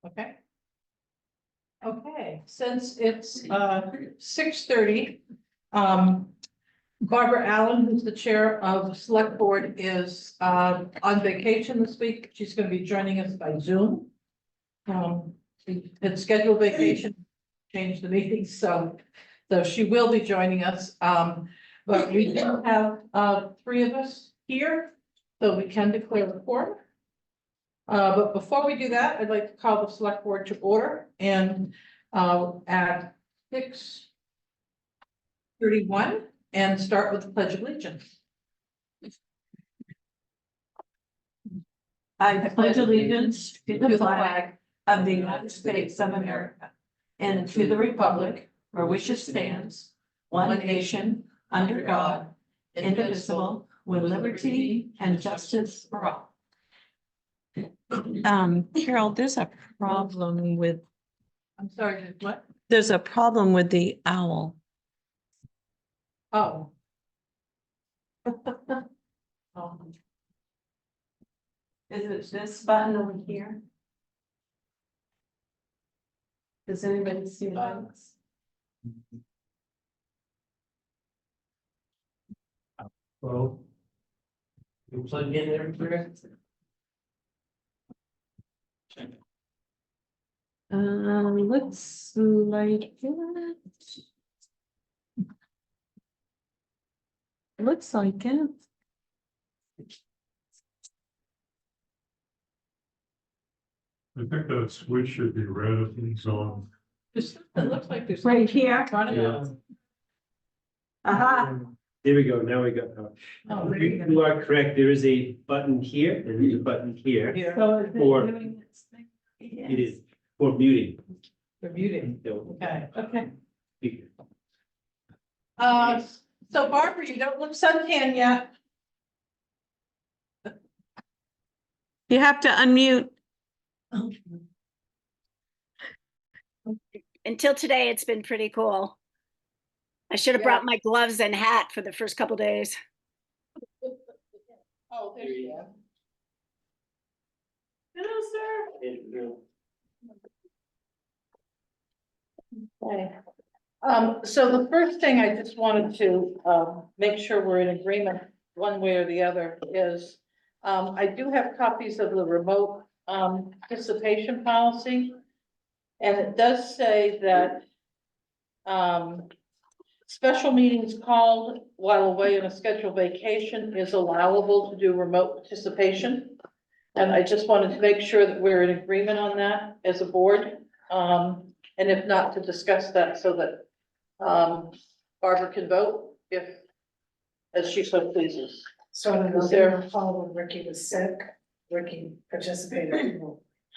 Okay. Okay, since it's 6:30, Barbara Allen, who's the chair of the select board, is on vacation this week. She's going to be joining us by Zoom. She had scheduled vacation, changed the meeting, so she will be joining us. But we do have three of us here, so we can declare the quorum. But before we do that, I'd like to call the select board to order, and at 6:31 and start with the pledge of allegiance. I pledge allegiance to the flag of the United States of America and to the republic for which it stands, one nation, under God, indivisible, with liberty and justice for all. Carol, there's a problem with, I'm sorry, what? there's a problem with the owl. Oh. Is it this button over here? Does anybody see that? Well. You plug in there, Chris? Looks like it. Looks like it. I think that switch should be red if it's on. It looks like there's. Right here. Yeah. Aha. There we go, now we got. Oh, You are correct, there is a button here and there's a button here. Here, So is it Or- doing its thing? It is for muting. for muting. So, Okay. you- So Barbara, you don't look suntan yet. You have to unmute. Until today, it's been pretty cool. I should have Yeah. brought my gloves and hat for the first couple days. Oh, there you go. Hello, sir. Okay. So the first thing I just wanted to, make sure we're in agreement one way or the other is, I do have copies of the remote, participation policy. And it does say that, special meetings called while away on a scheduled vacation is allowable to do remote participation. And I just wanted to make sure that we're in agreement on that as a board. And if not, to discuss that so that, Barbara can vote if, as she so pleases. So I don't know, Is there there- recall when Ricky was sick, Ricky participated.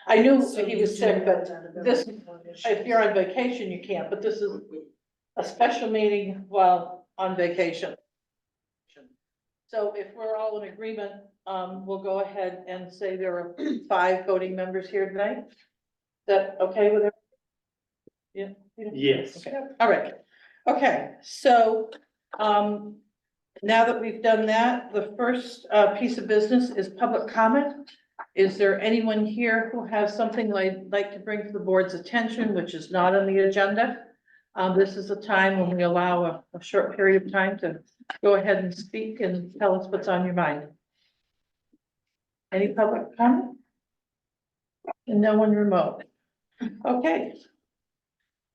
I knew So he you was sick, do but have that this, ability. if you're on vacation, you can't, but this is a special meeting while on vacation. So if we're all in agreement, we'll go ahead and say there are 5 voting members here tonight. Is that okay with everyone? Yeah? Yes. Okay, all right. Okay, so, now that we've done that, the first, piece of business is public comment. Is there anyone here who has something like to bring to the board's attention, which is not on the agenda? This is a time when we allow a short period of time to go ahead and speak and tell us what's on your mind. Any public comment? And no one remote. Okay.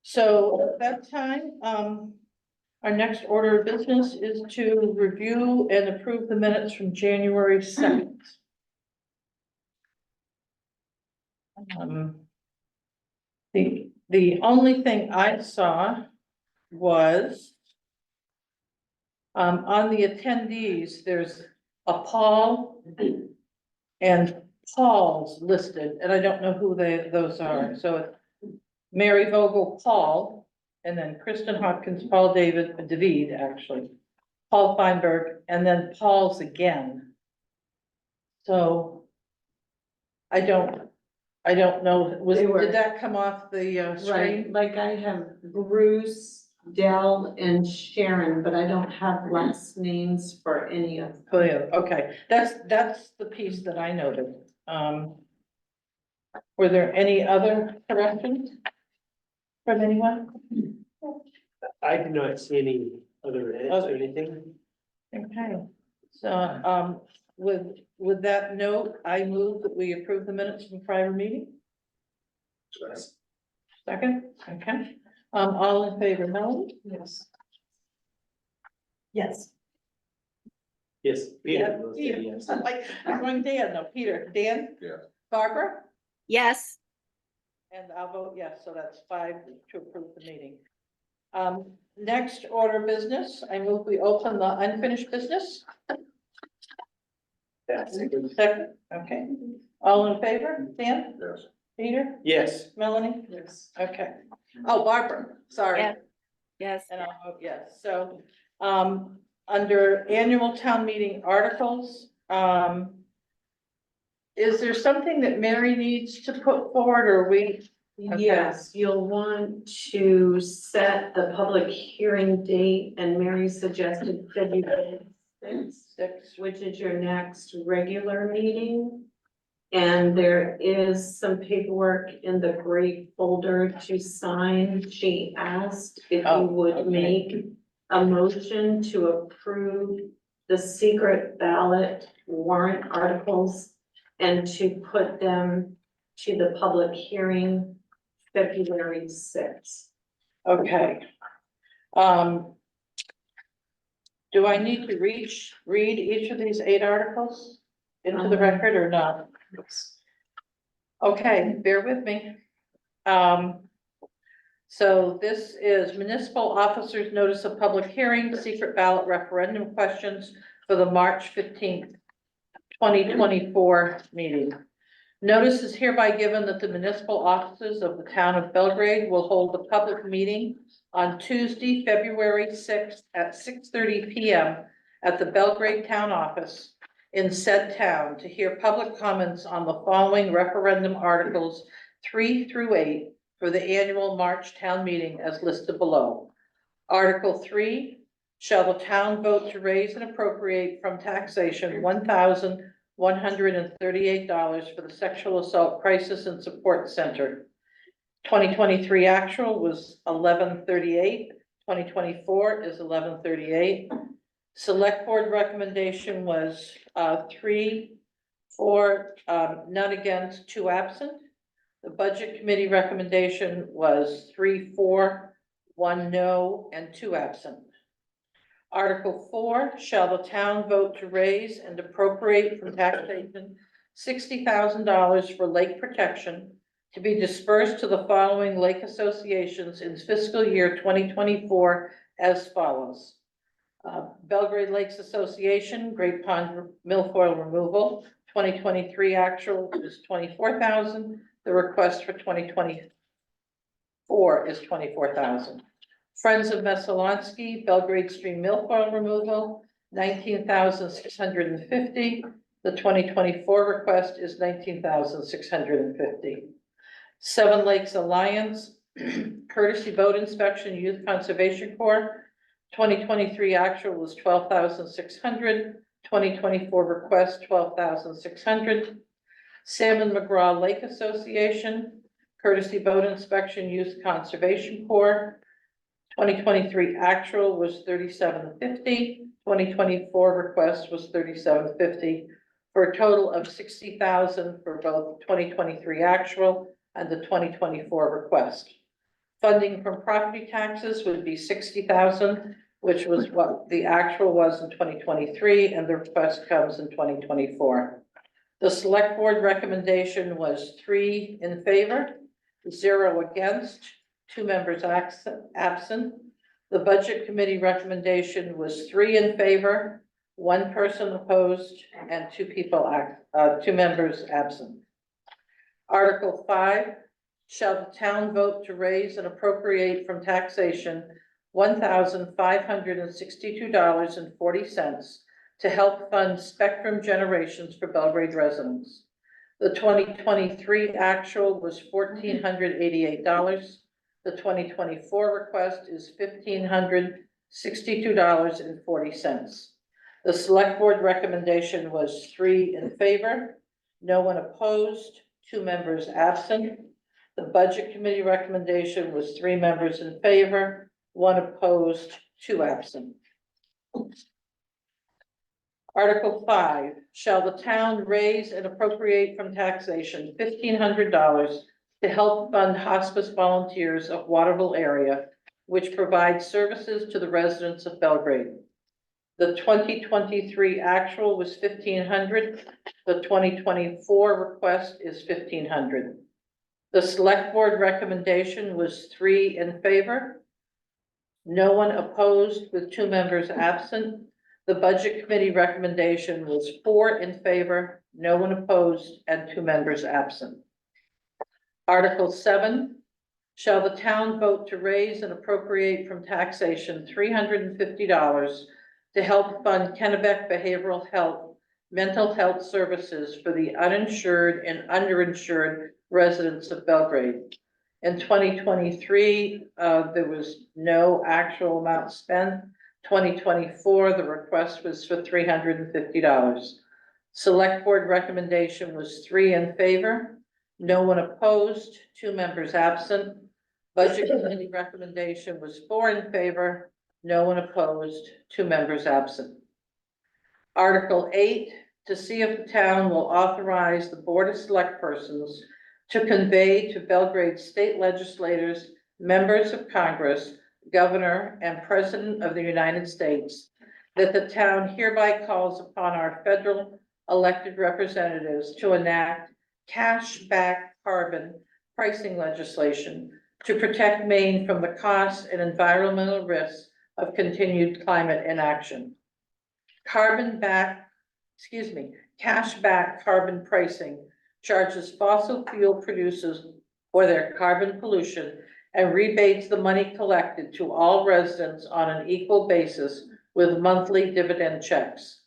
So at that time, our next order of business is to review and approve the minutes from January 2nd. The only thing I saw was on the attendees, there's a Paul and Paul's listed, and I don't know who those are. So it's Mary Vogel, Paul, and then Kristen Hopkins, Paul David, actually, Paul Feinberg, and then Paul's again. So I don't know, did that come off the Right, screen? like I have Bruce, Dell, and Sharon, but I don't have last names for any of them. Oh, yeah, okay, that's the piece that I noted. Were there any other corrections from anyone? I did not see any other edits or anything. Okay, so, with that note, I move that we approve the minutes from prior meeting. Second, okay, all in favor, Melanie? Yes. Yes. Yes, Peter will say Peter. yes. I'm like, I'm going Dan, no, Peter, Dan? Yeah. Barbara? Yes, And I'll vote yes, so that's 5 to approve the meeting. Next order of business, I move we open the unfinished business. Second, okay, all in favor, Dan? Yes. Peter? Yes, Melanie? Yes. Okay. Oh, Barbara, sorry. Yeah. yes. And I'll vote yes. So, under annual town meeting articles, is there something that Mary needs to put forward or we? Okay. Yes, you'll want to set the public hearing date, and Mary suggested February 6th, 6? which is your next regular meeting. And there is some paperwork in the gray folder to sign. She asked if Oh, you would okay. make a motion to approve the secret ballot warrant articles and to put them to the public hearing February 6th. Okay. Do I need to read each of these 8 articles into the record or not? Okay, bear with me. So this is municipal officers notice of public hearing, secret ballot referendum questions for the March 15th, 2024 meeting. Notice is hereby given that the municipal offices of the town of Belgrade will hold a public meeting on Tuesday, February 6th at 6:30 PM at the Belgrade Town Office in said town to hear public comments on the following referendum articles 3 through 8 for the annual March town meeting as listed below. Article 3, shall the town vote to raise and appropriate from taxation $1,138 for the Sexual Assault Crisis and Support Center. 2023 actual was 1138. 2024 is 1138. Select board recommendation was 3 for, none against, 2 absent. The budget committee recommendation was 3 for, 1 no, and 2 absent. Article 4, shall the town vote to raise and appropriate from taxation $60,000 for lake protection to be dispersed to the following lake associations in fiscal year 2024 as follows. Belgrade Lakes Association, Great Pond Milfoil Removal, 2023 actual is 24,000. The request for 2024 is 24,000. Friends of Messalonsky, Belgrade Stream Milfoil Removal, 19,650. The 2024 request is 19,650. Seven Lakes Alliance, Courtesy Boat Inspection, Youth Conservation Corps, 2023 actual was 12,600. 2024 request 12,600. Salmon McGraw Lake Association, Courtesy Boat Inspection, Youth Conservation Corps, 2023 actual was 3750. 2024 request was 3750 for a total of 60,000 for both 2023 actual and the 2024 request. Funding from property taxes would be 60,000, which was what the actual was in 2023, and the request comes in 2024. The select board recommendation was 3 in favor, 0 against, 2 members absent. The budget committee recommendation was 3 in favor, 1 person opposed, and 2 members absent. Article 5, shall the town vote to raise and appropriate from taxation $1,562.40 to help fund spectrum generations for Belgrade residents. The 2023 actual was $1,488. The 2024 request is $1,562.40. The select board recommendation was 3 in favor, no one opposed, 2 members absent. The Budget Committee recommendation was 3 members in favor, 1 opposed, 2 absent. Article 5, shall the town raise and appropriate from taxation $1,500 to help fund hospice volunteers of Waterville area, which provides services to the residents of Belgrade. The 2023 actual was $1,500. The 2024 request is $1,500. The Select Board recommendation was 3 in favor, no one opposed with 2 members absent. The Budget Committee recommendation was 4 in favor, no one opposed, and 2 members absent. Article 7, shall the town vote to raise and appropriate from taxation $350 to help fund Kennebec Behavioral Health Mental Health Services for the uninsured and underinsured residents of Belgrade. In 2023, there was no actual amount spent. 2024, the request was for $350. Select Board recommendation was 3 in favor, no one opposed, 2 members absent. Budget Committee recommendation was 4 in favor, no one opposed, 2 members absent. Article 8, to see if the town will authorize the Board of Select Persons to convey to Belgrade state legislators, members of Congress, Governor, and President of the United States, that the town hereby calls upon our federal elected representatives to enact cash-back carbon pricing legislation to protect Maine from the costs and environmental risks of continued climate inaction. Cash-back carbon pricing charges fossil fuel producers for their carbon pollution and rebates the money collected to all residents on an equal basis with monthly dividend checks.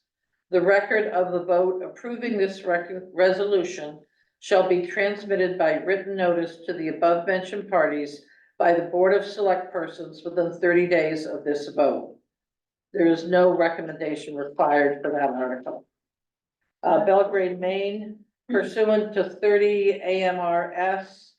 The record of the vote approving this resolution shall be transmitted by written notice to the above-mentioned parties by the Board of Select Persons within 30 days of this vote. There is no recommendation required for that article. Belgrade, Maine, pursuant to 30 AMRS,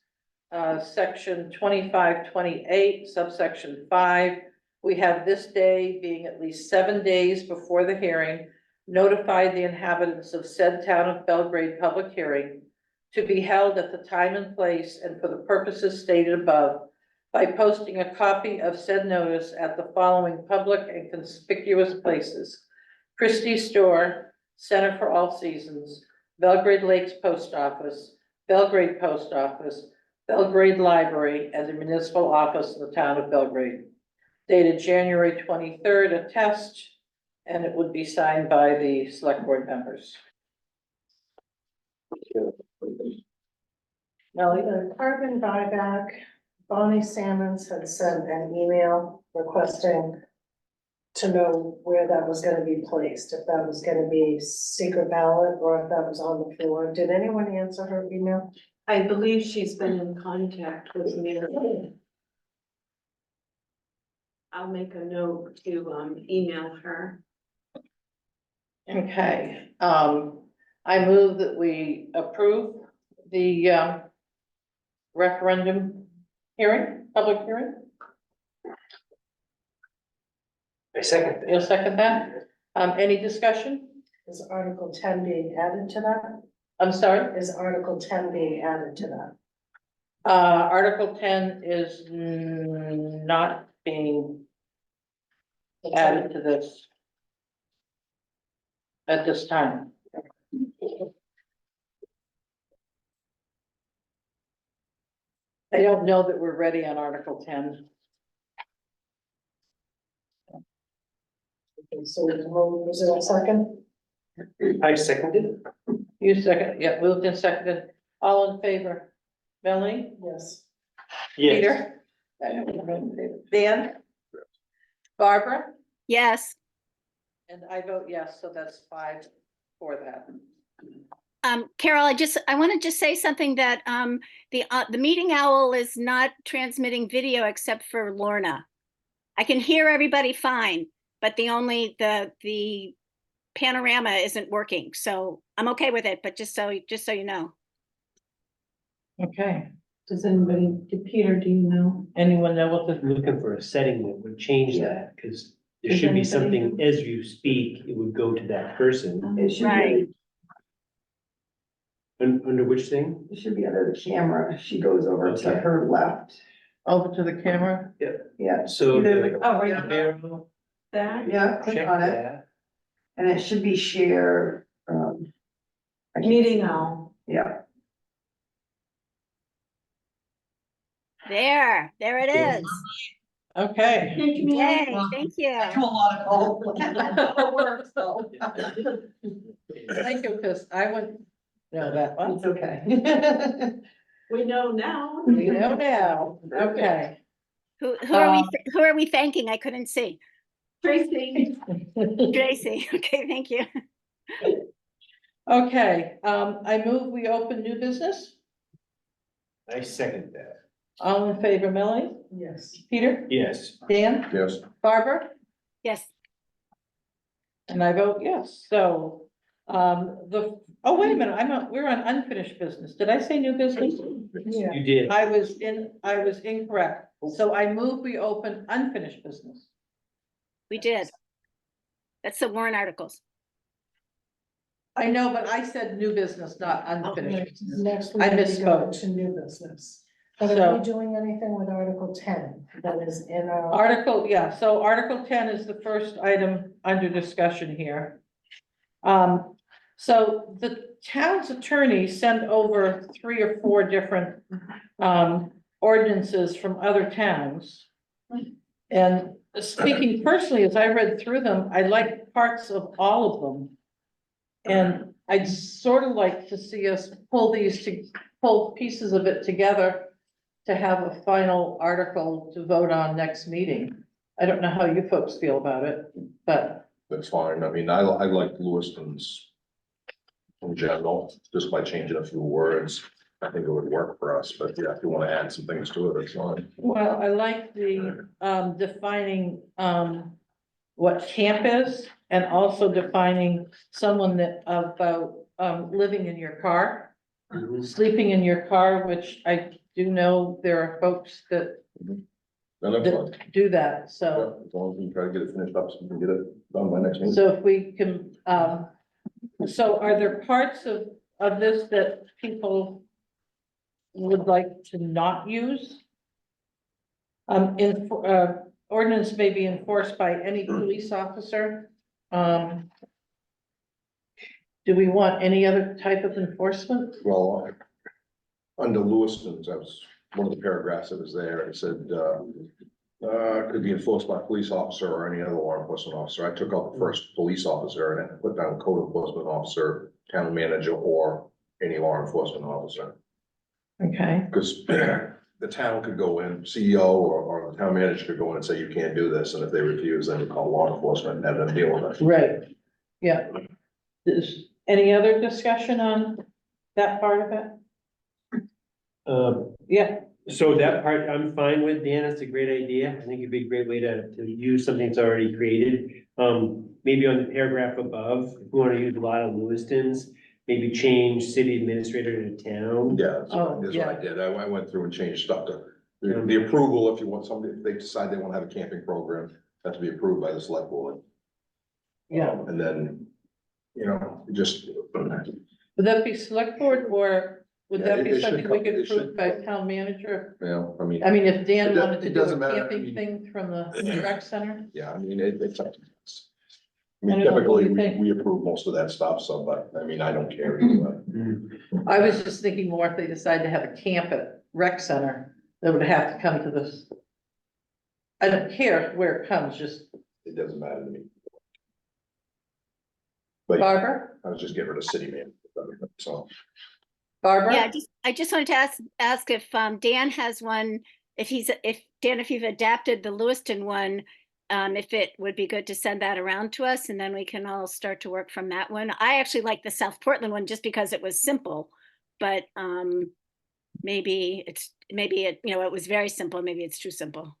section 2528, subsection 5, we have this day, being at least 7 days before the hearing, notified the inhabitants of said town of Belgrade public hearing to be held at the time and place and for the purposes stated above, by posting a copy of said notice at the following public and conspicuous places: Christie's Store, Center for All Seasons, Belgrade Lakes Post Office, Belgrade Post Office, Belgrade Library, and the municipal office in the town of Belgrade. Dated January 23rd, attest, and it would be signed by the Select Board members. Melly? The carbon buyback, Bonnie Salmons had sent an email requesting to know where that was gonna be placed, if that was gonna be secret ballot or if that was on the floor. Did anyone answer her email? I believe she's been in contact with me. I'll make a note to email her. Okay, I move that we approve the referendum hearing, public hearing. I second. You'll second that? Any discussion? Is Article 10 being added to that? I'm sorry? Is Article 10 being added to that? Article 10 is not being added to this at this time. I don't know that we're ready on Article 10. Okay, so was there a second? I seconded. You second, yeah, moved and seconded. All in favor? Melanie? Yes. Yes. Peter? I don't know in favor. Dan? Barbara? Yes. And I vote yes, so that's 5 for that. Carol, I want to just say something that the meeting owl is not transmitting video except for Lorna. I can hear everybody fine, but the panorama isn't working. So I'm okay with it, but just so you know. Okay, Does anybody, Peter, do you know? anyone know what the, I'm looking for a setting that would change that, because there Does should be anybody something, know? as you speak, it would go to that person. It should Right. Under which thing? It should be under the camera. She goes over to Okay. her left. over to the camera? Yeah. So Either the- the- Oh, right. Arrow, That? Yeah, click check on it, that. and it should be share, I can't- Meeting owl. Yeah, There it is. Okay, Yay, thank you. a lot of calls. thank you, because I wouldn't know that one. It's okay. We know now. We know now, okay. Who are we thanking? I couldn't see. Tracy. Tracy, okay, thank you. Okay, I move we open new business. I second that. All in favor, Melanie? Yes. Peter? Yes. Dan? Yes. Barbara? Yes, And I vote yes, so, oh, wait a minute, we're on unfinished business. Did I say new business? Yeah. You did. I was incorrect. So I move we open unfinished business. we did. That's the warrant articles. I know, but I said new business, not unfinished business. Next, we I need to go misspoke. to new business. But are So- we doing anything with Article 10 that is in our? Article, yeah, so Article 10 is the first item under discussion here. So the town's attorney sent over 3 or 4 different ordinances from other towns. And speaking personally, as I read through them, I like parts of all of them. And I'd sort of like to see us pull pieces of it together to have a final article to vote on next meeting. I don't know how you folks feel about it, but That's fine. I mean, I like Lewiston's in general, just by changing a few words. I think it would work for us, but yeah, if you want to add some things to it, it's fine. well, I like the defining what camp is and also defining someone that about living in your car, sleeping in your car, which I do know there are folks that No, that's fine. do that, Yeah, so. as long as we try to get it finished up, so we can get it done by next meeting. So if we can, so are there parts of this that people would like to not use? Ordinance may be enforced by any police officer. Do we want any other type of enforcement? Well, under Lewiston's, that was one of the paragraphs that was there. It said, could be enforced by a police officer or any other law enforcement officer. I took out the first police officer and I put down code enforcement officer, town manager, or any law enforcement officer. Okay, Because the town could go in, CEO or the town manager could go in and say, you can't do this, and if they refuse, then you call law enforcement and have them deal with it. right, yeah. Is any other discussion on that part of it? Yeah, So that part I'm fine with, Dan, it's a great idea. I think it'd be a great way to use something that's already created. Maybe on the paragraph above, if we want to use a lot of Lewiston's, maybe change city administrator to town. Yeah, that's Oh, what yeah. I did. I went through and changed stuff to, the approval, if you want somebody, if they decide they want to have a camping program, has to be approved by the select board. yeah. And then, just. Would that be select board or would Yeah, that be it should something we come- could it should approve by come. town manager? I mean, I mean, if Dan It do- wanted to it do a doesn't matter, I camping mean- thing from the rec center? yeah, I mean, it's up to us. I I mean, don't know, what do typically, you think? we approve most of that stuff, so, but, I mean, I don't care either way. I was just thinking more if they decide to have a camp at rec center, they would have to come to this. I don't care where it comes, just It doesn't matter to me. But Barbara, I was just getting rid of city man, so. Barbara? Yeah, I just wanted to ask if Dan has one, if you've adapted the Lewiston one, if it would be good to send that around to us and then we can all start to work from that one. I actually like the South Portland one just because it was simple, but maybe it was very simple. Maybe it's too simple.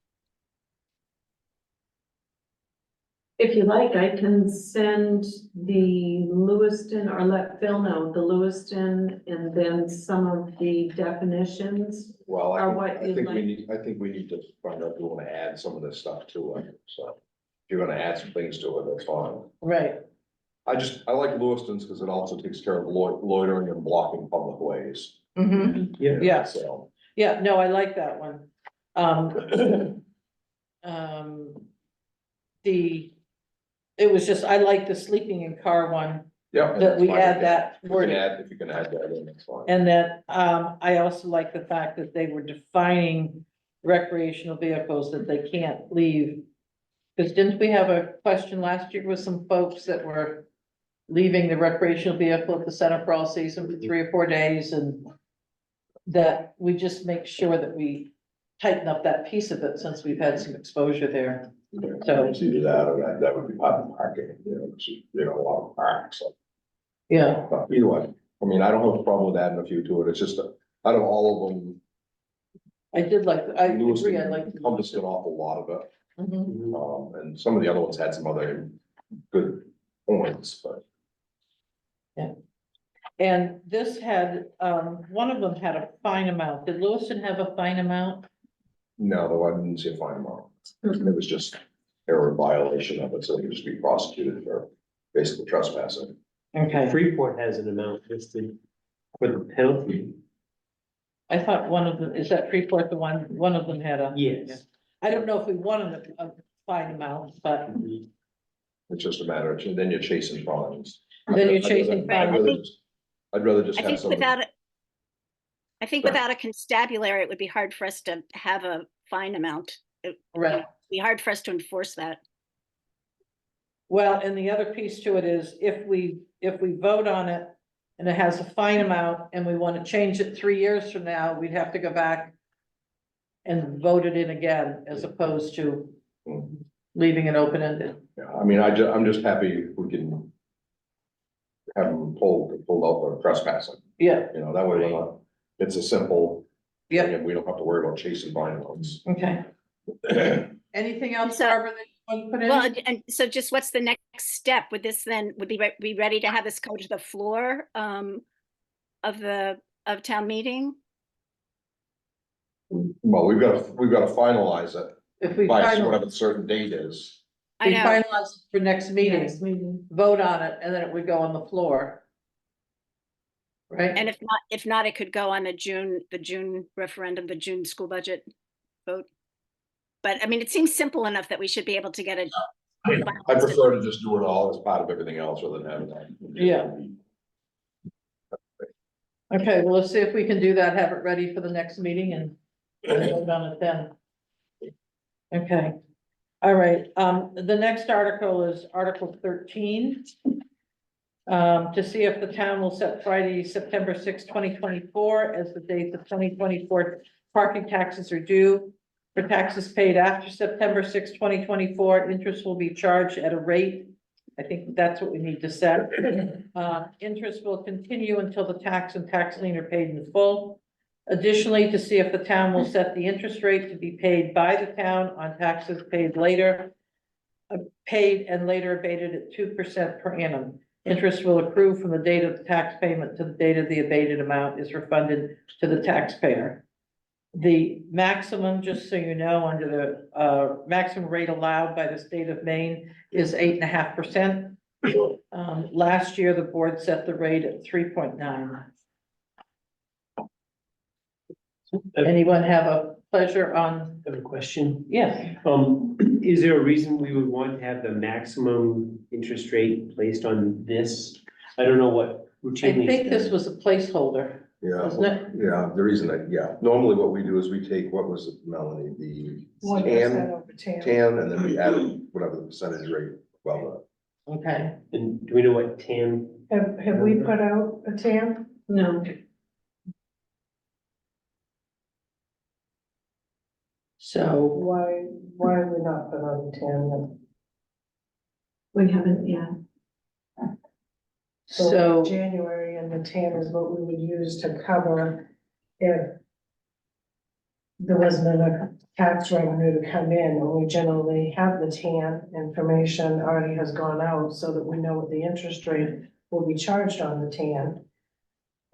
If you like, I can send the Lewiston, or let Phil know, the Lewiston, and then some of the definitions. Well, Or what I you think we like. need, I think we need to find out if we wanna add some of this stuff to it, so. If you're gonna add some things to it, that's fine. Right, I like Lewiston's because it also takes care of loitering and blocking public ways. mm-hmm, Yeah. yeah, So, yeah, no, I like that one. Um, it was just, I like the sleeping in car one, yeah. that we that's fine. add that We word. can add, if you can add that in, that's fine. And then, I also like the fact that they were defining recreational vehicles that they can't leave. Because didn't we have a question last year with some folks that were leaving the recreational vehicle at the Center for All Season for 3 or 4 days, and that we just make sure that we tighten up that piece of it since we've had some exposure there. So- It's either that or that would be part of parking, a lot of parks, so. Yeah, But either way, I mean, I don't have a problem with adding a few to it, it's just, out of all of them, I did like, I agree, Lewiston I like. encompassed an awful lot of it. Mhm. And some of the other ones had some other good points, but. And this had, one of them had a fine amount. Did Lewiston have a fine amount? No, though I didn't see a fine amount. It was just error violation of it, so you just be prosecuted for basically trespassing. Okay, Freeport has an amount listed for the penalty. I thought one of them, is that Freeport, the one of them had a? Yes. I don't know if we wanted a fine amount, but It's just a matter of, then you're chasing fines. then you're I'd rather- chasing I'd fines. rather just- I'd rather just I have think somebody. without it, I think Right. without a constabulary, it would be hard for us to have a fine amount. It'd Right. be hard for us to enforce that. Well, and the other piece to it is if we vote on it and it has a fine amount and we want to change it 3 years from now, we'd have to go back and vote it in again as opposed to leaving it open-ended. Yeah, I mean, I'm just happy if we can have them pulled out for trespassing, Yeah, that way we're not, it's a simple. Yep. And we don't have to worry about chasing violence. okay. Anything else, So- Barbara, that you want to put in? Well, and so just what's the next step? Would this then, would be ready to have this go to the floor of town meeting? Well, we've got to finalize it If we by finalize, whatever the certain date is. I we know, finalize it for next meeting, vote on it, and then it would go on the floor. Right? and if not, it could go on the June referendum, the June school budget vote. But I mean, it seems simple enough that we should be able to get it. I prefer to just do it all as part of everything else rather than having that. Yeah. Okay, well, let's see if we can do that, have it ready for the next meeting and vote on it then. Okay, all right, the next article is Article 13. To see if the town will set Friday, September 6, 2024 as the date the 2024 parking taxes are due. For taxes paid after September 6, 2024, interest will be charged at a rate. I think that's what we need to set. Interest will continue until the tax and tax lien are paid in full. Additionally, to see if the town will set the interest rate to be paid by the town on taxes paid later, paid and later abated at 2% per annum. Interest will accrue from the date of the tax payment to the date of the abated amount is refunded to the taxpayer. The maximum, just so you know, under the maximum rate allowed by the state of Maine is 8.5%. Last year, the board set the rate at 3.9. Anyone have a pleasure on? I have a question. Yes, Is there a reason we would want to have the maximum interest rate placed on this? I don't know what I routinely. think this was a placeholder, Yeah, wasn't it? yeah, the reason normally what we do is we take, what was it, Melanie, the 1% tan, over tan. and then we add whatever the percentage rate, well, Okay, And do we know what TAM? Have we put out a tan? No, so, Why have we not put out a tan then? we haven't yet. so, January and the tan is what we would use to cover if there wasn't enough tax revenue to come in, and we generally have the TAN information already has gone out so that we know what the interest rate will be charged on the TAN.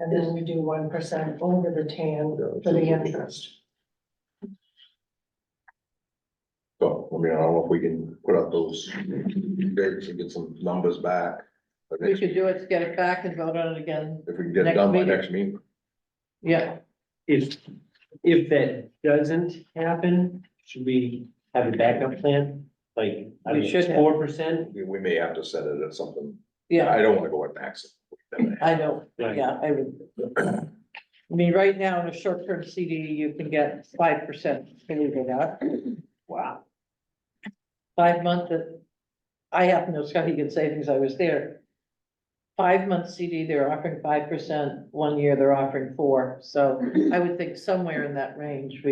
And then we do 1% over the TAN for the interest. So, I mean, I don't know if we can put out those dates and get some numbers back. But We could do it, get it back and vote on it again. if we can get it next done by meeting. next meeting. Yeah, If that doesn't happen, should we have a backup plan? Like, I We don't should have. know, 4%? We may have to set it at something. yeah, I don't wanna go at max. I know, Right. yeah, I would. I mean, right now in a short-term CD, you can get 5%, believe it or not. Wow. 5 month, I happen to know Scott Egan Savings, I was there. 5 month CD, they're offering 5%, 1 year they're offering 4%, so I would think somewhere in that range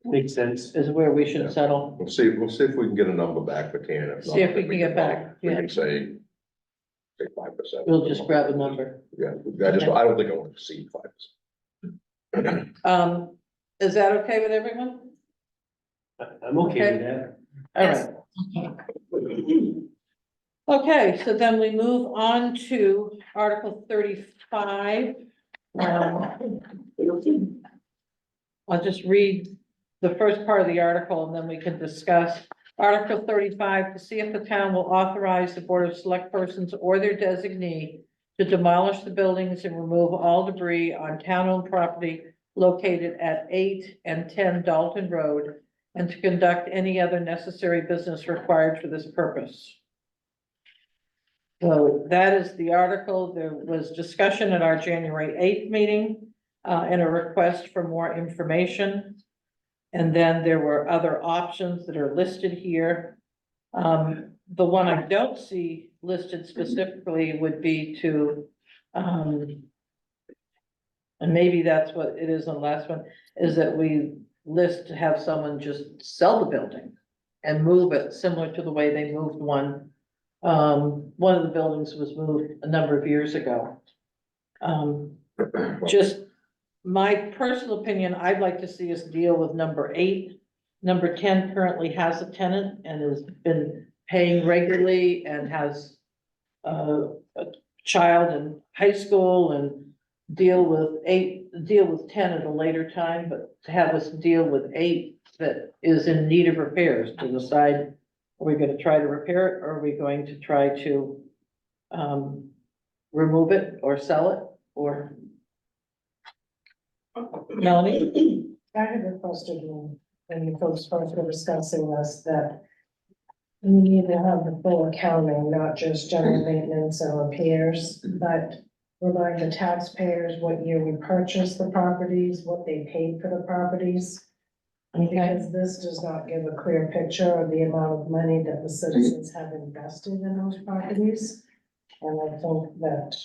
Makes sense. is where we Yeah. should settle. We'll see if we can get a number back for TAN. If not, See if we then can get back, We yeah. can say 5%. We'll just grab a number. Yeah, I don't think I want to exceed 5%. Is that okay with everyone? I'm okay with that. All right. Okay, so then we move on to Article 35. I'll just read the first part of the article and then we can discuss. Article 35, to see if the town will authorize the Board of Select Persons or their designee to demolish the buildings and remove all debris on town-owned property located at 8 and 10 Dalton Road, and to conduct any other necessary business required for this purpose. So that is the article. There was discussion at our January 8th meeting, and a request for more information. And then there were other options that are listed here. The one I don't see listed specifically would be to, and maybe that's what it is on the last one, is that we list to have someone just sell the building and move it, similar to the way they moved one. One of the buildings was moved a number of years ago. Just my personal opinion, I'd like to see us deal with number 8. Number 10 currently has a tenant and has been paying regularly and has a child in high school, and deal with 10 at a later time, but to have us deal with 8 that is in need of repairs, to decide, are we gonna try to repair it, or are we going to try to remove it or sell it, or Melanie? I had requested when you folks first were discussing this, that we need to have the full accounting, not just general maintenance and repairs, but remind the taxpayers what year we purchased the properties, what they paid for the properties. Because this does not give a clear picture of the amount of money that the citizens have invested in those properties. And I think that,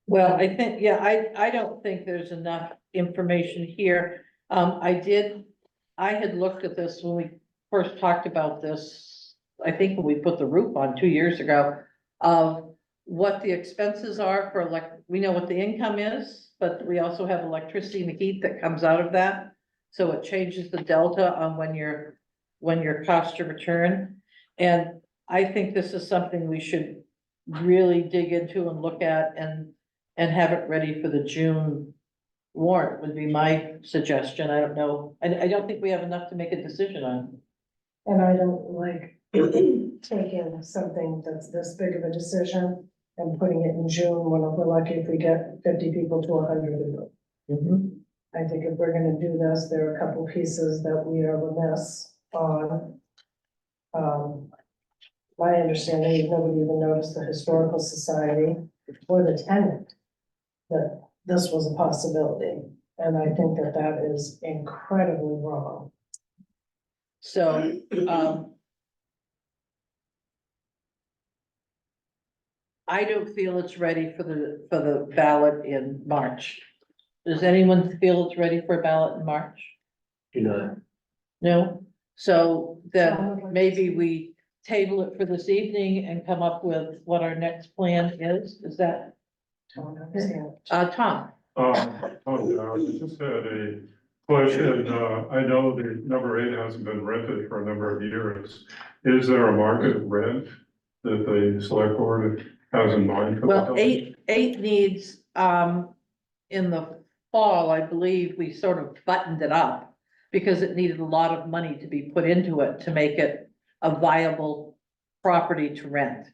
Well, I think, yeah, I don't think there's enough information here. I had looked at this when we first talked about this, I think when we put the roof on 2 years ago, of what the expenses are for we know what the income is, but we also have electricity and heat that comes out of that. So it changes the delta on when your cost to return. And I think this is something we should really dig into and look at and have it ready for the June warrant would be my suggestion. I don't know. I don't think we have enough to make a decision on. and I don't like taking something that's this big of a decision and putting it in June, when we're lucky if we get 50 people to 100 people. I think if we're gonna do this, there are a couple pieces that we are remiss on. My understanding is nobody even noticed the Historical Society or the tenant that this was a possibility, and I think that that is incredibly wrong. So, I don't feel it's ready for the ballot in March. Does anyone feel it's ready for a ballot in March? Do not. No? So then Probably. maybe we table it for this evening and come up with what our next plan is that, Don't understand. Tom? I just had a Question, I know the number 8 hasn't been rented for a number of years. Is there a market rent that the select board has in mind for the Well, building? eight needs, in the fall, I believe we sort of buttoned it up because it needed a lot of money to be put into it to make it a viable property to rent.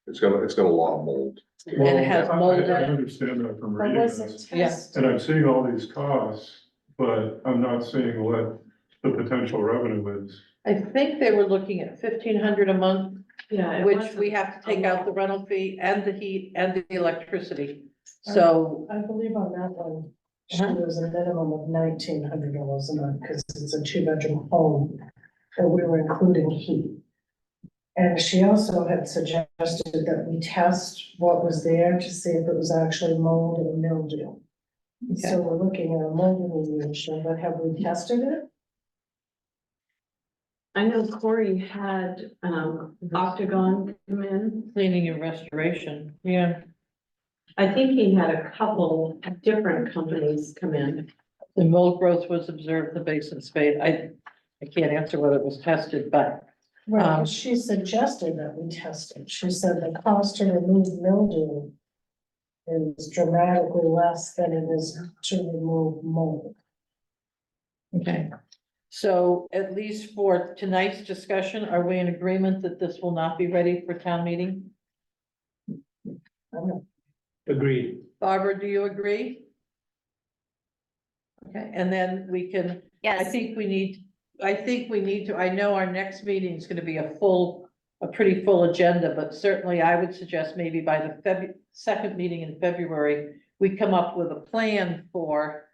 It's got a lot of mold. And it has Well, mold I in it. understand that from But reading was it this, Yeah. tested? and I'm seeing all these costs, but I'm not seeing what the potential revenue is. I think they were looking at 1,500 a month, Yeah. which we have to take out the rental fee and the heat and the electricity. So, I believe on that one, she Uh-huh. was a minimum of $1,900 a month, because it's a 2-bedroom home, and we were including heat. And she also had suggested that we test what was there to see if it was actually mold or mildew. So we're looking at a mold remediation, but have we tested it? I know Corey had, Octagon come in. cleaning and restoration, yeah. I think he had a couple different companies come in. The mold growth was observed in the basin spade. I can't answer whether it was tested, but Well, she suggested that we test it. She said the cost to remove mildew is dramatically less than it is to remove mold. okay. So at least for tonight's discussion, are we in agreement that this will not be ready for town meeting? Agreed. Barbara, do you agree? Okay, and then we can, I Yes, think we need to, I know our next meeting is gonna be a pretty full agenda, but certainly I would suggest maybe by the second meeting in February, we come up with a plan for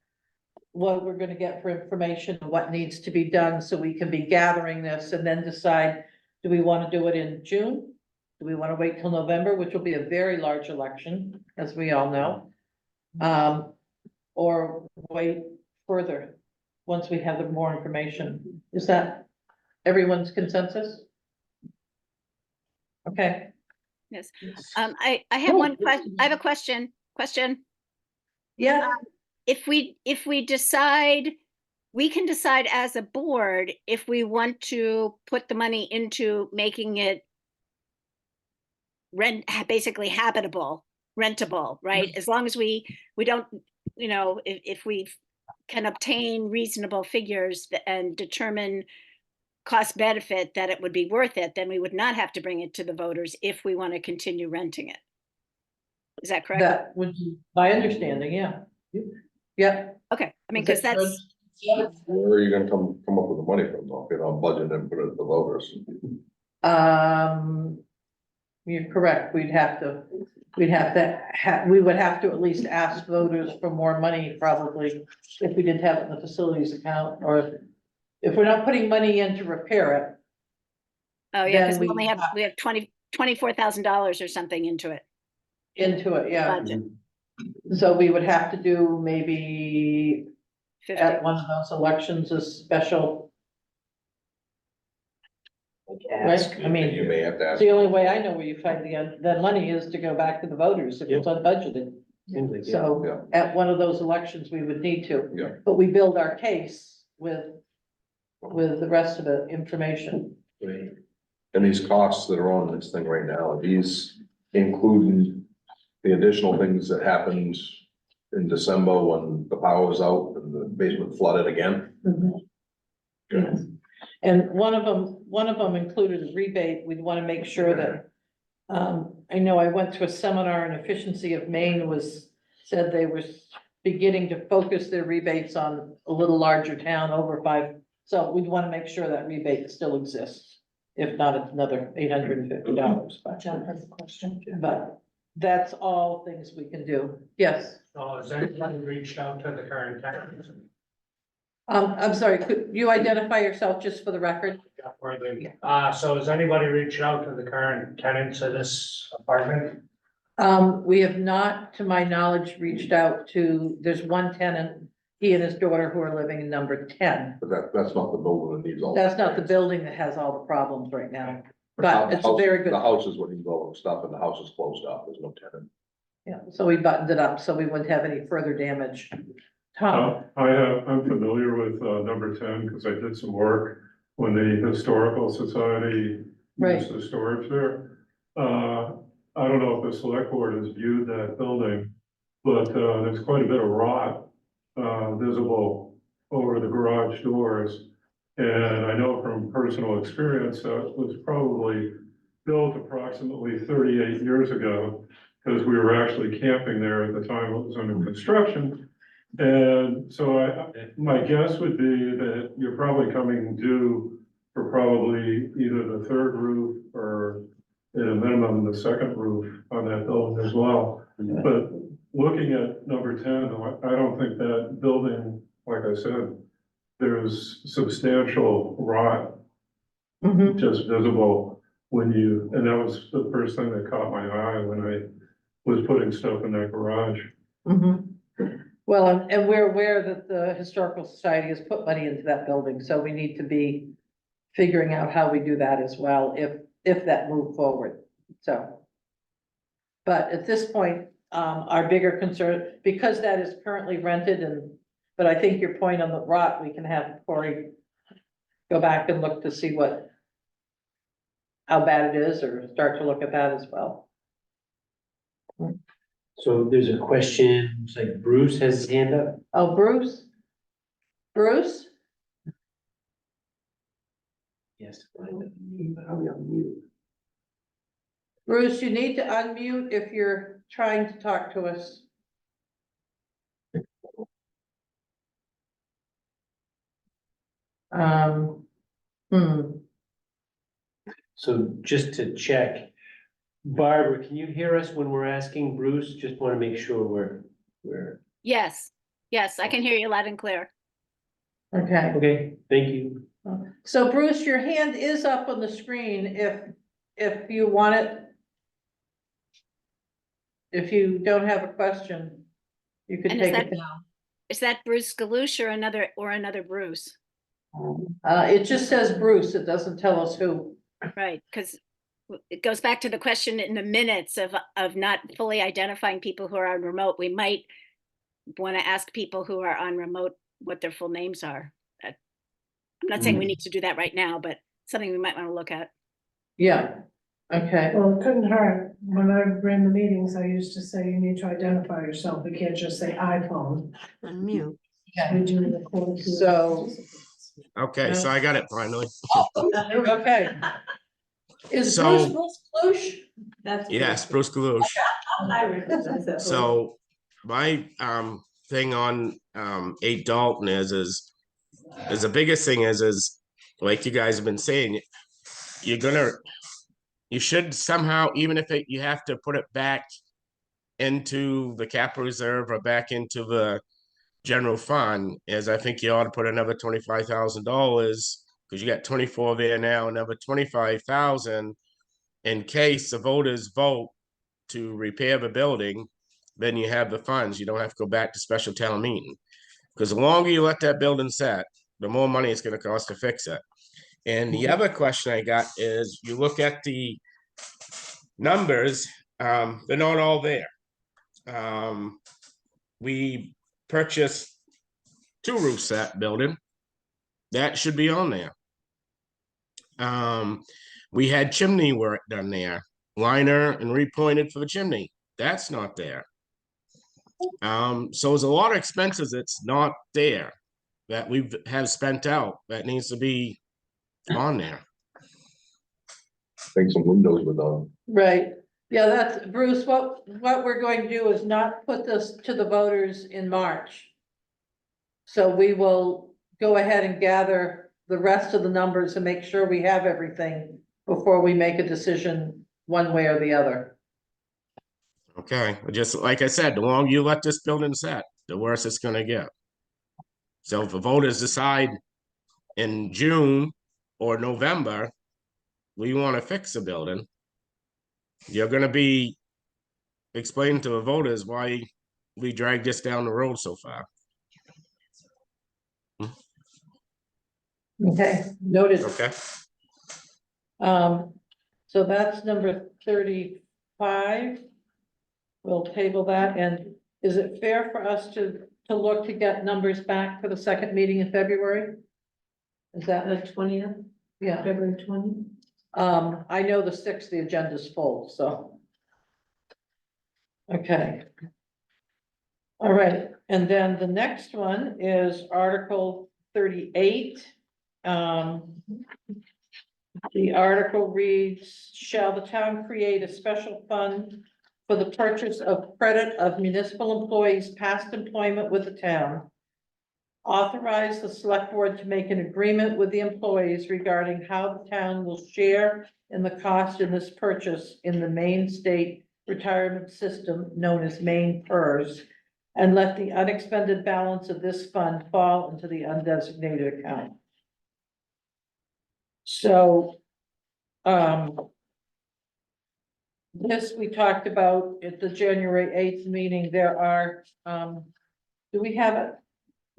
what we're gonna get for information, and what needs to be done, so we can be gathering this and then decide, do we wanna do it in June? Do we wanna wait till November, which will be a very large election, as we all know? Or wait further, once we have more information. Is that everyone's consensus? Okay. yes. I have Oh. one question. I have a question. Yeah, If we decide, we can decide as a board if we want to put the money into making it basically habitable, rentable, right? As long as we don't, if we can obtain reasonable figures and determine cost benefit that it would be worth it, then we would not have to bring it to the voters if we want to continue renting it. Is that correct? that would be my understanding, yeah. Yeah. Okay, I mean, because that's, Where are you gonna come up with the money from, though, if you're not budgeting and put it to the voters? You're correct, we would have to, we would have to at least ask voters for more money, probably, if we didn't have it in the facilities account, or if we're not putting money in to repair oh yeah, because then we only have, we have $24,000 or something into it. it, into it, yeah. Budget. So we would have to do maybe 50. at one of those elections, a special, right? I mean, You may have to it's ask. the only way I know where you find the money is to go back to the voters if it's unbudgeted. Seems like, yeah. So Yeah. at one of those elections, we would need to. Yeah. But we build our case with the rest of the information. Right. And these costs that are on this thing right now, are these including the additional things that happened in December when the power was out and the basement flooded again? Yes. And one of them included a rebate. We'd want to make sure that, I know I went to a seminar and Efficiency of Maine said they were beginning to focus their rebates on a little larger town over 5. So we'd want to make sure that rebate still exists. If not, it's another $850, John has a question. but that's all things we can do. Yes. So has anybody reached out to the current tenants? I'm sorry, could you identify yourself just for the record? So has anybody reached out to the current tenants of this apartment? We have not, to my knowledge, reached out to, there's one tenant, he and his daughter who are living in number 10. But that's not the building that needs all. That's not the building that has all the problems right now, but it's a very good, The house is what needs all the stuff and the house is closed up, there's no tenant. yeah, so we buttoned it up so we wouldn't have any further damage Tom, I'm familiar with, number 10, because I did some work when the Historical Society Right. used the storage there. I don't know if the select board has viewed that building, but, there's quite a bit of rot, visible over the garage doors. And I know from personal experience that it was probably built approximately 38 years ago, because we were actually camping there at the time it was under construction. And so my guess would be that you're probably coming due for probably either the third roof or at a minimum, the second roof on that building as well. But looking at number 10, I don't think that building, like I said, there's substantial rot mhm, just visible when you, and that was the first thing that caught my eye when I was putting stuff in that garage. mhm. Well, and we're aware that the Historical Society has put money into that building, so we need to be figuring out how we do that as well, if that move forward, so. But at this point, our bigger concern, because that is currently rented but I think your point on the rot, we can have Cory go back and look to see how bad it is, or start to look at that as well. So there's a question, it's like Bruce has his hand up. Oh, Bruce? Bruce? Yes. Bruce, you need to unmute if you're trying to talk to us. Hmm, So just to check, Barbara, can you hear us when we're asking Bruce? Just want to make sure we're, Yes, yes, I can hear you loud and clear. okay. okay, thank you. So Bruce, your hand is up on the screen if you want it. If you don't have a question, you could And is take that- it down. Is that Bruce Galush or another Bruce? It just says Bruce, it doesn't tell us who. Right, because it goes back to the question in the minutes of not fully identifying people who are on remote. We might want to ask people who are on remote what their full names are. I'm not saying we need to do that right now, but something we might want to look at. Yeah, okay, Well, it couldn't hurt. When I ran the meetings, I used to say you need to identify yourself. You can't just say iPhone. Unmute. We do it according to. So- Okay, so I got it finally. okay. Is So- Bruce Galush? That's. Yes, Bruce Galush. I recognize that. So my thing on 8 Dalton is the biggest thing is like you guys have been saying, you should somehow, even if you have to put it back into the capital reserve or back into the general fund, is I think you ought to put another $25,000, because you got 24 there now, another 25,000 in case the voters vote to repair the building. Then you have the funds. You don't have to go back to special town meeting, because the longer you let that building set, the more money it's going to cost to fix it. And the other question I got is, you look at the numbers, they're not all there. We purchased 2 roof set building. That should be on there. We had chimney work done there, liner and repointed for the chimney. That's not there. So there's a lot of expenses that's not there that we have spent out that needs to be on there. I think some windows were done. Right, yeah, that's, Bruce, what we're going to do is not put this to the voters in March. So we will go ahead and gather the rest of the numbers and make sure we have everything before we make a decision one way or the other. Okay, just like I said, the longer you let this building set, the worse it's gonna get. So if the voters decide in June or November, we want to fix the building, you're gonna be explaining to the voters why we dragged this down the road so far. Okay, noted. Okay, So that's number 35. We'll table that, and is it fair for us to to look to get numbers back for the second meeting in February? Is that, The 20th, yeah, February 20th. I know the sixth, the agenda's full, so. Okay. All right, and then the next one is Article 38. The article reads, shall the town create a special fund for the purchase of credit of municipal employees' past employment with the town? Authorize the select board to make an agreement with the employees regarding how the town will share in the cost in this purchase in the Maine State Retirement System known as Maine PERS, and let the unexpended balance of this fund fall into the undesignated account. So, this we talked about at the January 8th meeting. There are, do we have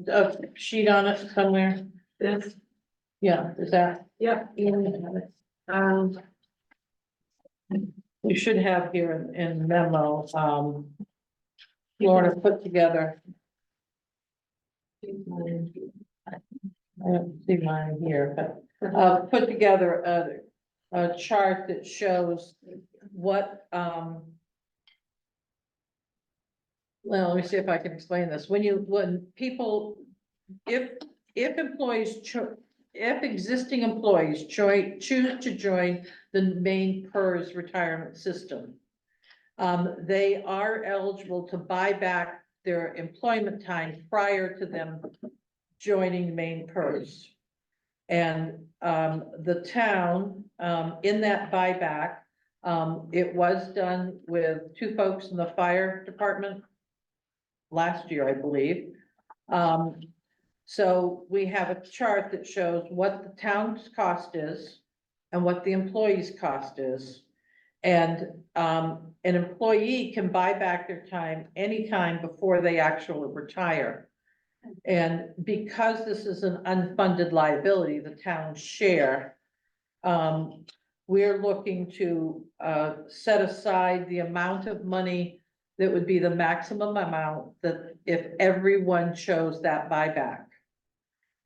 a sheet on it somewhere? This, Yeah, is that, yep. we should have here in memo, Laura put together. I don't see mine here, but, put together a chart that shows what, well, let me see if I can explain this. When people, if employees if existing employees choose to join the Maine PERS retirement system, they are eligible to buy back their employment time prior to them joining Maine PERS. And the town, in that buyback, it was done with 2 folks in the fire department last year, I believe. So we have a chart that shows what the town's cost is and what the employee's cost is. And an employee can buy back their time anytime before they actually retire. And because this is an unfunded liability, the town's share, we're looking to set aside the amount of money that would be the maximum amount that if everyone chose that buyback.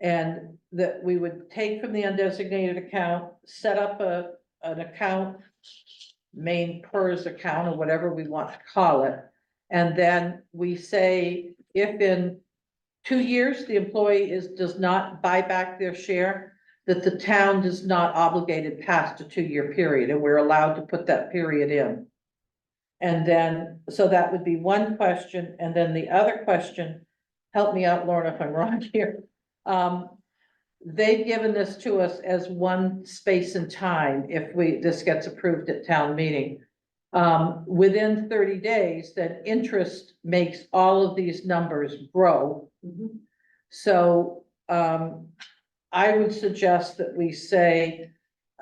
And that we would take from the undesignated account, set up an account, Maine PERS account or whatever we want to call it. And then we say, if in 2 years, the employee does not buy back their share, that the town is not obligated past a 2-year period, and we're allowed to put that period in. And then, so that would be one question, and then the other question, help me out, Lauren, if I'm wrong here. They've given this to us as one space and time, if this gets approved at town meeting. Within 30 days, that interest makes all of these numbers grow. So, I would suggest that we say,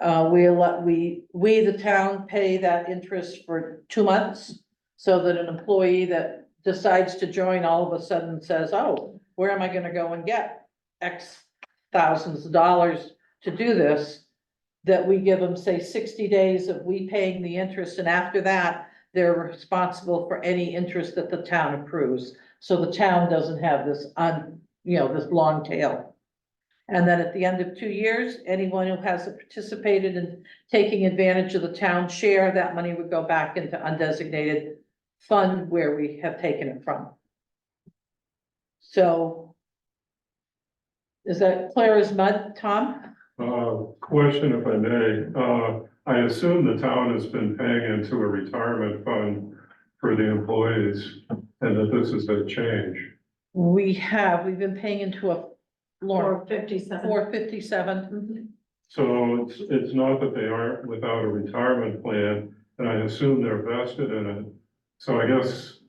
we, the town, pay that interest for 2 months. So that an employee that decides to join all of a sudden says, oh, where am I gonna go and get X thousands of dollars to do this? That we give them, say, 60 days of we paying the interest, and after that, they're responsible for any interest that the town accrues. So the town doesn't have this this long tail. And then at the end of 2 years, anyone who has participated in taking advantage of the town share, that money would go back into undesignated fund where we have taken it from. So is that clear as mud, Tom? Question if I may, I assume the town has been paying into a retirement fund for the employees and that this is a change. We've been paying into a Laura, 457. 457. So it's not that they aren't without a retirement plan, and I assume they're vested in it. So I guess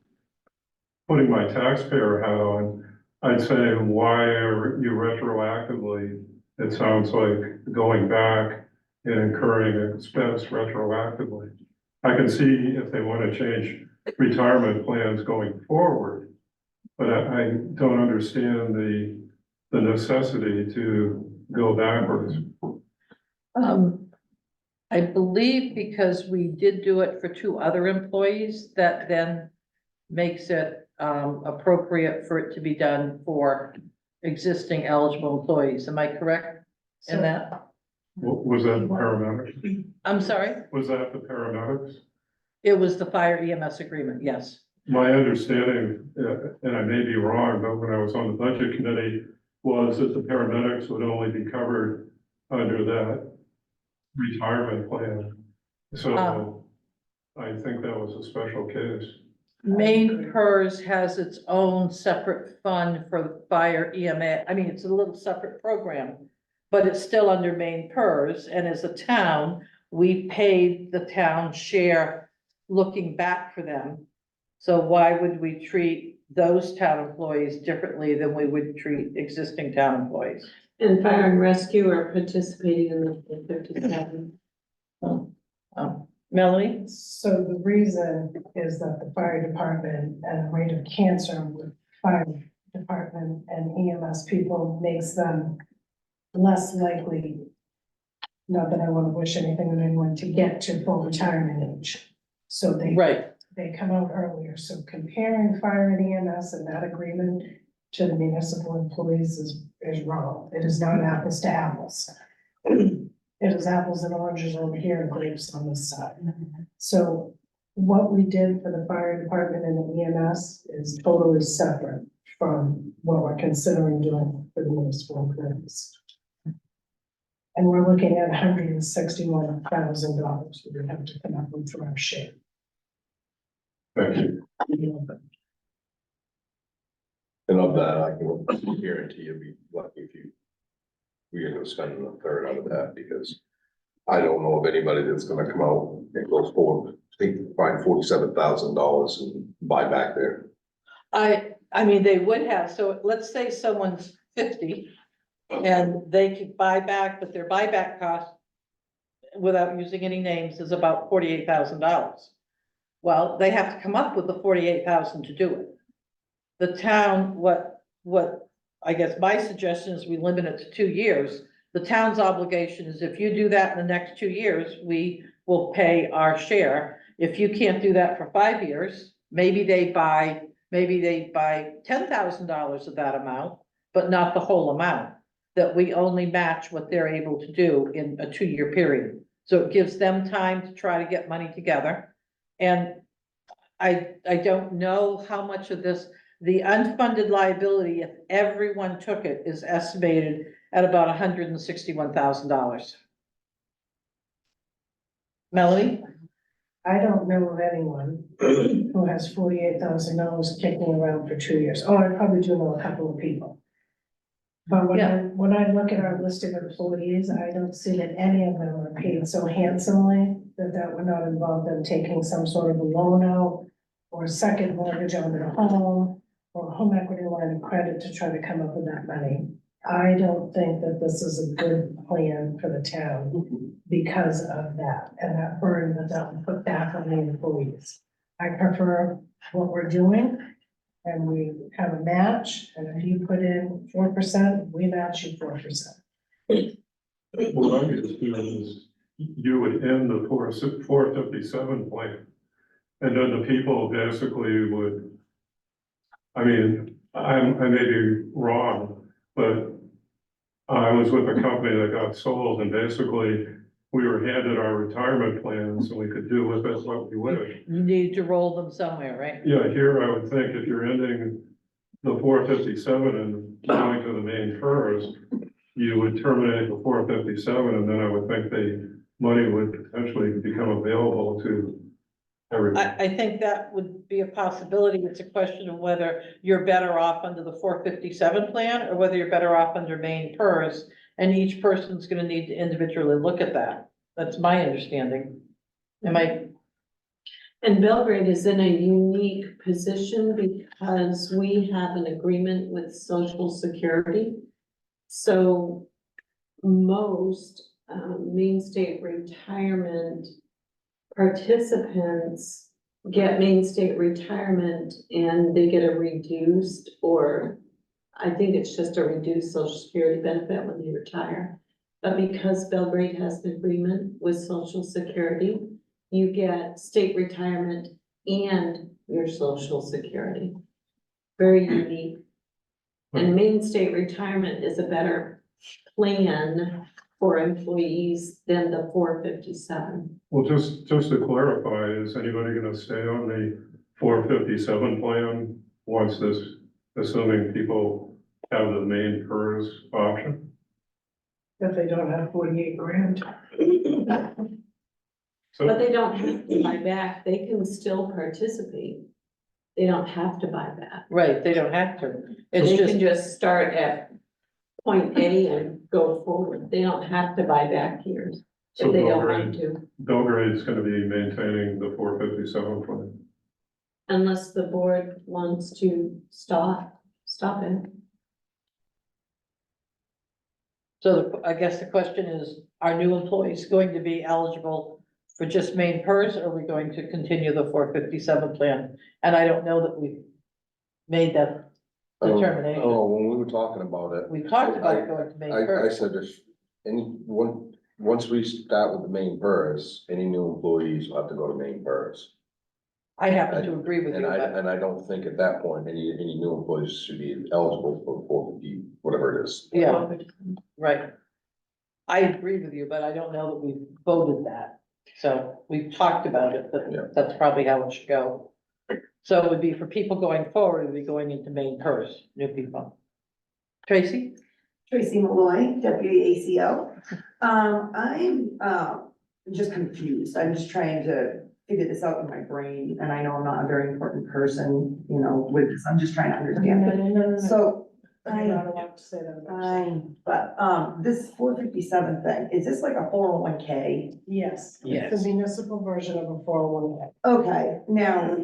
putting my taxpayer hat on, I'd say, why are you retroactively, it sounds like, going back and incurring expense retroactively? I can see if they want to change retirement plans going forward, but I don't understand the necessity to go backwards. I believe because we did do it for 2 other employees, that then makes it, appropriate for it to be done for existing eligible employees. Am I correct in So- that? Was that paramedics? I'm sorry? Was that the paramedics? It was the fire EMS agreement, yes. My understanding, and I may be wrong, but when I was on the budget committee, was that the paramedics would only be covered under that retirement plan. So I think that was a special case. Maine PERS has its own separate fund for the fire EMA. I mean, it's a little separate program, but it's still under Maine PERS, and as a town, we paid the town share looking back for them. So why would we treat those town employees differently than we would treat existing town employees? And fire and rescue are participating in the 57. Melanie? So the reason is that the fire department and the rate of cancer with fire department and EMS people makes them less likely, not that I want to wish anything on anyone, to get to full retirement age. So Right, they come out earlier. So comparing fire and EMS and that agreement to the municipal employees is wrong. It is not apples to apples. It is apples and oranges over here and grapes on this side. So what we did for the fire department and the EMS is totally separate from what we're considering doing for the municipal employees. And we're looking at $161,000 we would have to come up with for our share. Thank you. And of that, I can guarantee you'll be lucky if we end up spending a third out of that, because I don't know of anybody that's gonna come out and go forward, find $47,000 and buy back there. I mean, they would have, so let's say someone's 50 and they could buy back, but their buyback cost, without using any names, is about $48,000. Well, they have to come up with the 48,000 to do it. The town, what I guess my suggestion is we limit it to 2 years. The town's obligation is if you do that in the next 2 years, we will pay our share. If you can't do that for 5 years, maybe they buy $10,000 of that amount, but not the whole amount. That we only match what they're able to do in a 2-year period. So it gives them time to try to get money together. And I don't know how much of this, the unfunded liability, if everyone took it, is estimated at about $161,000. Melanie? I don't know of anyone who has $48,000 kicking around for 2 years. Oh, I probably do know a couple of people. But when I look at our list of employees, I don't see that any of them are paid so handsomely that would not involve them taking some sort of a loan out or a second mortgage on their home or a home equity line of credit to try to come up with that money. I don't think that this is a good plan for the town because of that and that burden that will put back on the employees. I prefer what we're doing, and we have a match, and if you put in 4%, we match you 4%. What I would do is you would end the 457 plan. And then the people basically would, I mean, I may be wrong, but I was with a company that got sold, and basically we were handed our retirement plans and we could do with it what we wish. You need to roll them somewhere, right? Yeah, here I would think if you're ending the 457 and going to the main PERS, you would terminate the 457, and then I would think the money would potentially become available to everybody. I think that would be a possibility. It's a question of whether you're better off under the 457 plan or whether you're better off under Maine PERS. And each person's gonna need to individually look at that. That's my understanding. Am I, And Belgrade is in a unique position because we have an agreement with Social Security. So most Maine State retirement participants get Maine State retirement and they get a reduced, or I think it's just a reduced Social Security benefit when they retire. But because Belgrade has an agreement with Social Security, you get state retirement and your Social Security. very unique. And Maine State Retirement is a better plan for employees than the 457. Well, just to clarify, is anybody gonna stay on the 457 plan once this, assuming people have the main PERS option? If they don't have 48 grand. So, But they don't have to buy back, they can still participate. They don't have to buy back. Right, they don't have to. It's They just, can just start at point A and go forward. They don't have to buy back years So if they don't Belgrade- want to, Belgrade's gonna be maintaining the 457 plan. unless the board wants to stop it. so I guess the question is, are new employees going to be eligible for just main PERS, or are we going to continue the 457 plan? And I don't know that we've made that determination. Oh, when we were talking about it, We talked about going to main I PERS. said if once we start with the main PERS, any new employees will have to go to main PERS. I happen to agree with you, but And I don't think at that point, any new employees should be eligible for 450, whatever it is. yeah, right. I agree with you, but I don't know that we've voted that. So we've talked about it, Yeah. but that's probably how it should go. So it would be for people going forward, it would be going into main PERS, new people. Tracy? Tracy Malloy, Deputy ACO. I'm, just confused. I'm just trying to figure this out in my brain, and I know I'm not a very important person, you know, with this. I'm just trying to understand. So, You're not allowed to say that. fine, but, this 457 thing, is this like a 401k? Yes. Yes. It's the municipal version of a 401k. Okay, now,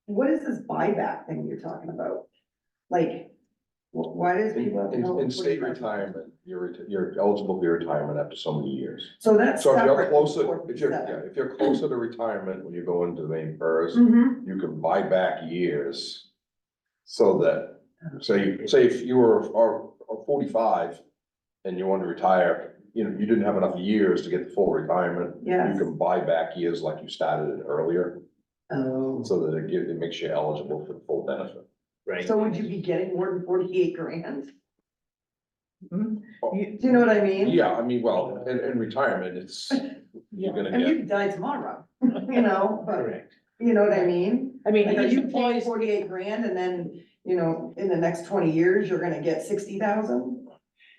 what is this buyback thing you're talking about? Like, why does people have to know? In state retirement, you're eligible for your retirement after so many years. So that's So if separate you're from closer, if you're closer to retirement, when you go into the main PERS, Mm-hmm, you can buy back years. So that, say if you were 45 and you want to retire, you didn't have enough years to get the full retirement. yes. You can buy back years like you started it earlier, Oh. so that it makes you eligible for the full benefit. Right. So would you be getting more than 48 grand? Hmm? Do you know what I mean? Yeah, I mean, well, in retirement, it's, you're I gonna mean, you get, could die tomorrow, but, Correct. you know what I mean? I mean, Like, are each you paying employee's, 48 grand and then, in the next 20 years, you're gonna get 60,000?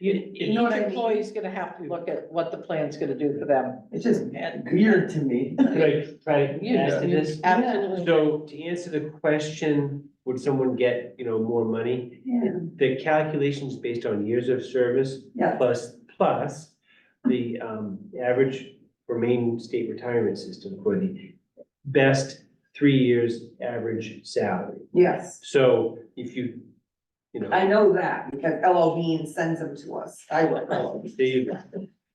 each You know what I mean? employee's gonna have to look at what the plan's gonna do for them. It's just weird to me. Could I try to You- add to this? Absolutely. So to answer the question, would someone get, more money? Yeah, The calculations based on years of service yeah, plus the average for Maine state retirement system for the best 3 years average salary. yes. So if I know that because LL Bean sends them to us. I work for LL Bean. there you go.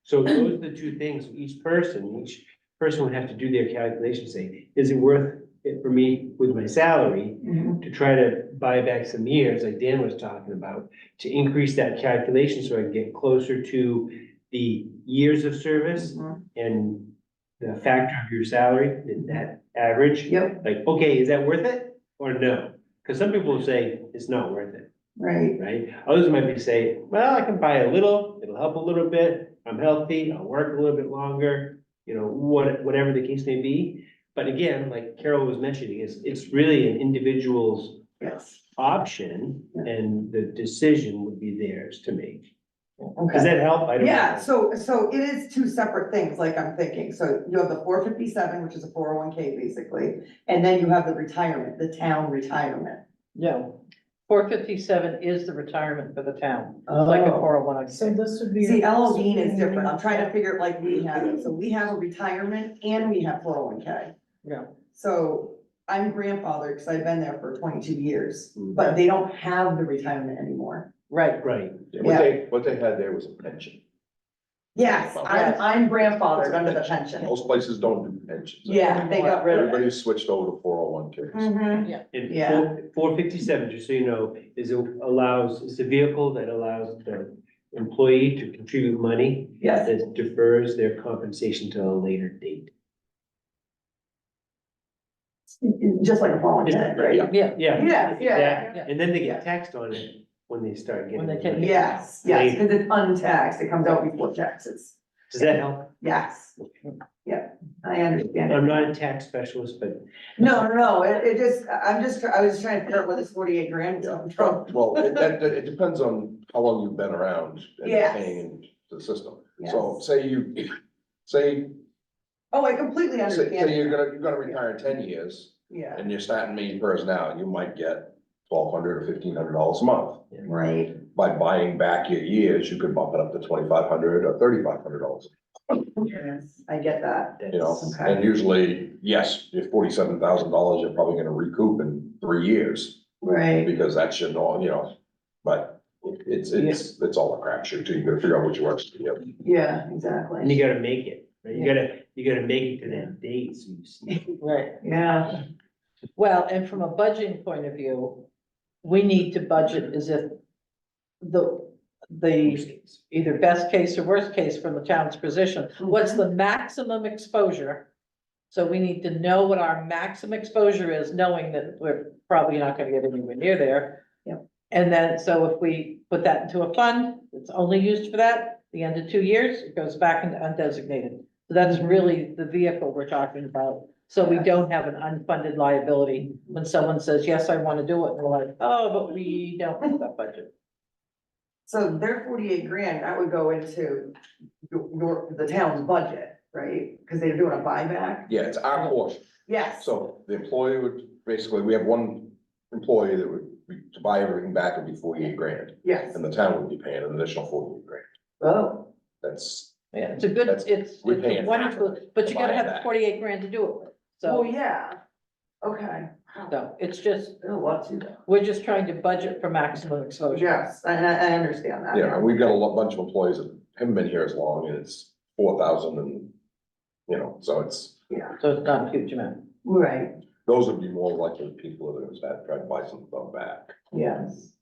So those are the two things, each person would have to do their calculation, say, is it worth it for me with my salary Mhm. to try to buy back some years, like Dan was talking about, to increase that calculation so I can get closer to the years of service Mhm. and the factor of your salary, that average. Yep, Like, okay, is that worth it or no? Because some people will say it's not worth it, right. right? Others might be say, well, I can buy a little, it'll help a little bit, I'm healthy, I'll work a little bit longer, whatever the case may be. But again, like Carol was mentioning, it's really an individual's Yes. option and the decision would be theirs to make. Does Okay. that help? I don't know. Yeah, so it is two separate things, like I'm thinking. So you have the 457, which is a 401k basically, and then you have the retirement, the town retirement. No, 457 is the retirement for the town, like a Oh. 401. So this would be. See, LL Bean is different. I'm trying to figure it like we have it. So we have a retirement and we have 401k. Yeah. So I'm grandfathered because I've been there for 22 years, Mm. but they don't have the retirement anymore. Right, Right, What they had there was a pension. Yes, I'm grandfathered under the pension. Most places don't do pensions. Yeah, they got rid of it. Everybody switched over to 401ks. Mhm. and Yeah. 457, just so you know, it's a vehicle that allows the employee to contribute money Yes, that defers their compensation to a later date. Just like a volunteer, right? Yeah. Yeah, Yeah. Yeah, yeah. Exactly. And then they get taxed on it when they start getting. When they it. take it. Yes, because it's untaxed, it comes out before taxes. Does that help? Yes. Yeah, I understand. I'm not a tax specialist, but No, it just, I was trying to figure out where this 48 grand comes from. Well, it depends on how long you've been around and Yes. paying into the system. So Yes. say Oh, I completely understand. say you're gonna retire in 10 years Yeah, and you're starting main PERS now, you might get $1,200 or $1,500 a month. right. By buying back your years, you could bump it up to $2,500 or $3,500. Yes, I get that. You know, Okay. and usually, yes, your $47,000, you're probably gonna recoup in 3 years, Right, because that's your norm, you know, but it's all a crapshoot too, you gotta figure out what you want to do. yeah, and exactly. you gotta make it, right? You gotta make it to that date, so you see. right. Yeah, Well, and from a budgeting point of view, we need to budget as if the either best case or worst case from the town's position. What's the maximum exposure? So we need to know what our maximum exposure is, knowing that we're probably not gonna get anywhere near there. Yep. And then, so if we put that into a fund, it's only used for that, the end of 2 years, it goes back into undesignated. So that's really the vehicle we're talking about. So we don't have an unfunded liability when someone says, yes, I wanna do it, and we're like, oh, but we don't have that budget. so their 48 grand, that would go into the town's budget, right? Because they're doing a buyback? Yeah, it's our portion. Yes. So the employee would, basically, we have one employee that would, to buy everything back would be 48 grand, Yes. and the town would be paying an additional 48 grand. Oh, That's, Yeah, it's a good, That's- it's we're it's a paying wonderful, but you gotta have the that. 48 grand to do it with. oh, So, yeah. Okay. so it's just, There's a lot to that. we're just trying to budget for maximum exposure. Yes, I understand that. yeah, and we've got a bunch of employees that haven't been here as long, and it's 4,000 and, you know, so it's, So it's not a huge amount. Right, those would be more likely people that are gonna start trying to buy some stuff back. yes.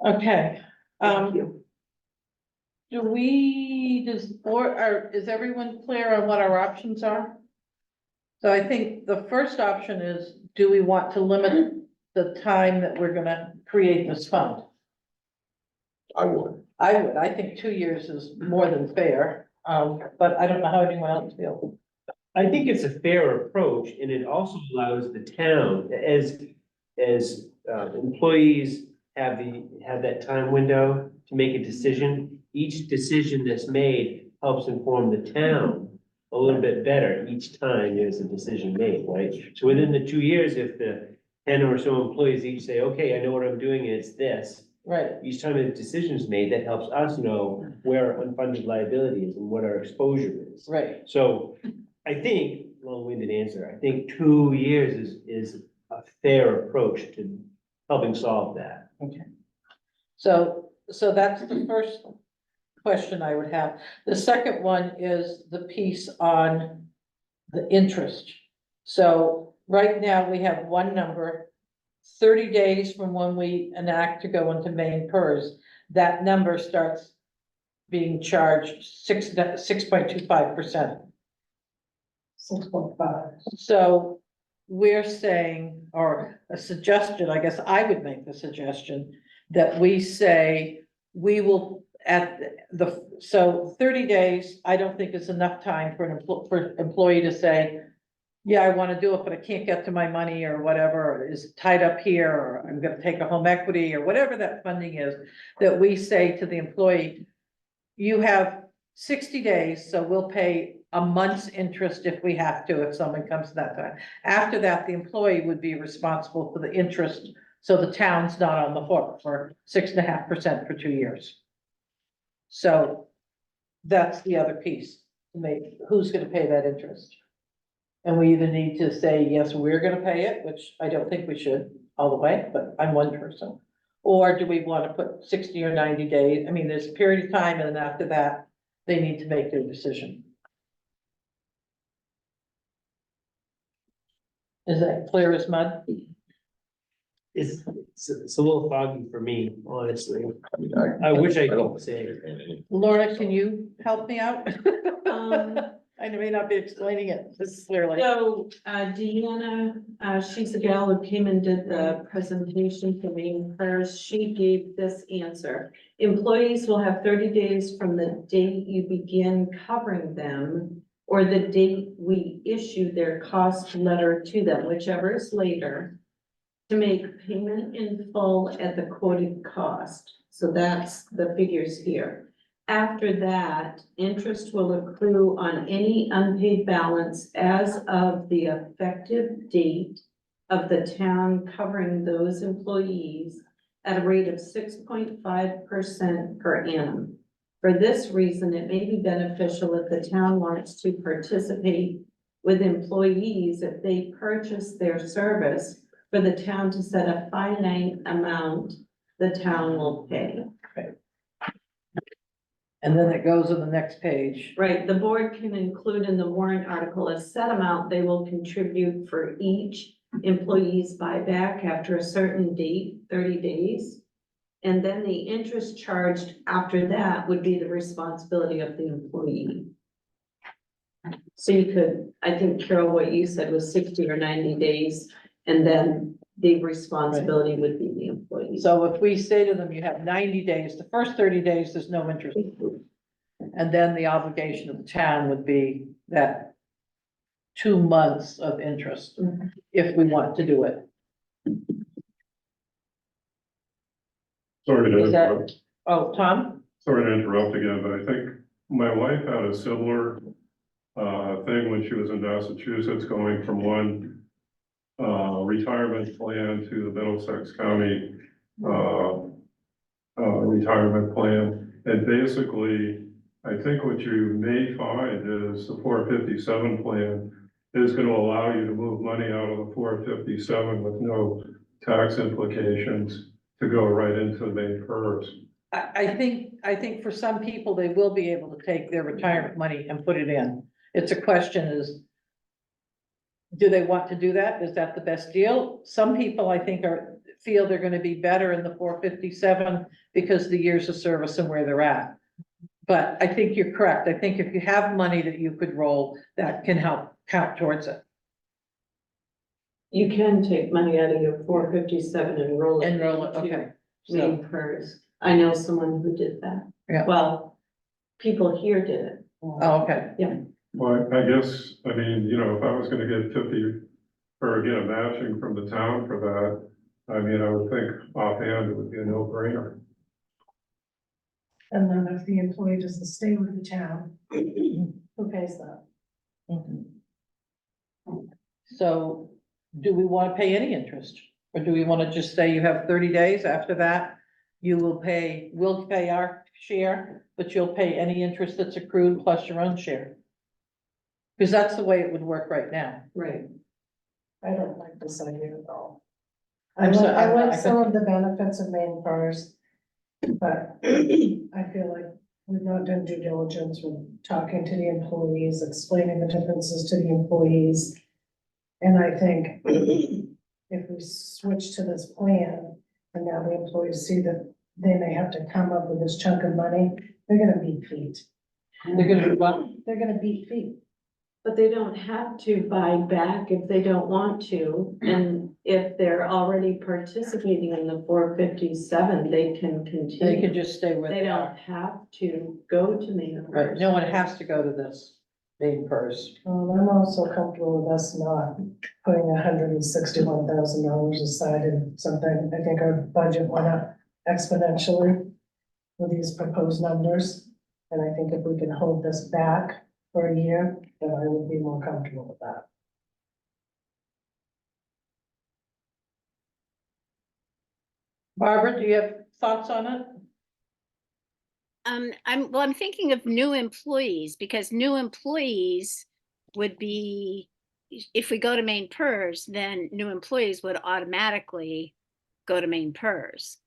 Okay, Thank you. is everyone clear on what our options are? So I think the first option is, do we want to limit the time that we're gonna create this fund? I would. I think 2 years is more than fair, but I don't know how anyone else feels. I think it's a fair approach, and it also allows the town, as employees have that time window to make a decision. Each decision that's made helps inform the town a little bit better each time there's a decision made, right? So within the 2 years, if the 10 or so employees each say, okay, I know what I'm doing, and it's this. Right, Each time a decision is made, that helps us know where our unfunded liability is and what our exposure is. right. So I think, long-winded answer, I think 2 years is a fair approach to helping solve that. So that's the first question I would have. The second one is the piece on the interest. So right now, we have one number, 30 days from when we enact to go into main PERS, that number starts being charged 6.25%. 6.5. So we're saying, or a suggestion, I guess I would make the suggestion, that we say, we will so 30 days, I don't think is enough time for for employee to say, yeah, I want to do it, but I can't get to my money or whatever, or is tied up here, or I'm gonna take a home equity, or whatever that funding is, that we say to the employee, you have 60 days, so we'll pay a month's interest if we have to, if someone comes to that time. After that, the employee would be responsible for the interest, so the town's not on the hook for 6.5% for 2 years. So that's the other piece, to make, who's gonna pay that interest? And we either need to say, yes, we're gonna pay it, which I don't think we should all the way, but I'm one person. Or do we wanna put 60 or 90 days? I mean, there's a period of time, and then after that, they need to make their decision. Is that clear as mud? It's a little foggy for me, honestly. I mean, I wish I don't could say. think Laura, can you help me out? I may not be explaining it this clearly. So, Deanna, she's the gal who came and did the presentation for me first. She gave this answer. Employees will have 30 days from the date you begin covering them or the date we issue their cost letter to them, whichever is later, to make payment in full at the quoted cost. So that's the figures here. After that, interest will accrue on any unpaid balance as of the effective date of the town covering those employees at a rate of 6.5% per annum. For this reason, it may be beneficial if the town wants to participate with employees if they purchase their service for the town to set a finite amount the town will pay. And then it goes on the next page. Right, the board can include in the warrant article a set amount they will contribute for each employee's buyback after a certain date, 30 days. And then the interest charged after that would be the responsibility of the employee. So you could, I think, Carol, what you said was 60 or 90 days, and then the responsibility would be the employee. So if we say to them, you have 90 days, the first 30 days, there's no interest. And then the obligation of the town would be that 2 months of interest, if we want to do it. Sorry to Is that- interrupt, Oh, Tom? sorry to interrupt again, but I think my wife had a similar thing when she was in Massachusetts, going from one retirement plan to the Middlesex County retirement plan. And basically, I think what you may find is the 457 plan is going to allow you to move money out of the 457 with no tax implications to go right into the main PERS. I think for some people, they will be able to take their retirement money and put it in. It's a question is, do they want to do that? Is that the best deal? Some people, I think, feel they're gonna be better in the 457 because of the years of service and where they're at. But I think you're correct. I think if you have money that you could roll, that can help count towards it. You can take money out of your 457 and roll it. And roll it, into okay. So, main PERS. I know someone who did that. Yeah. Well, people here did it. oh, okay. Well, I guess, I mean, you know, if I was gonna get 50 or get a matching from the town for that, I mean, I would think offhand it would be a no-brainer. And then if the employee doesn't stay with the town, who pays that? Mhm. So do we want to pay any interest? Or do we want to just say you have 30 days after that? We'll pay our share, but you'll pay any interest that's accrued plus your own share. Because that's the way it would work right now. Right. I don't like this idea at all. I'm sorry, I I like some of the benefits of main PERS, but I feel like we've not done due diligence with talking to the employees, explaining the differences to the employees. And I think if we switch to this plan, and now the employees see that they may have to come up with this chunk of money, they're gonna beat feet. They're gonna be what? They're gonna beat feet. But they don't have to buy back if they don't want to. And if they're already participating in the 457, they can They continue. can just stay where They they don't are. have to go to main Right, PERS. no one has to go to this main purse. I'm also comfortable with us not putting $161,000 aside in something. I think our budget went up exponentially with these proposed numbers. And I think if we can hold this back for a year, then I would be more comfortable with that. Barbara, do you have thoughts on it? I'm thinking of new employees because new employees would be, if we go to main PERS, then new employees would automatically go to main PERS.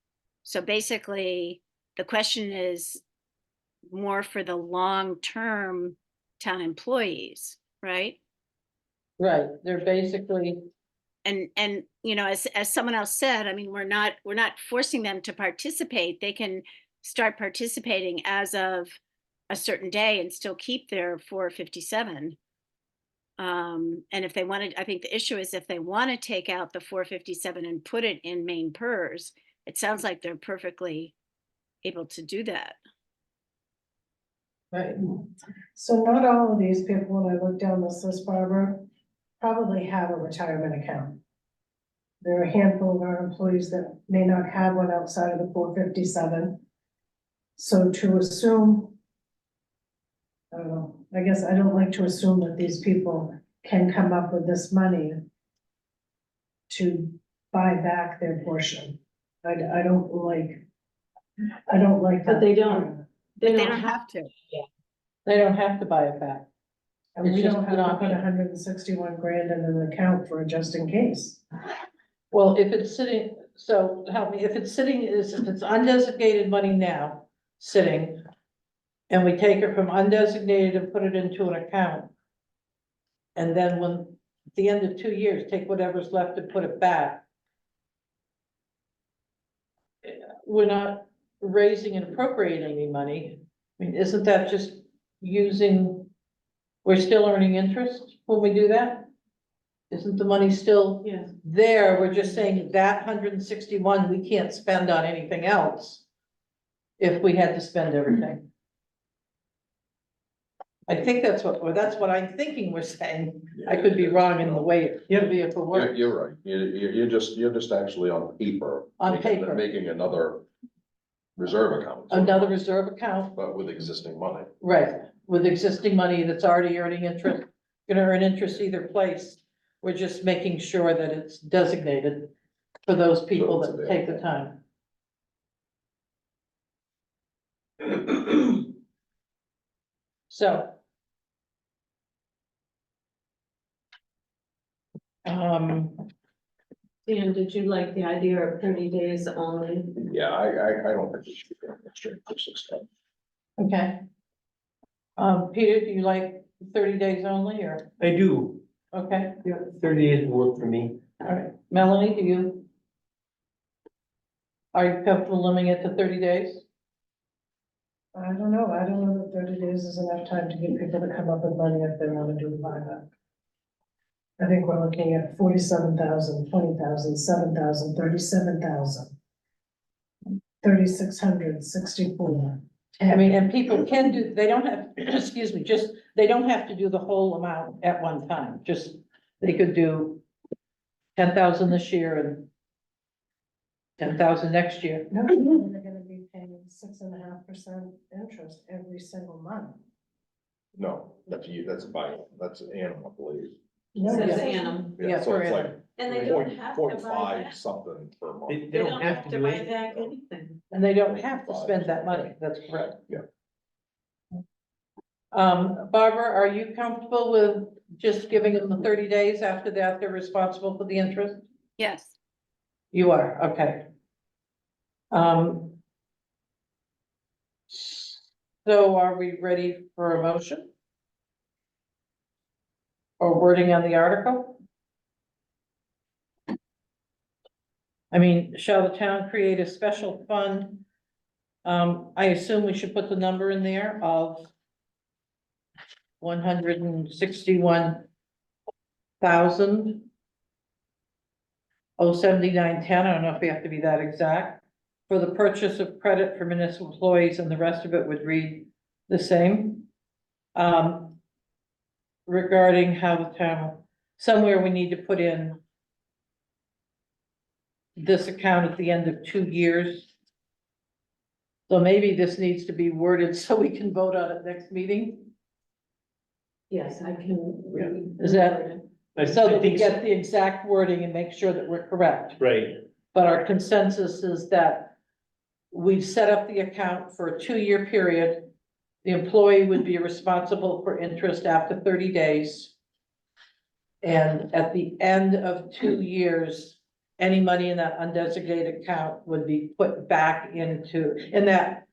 So basically, the question is more for the long-term town employees, right? Right, they're basically, And you know, as someone else said, I mean, we're not forcing them to participate. They can start participating as of a certain day and still keep their 457. And if they wanted, I think the issue is if they want to take out the 457 and put it in main PERS, it sounds like they're perfectly able to do that. Right. So not all of these people, when I look down this list, Barbara, probably have a retirement account. There are a handful of our employees that may not have one outside of the 457. So to assume, I don't know, I guess I don't like to assume that these people can come up with this money to buy back their portion. I don't like that. But they don't. But they don't have to. They don't have to buy it back. And It's we just don't have an to put option. 161 grand in an account for a just in case. Well, if it's sitting, so help me, if it's sitting, if it's undesignated money now, sitting, and we take it from undesignated and put it into an account. And then when, at the end of 2 years, take whatever's left and put it back. We're not raising and appropriating any money. I mean, isn't that just using, we're still earning interest when we do that? Isn't the money still Yes. there? We're just saying that 161, we can't spend on anything else if we had to spend everything. I think that's what I'm thinking we're saying. I could be wrong in the way it vehicle works. You're right, you're just actually on paper. On making- paper. Making another reserve account. Another reserve account, But with existing money. right, with existing money that's already earning interest, gonna earn interest either place. We're just making sure that it's designated for those people So it's that take the time. So. Dan, did you like the idea of 30 days only? Yeah, I don't think we should be doing this straight for 6 months. Okay. Peter, do you like 30 days only, or, I do, okay, yeah, 30 days will work for me. all right, Melanie, do you? Are you comfortable limiting it to 30 days? I don't know that 30 days is enough time to get people to come up with money if they want to do a buyback. I think we're looking at 47,000, 20,000, 7,000, 37,000. 3,600, 64. I mean, and people can do, they don't have, excuse me, just, they don't have to do the whole amount at one time, just, they could do 10,000 this year and 10,000 next year. No, they're gonna be paying 6.5% interest every single month. No, that's a buy, that's an animal, I believe. No, Says yes. Annam. Yeah, So for it's like animal. And they don't point, have to point buy five back. something per month. They don't have to do buy it. back anything. And they don't have to spend that money, that's correct. Yeah. Barbara, are you comfortable with just giving them the 30 days? After that, they're responsible for the interest? Yes. You are, okay. So are we ready for a motion? Or wording on the article? I mean, shall the town create a special fund? I assume we should put the number in there of 161,000. 7910, I don't know if we have to be that exact, for the purchase of credit for municipal employees, and the rest of it would read the same. Regarding how the town, somewhere we need to put in this account at the end of 2 years. So maybe this needs to be worded so we can vote on it next meeting. Yes, I can. Is that- I So that we think get the exact wording and make sure that we're correct. right, But our consensus is that we've set up the account for a 2-year period. The employee would be responsible for interest after 30 days. And at the end of 2 years, any money in that undesignated account would be put back into, in that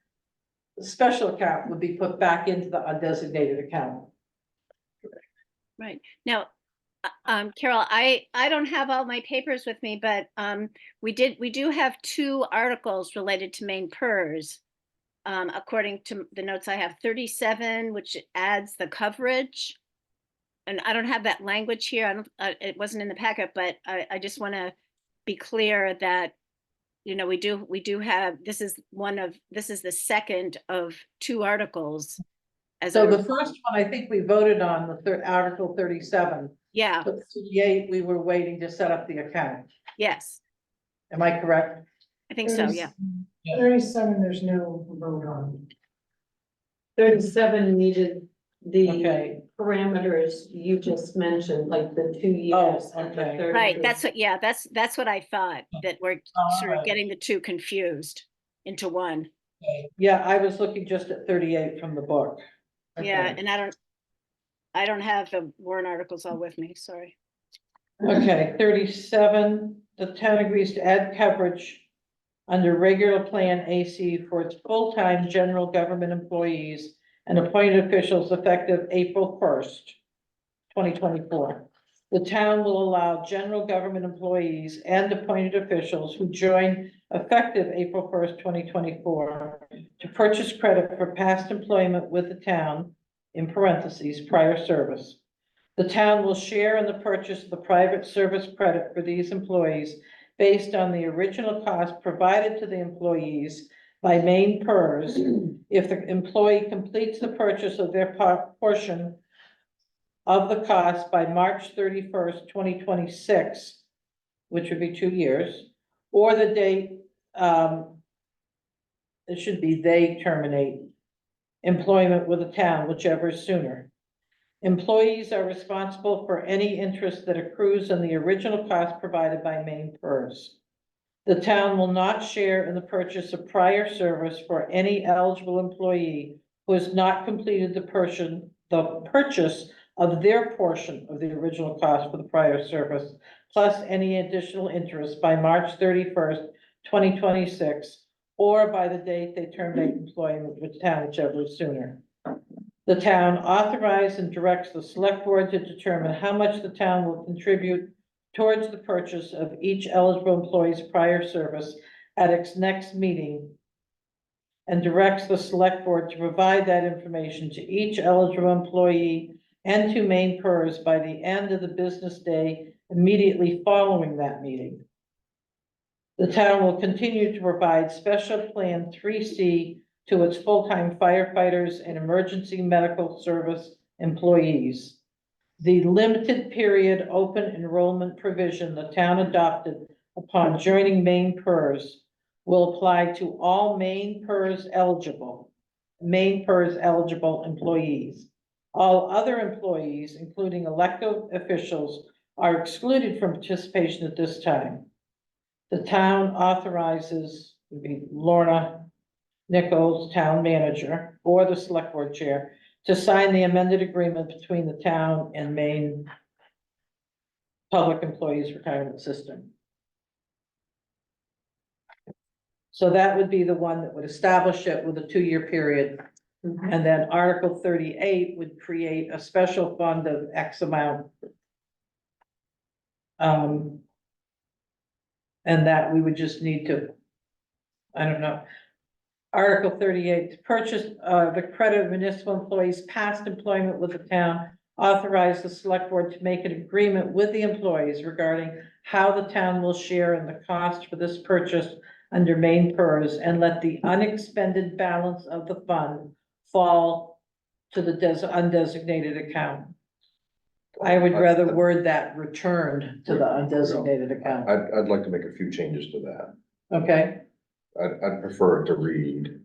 special account would be put back into the undesignated account. Right. Now, Carol, I don't have all my papers with me, but we do have 2 articles related to main PERS. according to the notes I have, 37, which adds the coverage. And I don't have that language here. I don't, it wasn't in the packet, but I just want to be clear that, you know, we do have, this is the second of two articles. As So a, the first one, I think we voted on the Article 37. yeah, But 38, we were waiting to set up the account. yes, Am I correct? I think so, yeah. 37, there's no vote on. 37 needed the Okay, parameters you just mentioned, like the 2 years. Oh, and the okay. 30 Right, days. that's what, yeah, that's what I thought, that we're sort of Alright. getting the two confused into one. yeah, I was looking just at 38 from the book. Yeah, Okay. and I don't have the warrant articles all with me, sorry. Okay, 37, the town agrees to add coverage under regular plan AC for its full-time general government employees and appointed officials effective April 1st, 2024. The town will allow general government employees and appointed officials who join effective April 1st, 2024 to purchase credit for past employment with the town, in parentheses, prior service. The town will share in the purchase of the private service credit for these employees based on the original cost provided to the employees by main PERS if the employee completes the purchase of their portion of the cost by March 31st, 2026, which would be 2 years, or the date, it should be they terminate employment with the town, whichever is sooner. Employees are responsible for any interest that accrues on the original cost provided by main PERS. The town will not share in the purchase of prior service for any eligible employee who has not completed the purchase of their portion of the original cost for the prior service, plus any additional interest by March 31st, 2026, or by the date they terminate employment with town, whichever is sooner. The town authorizes and directs the select board to determine how much the town will contribute towards the purchase of each eligible employee's prior service at its next meeting, and directs the select board to provide that information to each eligible employee and to main PERS by the end of the business day immediately following that meeting. The town will continue to provide special plan 3C to its full-time firefighters and emergency medical service employees. The limited period open enrollment provision the town adopted upon joining main PERS will apply to all main PERS eligible employees. All other employees, including elected officials, are excluded from participation at this time. The town authorizes, would be Lorna Nichols, town manager, or the select board chair, to sign the amended agreement between the town and Maine Public Employees Retirement System. So that would be the one that would establish it with a 2-year period. And then Article 38 would create a special fund of X amount. And that we would just need to, I don't know. Article 38, to purchase the credit of municipal employees' past employment with the town, authorize the select board to make an agreement with the employees regarding how the town will share in the cost for this purchase under main PERS, and let the unexpended balance of the fund fall to the undesignated account. I would rather word that returned to the undesignated account. I'd like to make a few changes to that. Okay, I'd prefer it to read,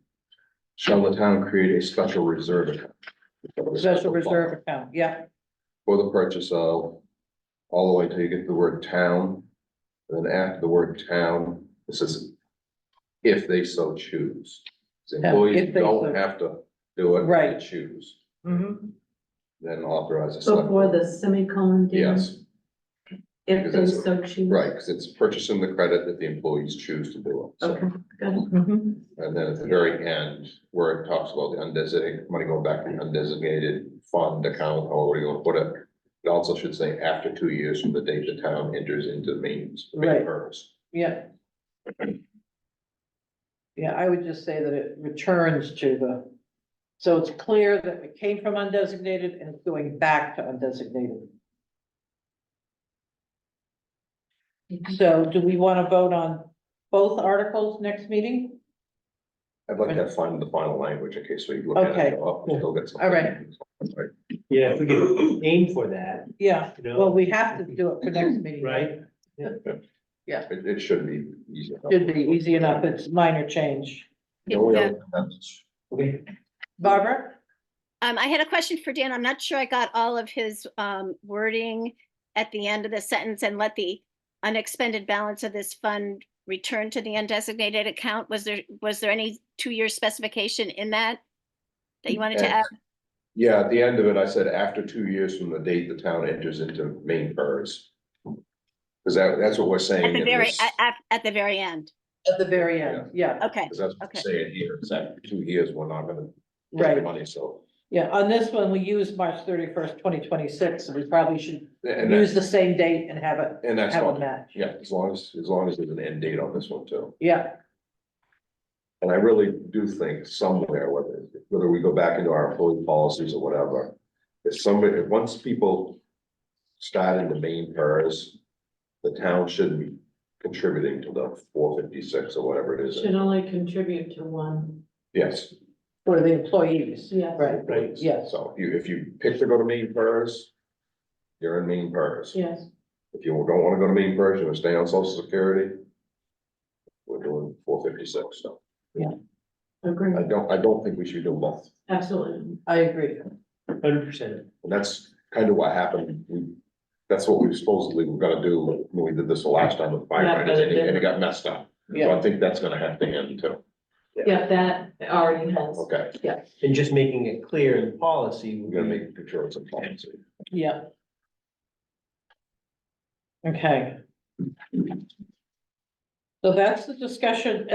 shall the town create a special reserve account? special reserve account, yeah, For the purchase of, all the way till you get the word town, and then after the word town, it says, if they so choose. The Yeah, employees if they so- don't have to do it, Right. if they choose, mhm, then authorize a select. Before board. the semicolon. Dan, Yes, If they because it's- so choose. right, because it's purchasing the credit that the employees choose to do it. So, Okay, got it. mhm. and then at the very end, where it talks about the undesignated, money going back to the undesignated fund account, or where you gonna put it. It also should say after 2 years from the date the town enters into main Right. PERS. Yeah. Yeah, I would just say that it returns to the, so it's clear that it came from undesignated and it's going back to undesignated. So do we want to vote on both articles next meeting? I'd like to find the final language in case we look at Okay. it, we'll still get something. All right. Yeah, if we could aim for that, Yeah, you know? well, we have to do it for next meeting. Right? It should be easy. enough. Should be easy enough, it's minor change. The only Yeah. other thing that's- Okay. Barbara? I had a question for Dan. I'm not sure I got all of his wording at the end of the sentence, and let the unexpended balance of this fund return to the undesignated account. Was there any 2-year specification in that you wanted to add? Yeah, at the end of it, I said after 2 years from the date the town enters into main PERS. Because that's what we're saying. At the in very, this- at the very end. At the very end, yeah, Okay, Because that's what okay. we're saying here, is that 2 years, we're not gonna get the right. money, so. Yeah, on this one, we use March 31st, 2026, so we probably should And use that's, the same date and have it, and that's have a fine, match. yeah, as long as there's an end date on this one too. Yeah, And I really do think somewhere, whether we go back into our employee policies or whatever, if once people start in the main PERS, the town shouldn't be contributing to the 456 or whatever it is. Should only contribute to one. Yes, for the employees. Yeah. Right, Right. yes, so if you pick to go to main PERS, you're in main PERS. Yes. If you don't wanna go to main PERS, you wanna stay on social security, we're doing 456, so Agree. I don't think we should do both. Absolutely. I agree. 100%. And that's kind of what happened. That's what we supposedly were gonna do when we did this the last time with firefighters, and it got messed up. So Yeah, I think that's gonna have to end too. Yeah, that already has. Okay, And just making it clear in policy. we're gonna make sure it's a policy. yeah. Okay. So that's the discussion.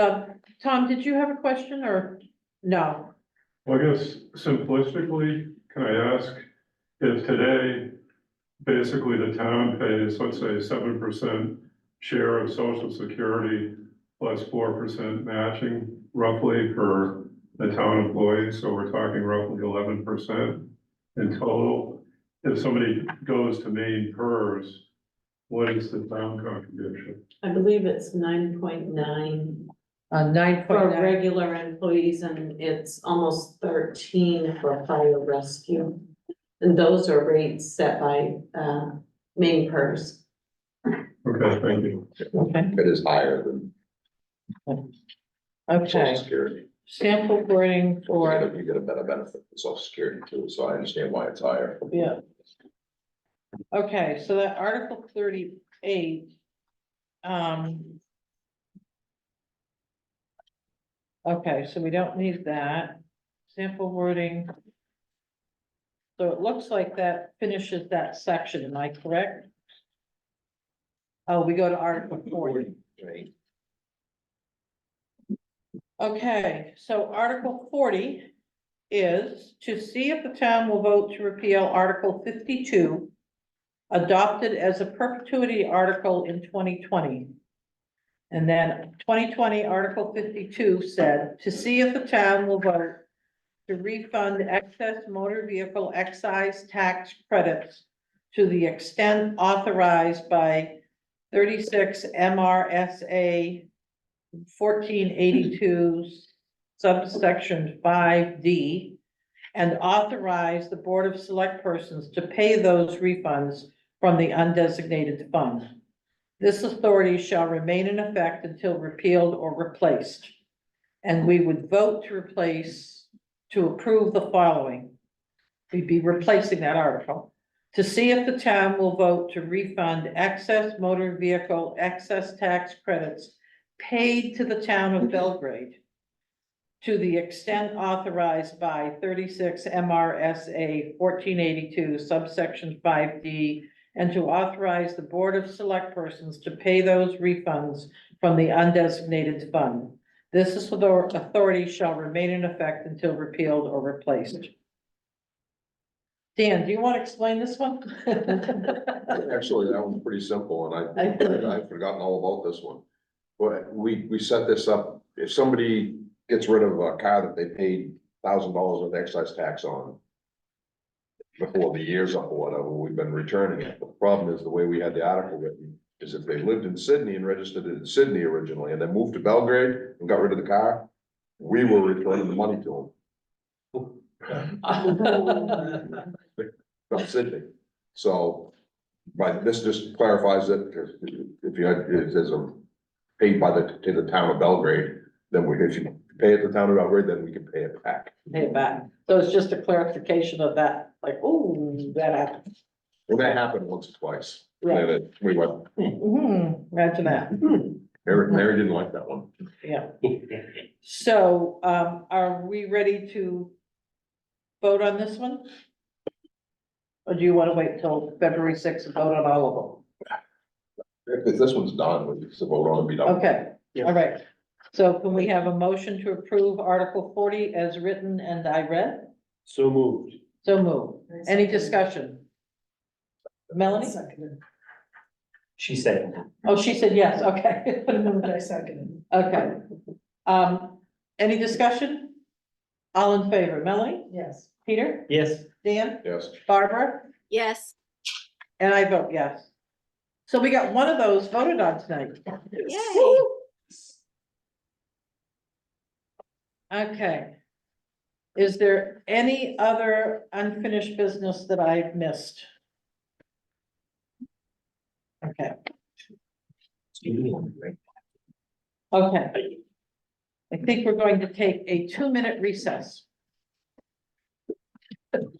Tom, did you have a question or no? Well, I guess simplistically, can I ask, if today, basically the town pays, let's say, 7% share of social security plus 4% matching roughly for the town employees, so we're talking roughly 11% in total. If somebody goes to main PERS, what is the town contribution? I believe it's 9.9 9.9. for regular employees, and it's almost 13 for fire rescue. And those are rates set by main PERS. Okay, thank you. Okay, It is higher than social okay. security. Sample wording for, You get a better benefit for social security too, so I understand why it's higher. yeah. Okay, so that Article 38. Okay, so we don't need that. Sample wording. So it looks like that finishes that section, am I correct? Oh, we go to Article 40. Right. Okay, so Article 40 is to see if the town will vote to repeal Article 52, adopted as a perpetuity article in 2020. And then 2020, Article 52 said, to see if the town will vote to refund excess motor vehicle excise tax credits to the extent authorized by 36 MRSA 1482 subsection 5D, and authorize the Board of Select Persons to pay those refunds from the undesignated fund. This authority shall remain in effect until repealed or replaced. And we would vote to approve the following. We'd be replacing that article. To see if the town will vote to refund excess motor vehicle excess tax credits paid to the town of Belgrade to the extent authorized by 36 MRSA 1482 subsection 5D, and to authorize the Board of Select Persons to pay those refunds from the undesignated fund. This authority shall remain in effect until repealed or replaced. Dan, do you want to explain this one? Actually, that one's pretty simple, and I've forgotten all about this one. But we set this up if somebody gets rid of a car that they paid $1,000 of excise tax on before the year's up or whatever, we've been returning it. But the problem is the way we had the article written is if they lived in Sydney and registered it in Sydney originally and then moved to Belgrade and got rid of the car, we were returning the money to them. From Sydney. So, but this just clarifies it, because if you had, if there's a paid to the town of Belgrade, then if you pay it to the town of Belgrade, then we can pay it back. Pay it back. So it's just a clarification of that, like, oh, that happened. Well, that happened once or twice. Right. And we went, Imagine that. Mary didn't like that one. Yeah. So, are we ready to vote on this one? Or do you want to wait till February 6th and vote on all If this one's done, we just vote on it, be of them? done. Okay, Yeah. all right. So can we have a motion to approve Article 40 as written and I read? So moved. So moved. Any discussion? Melanie? Seconded. She said. Oh, she said yes, okay. Moved, I seconded. Okay. Any discussion? All in favor, Melanie? Yes. Peter? Yes. Dan? Yes. Barbara? Yes. And I vote yes. So we got one of those voted on tonight. Yay. Okay. Is there any other unfinished business that I've missed? Okay, okay. I think we're going to take a 2-minute recess. And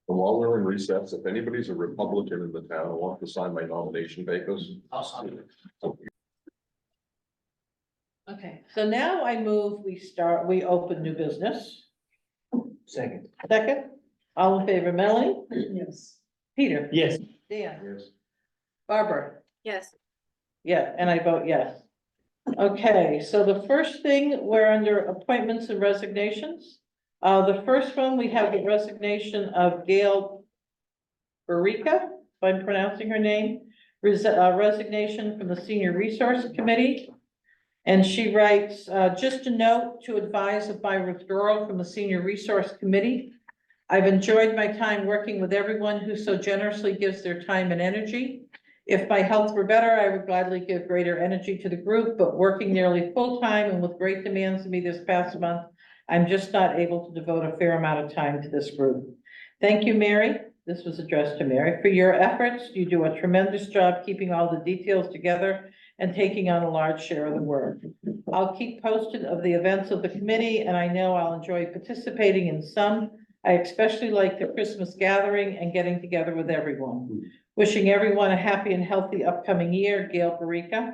while we're in recess, if anybody's a Republican in the town who wants to sign my nomination papers. I'll sign it. Okay, so now I move, we open new business. Second. Second, all in favor, Melanie? Yes. Peter? Yes. Dan? Yes. Barbara? Yes. Yeah, and I vote yes. Okay, so the first thing, we're under appointments and resignations. The first one, we have the resignation of Gail Barica, if I'm pronouncing her name, resignation from the Senior Resource Committee. And she writes, just a note to advise of my withdrawal from the Senior Resource Committee. I've enjoyed my time working with everyone who so generously gives their time and energy. If my health were better, I would gladly give greater energy to the group, but working nearly full-time and with great demands of me this past month, I'm just not able to devote a fair amount of time to this group. Thank you, Mary. This was addressed to Mary. For your efforts, you do a tremendous job keeping all the details together and taking on a large share of the work. I'll keep posted of the events of the committee, and I know I'll enjoy participating in some. I especially like the Christmas gathering and getting together with everyone. Wishing everyone a happy and healthy upcoming year, Gail Barica.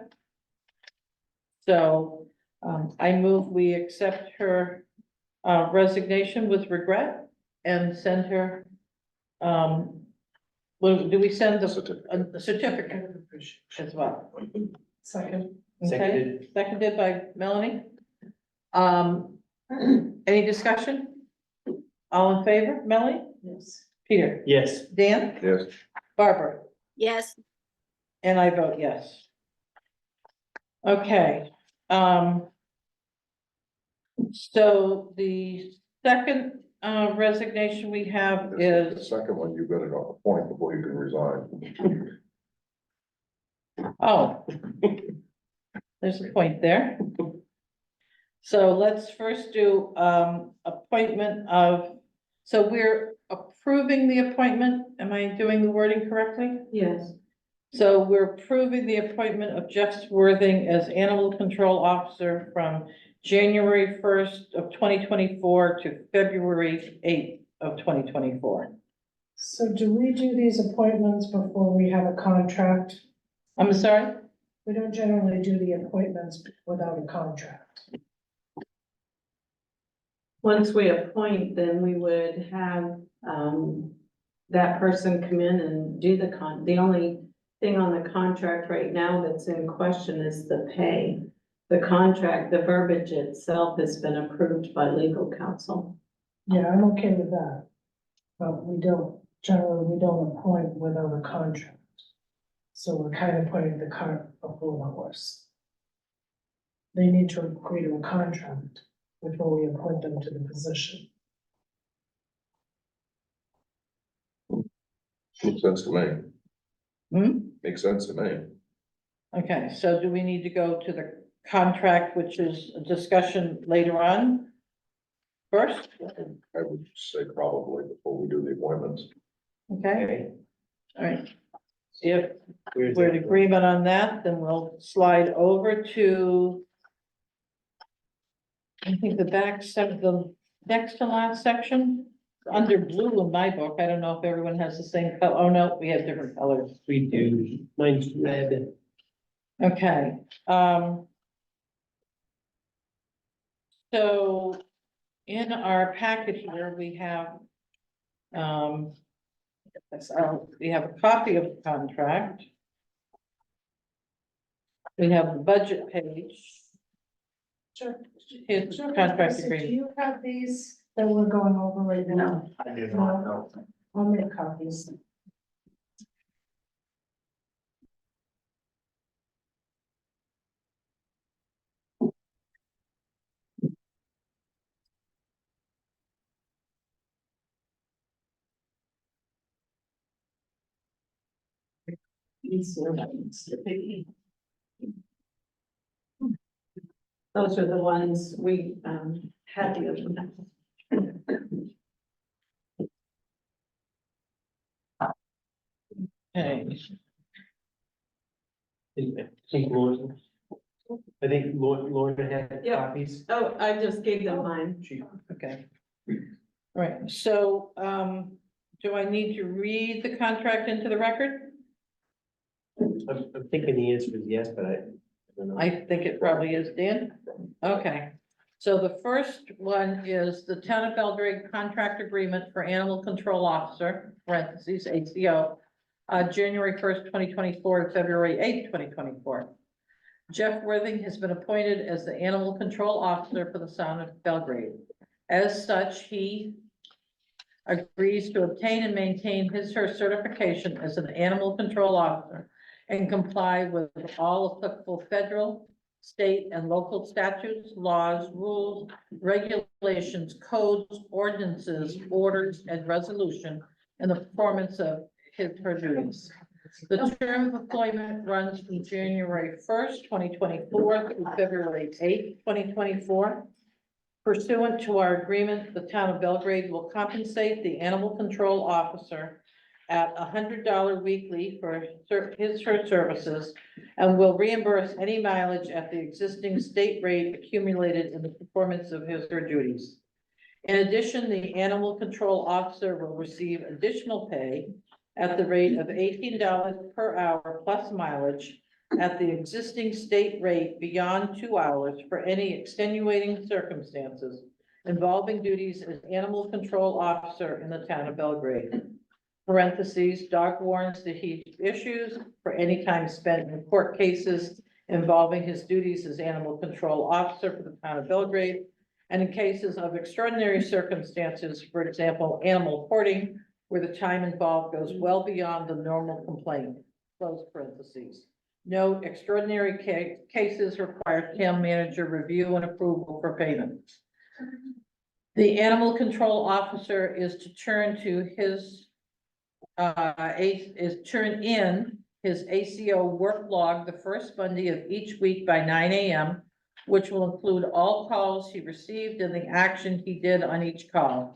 So, I move we accept her, resignation with regret and send her, do we send a certificate as well? Second. Okay, seconded by Melanie. Any discussion? All in favor, Melanie? Yes. Peter? Yes. Dan? Yes. Barbara? Yes. And I vote yes. Okay, so the second resignation we have The is, second one, you better not appoint before you can resign. oh. There's a point there. So let's first do appointment of, so we're approving the appointment. Am I doing the wording correctly? Yes. So we're approving the appointment of Jeff Worthing as Animal Control Officer from January 1st of 2024 to February 8th of 2024. So do we do these appointments before we have a contract? I'm sorry? We don't generally do the appointments without a contract. Once we appoint, then we would have, that person come in and do the only thing on the contract right now that's in question is the pay. The contract, the verbiage itself has been approved by legal counsel. Yeah, I'm okay with that. But generally, we don't appoint without a contract. So we're kind of putting the cart before the horse. They need to agree to a contract before we appoint them to the position. Makes sense to me. Hmm? Makes sense to me. Okay, so do we need to go to the contract, which is a discussion later on? First, I would say probably before we do the appointments. okay, Okay. all right. If Where's we're in that? agreement on that, then we'll slide over to I think the back the next to last section, under blue in my book. I don't know if everyone has the same color. Oh, no, we have different colors. We do, mine's red. Okay, so in our packet here, we have we have a copy of the contract. We have the budget page. Sure. His Sure, contract Lisa, do agreement. you have these that we're going over right now? No. I do not know. I'll make copies. Those are the ones we, had the other night. Okay, I think Lauren had Yeah. copies. Oh, I just gave them mine. okay. All right, so, do I need to read the contract into the record? I'm thinking the answer is yes, but I don't know. I think it probably is, Dan. Okay, so the first one is the Town of Belgrade Contract Agreement for Animal Control Officer, parentheses, ACO, January 1st, 2024 to February 8th, 2024. Jeff Worthing has been appointed as the Animal Control Officer for the Town of Belgrade. As such, he agrees to obtain and maintain her certification as an animal control officer and comply with all applicable federal, state, and local statutes, laws, rules, regulations, codes, ordinances, orders, and resolution in the performance of her duties. The term of employment runs from January 1st, 2024 through February 8th, 2024. Pursuant to our agreement, the Town of Belgrade will compensate the animal control officer at $100 weekly for her services and will reimburse any mileage at the existing state rate accumulated in the performance of her duties. In addition, the animal control officer will receive additional pay at the rate of $18 per hour plus mileage at the existing state rate beyond 2 hours for any extenuating circumstances involving duties as animal control officer in the Town of Belgrade. Parentheses, dog warrants that he issues for any time spent in court cases involving his duties as animal control officer for the Town of Belgrade, and in cases of extraordinary circumstances, for example, animal hoarding, where the time involved goes well beyond the normal complaint, close parentheses. No extraordinary cases require town manager review and approval for payment. The animal control officer is to turn to his, turn in his ACO work log the first Monday of each week by 9 a.m., which will include all calls he received and the action he did on each call.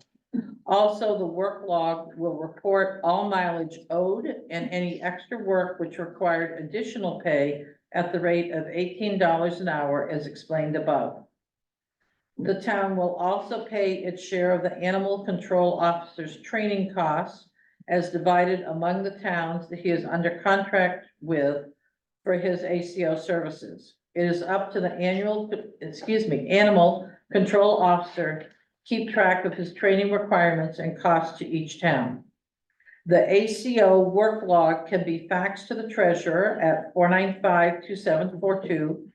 Also, the work log will report all mileage owed and any extra work which required additional pay at the rate of $18 an hour as explained above. The town will also pay its share of the animal control officer's training costs as divided among the towns that he is under contract with for his ACO services. It is up to the animal control officer keep track of his training requirements and costs to each town. The ACO work log can be faxed to the treasurer at 495-2742,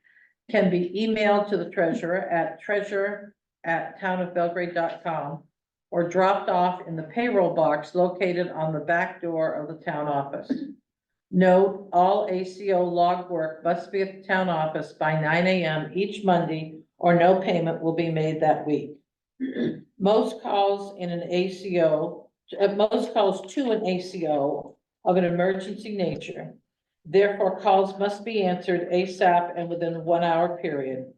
can be emailed to the treasurer at treasurer@townofbelgrade.com, or dropped off in the payroll box located on the back door of the town office. Note, all ACO log work must be at the town office by 9 AM each Monday, or no payment will be made that week. Most calls in an ACO, most calls to an ACO of an emergency nature. Therefore, calls must be answered ASAP and within a 1 hour period.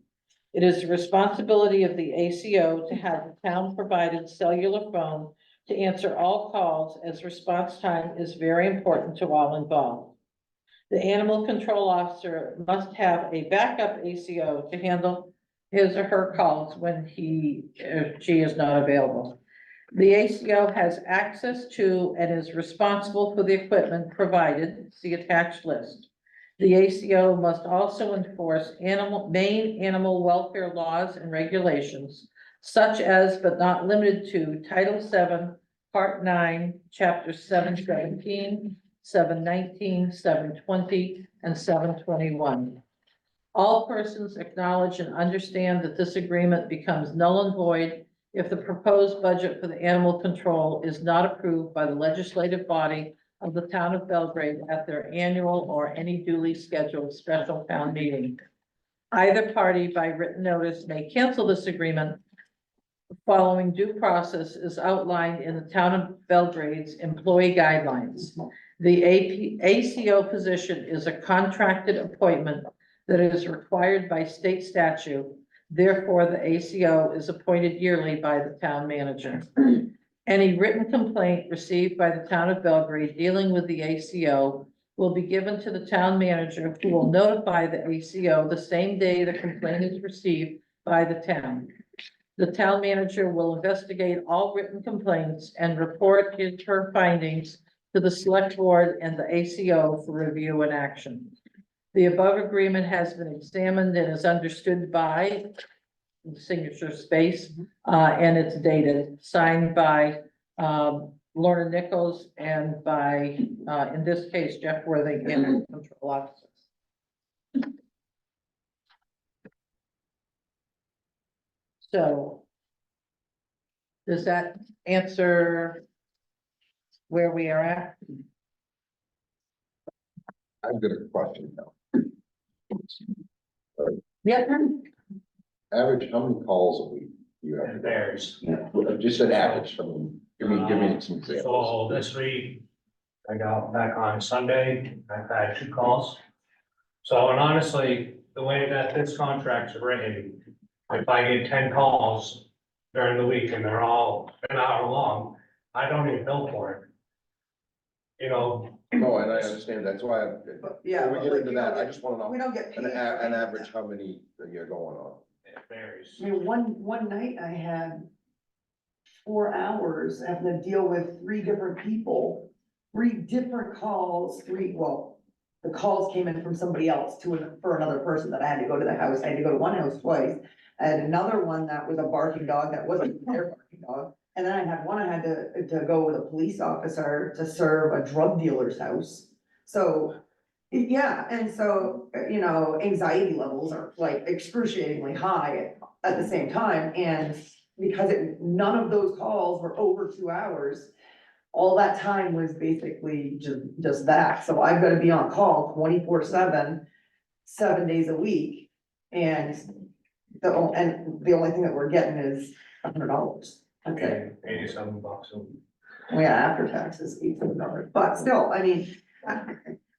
It is the responsibility of the ACO to have the town provided cellular phone to answer all calls, as response time is very important to all involved. The animal control officer must have a backup ACO to handle his or her calls when he or she is not available. The ACO has access to and is responsible for the equipment provided, see attached list. The ACO must also enforce Maine animal welfare laws and regulations, such as but not limited to Title VII, Part 9, Chapter 717, 719, 720, and 721. All persons acknowledge and understand that this agreement becomes null and void if the proposed budget for the animal control is not approved by the legislative body of the town of Belgrade at their annual or any duly scheduled special town meeting. Either party by written notice may cancel this agreement following due process is outlined in the town of Belgrade's employee guidelines. The ACO position is a contracted appointment that is required by state statute. Therefore, the ACO is appointed yearly by the town manager. Any written complaint received by the town of Belgrade dealing with the ACO will be given to the town manager, who will notify the ACO the same day the complaint is received by the town. The town manager will investigate all written complaints and report her findings to the select board and the ACO for review and action. The above agreement has been examined and is understood by signature space, and it's dated, signed by Lorna Nichols and by, in this case, Jeff Worthing, Animal Control Officer. So does that answer where we are at? I've got a question now. Yep. Average, how many calls a week do you It have? varies. Just an average, I mean, give me some examples. So this week, I got back on Sunday, I've had 2 calls. So, and honestly, the way that this contract's written, if I get 10 calls during the week and they're all an hour long, I don't even bill for it. You know, No, and I understand, that's why, But yeah. before we but get like, into we that, don't I get- just wanna We know, don't get paid. an for any of average, that. how many that you're going on? it varies. I mean, one night I had 4 hours having to deal with 3 different people, 3 different calls, the calls came in from somebody else for another person that I had to go to the house. I had to go to one house twice. I had another one that was a barking dog that wasn't their barking dog. And then I had one I had to go with a police officer to serve a drug dealer's house. So, yeah, and so, you know, anxiety levels are like excruciatingly high at the same time, and because none of those calls were over 2 hours, all that time was basically just that, so I've gotta be on call 24/7, 7 days a week, and the only thing that we're getting is $100. That's it. Okay, $87 a week. Well, yeah, after taxes, $800, but still, I mean,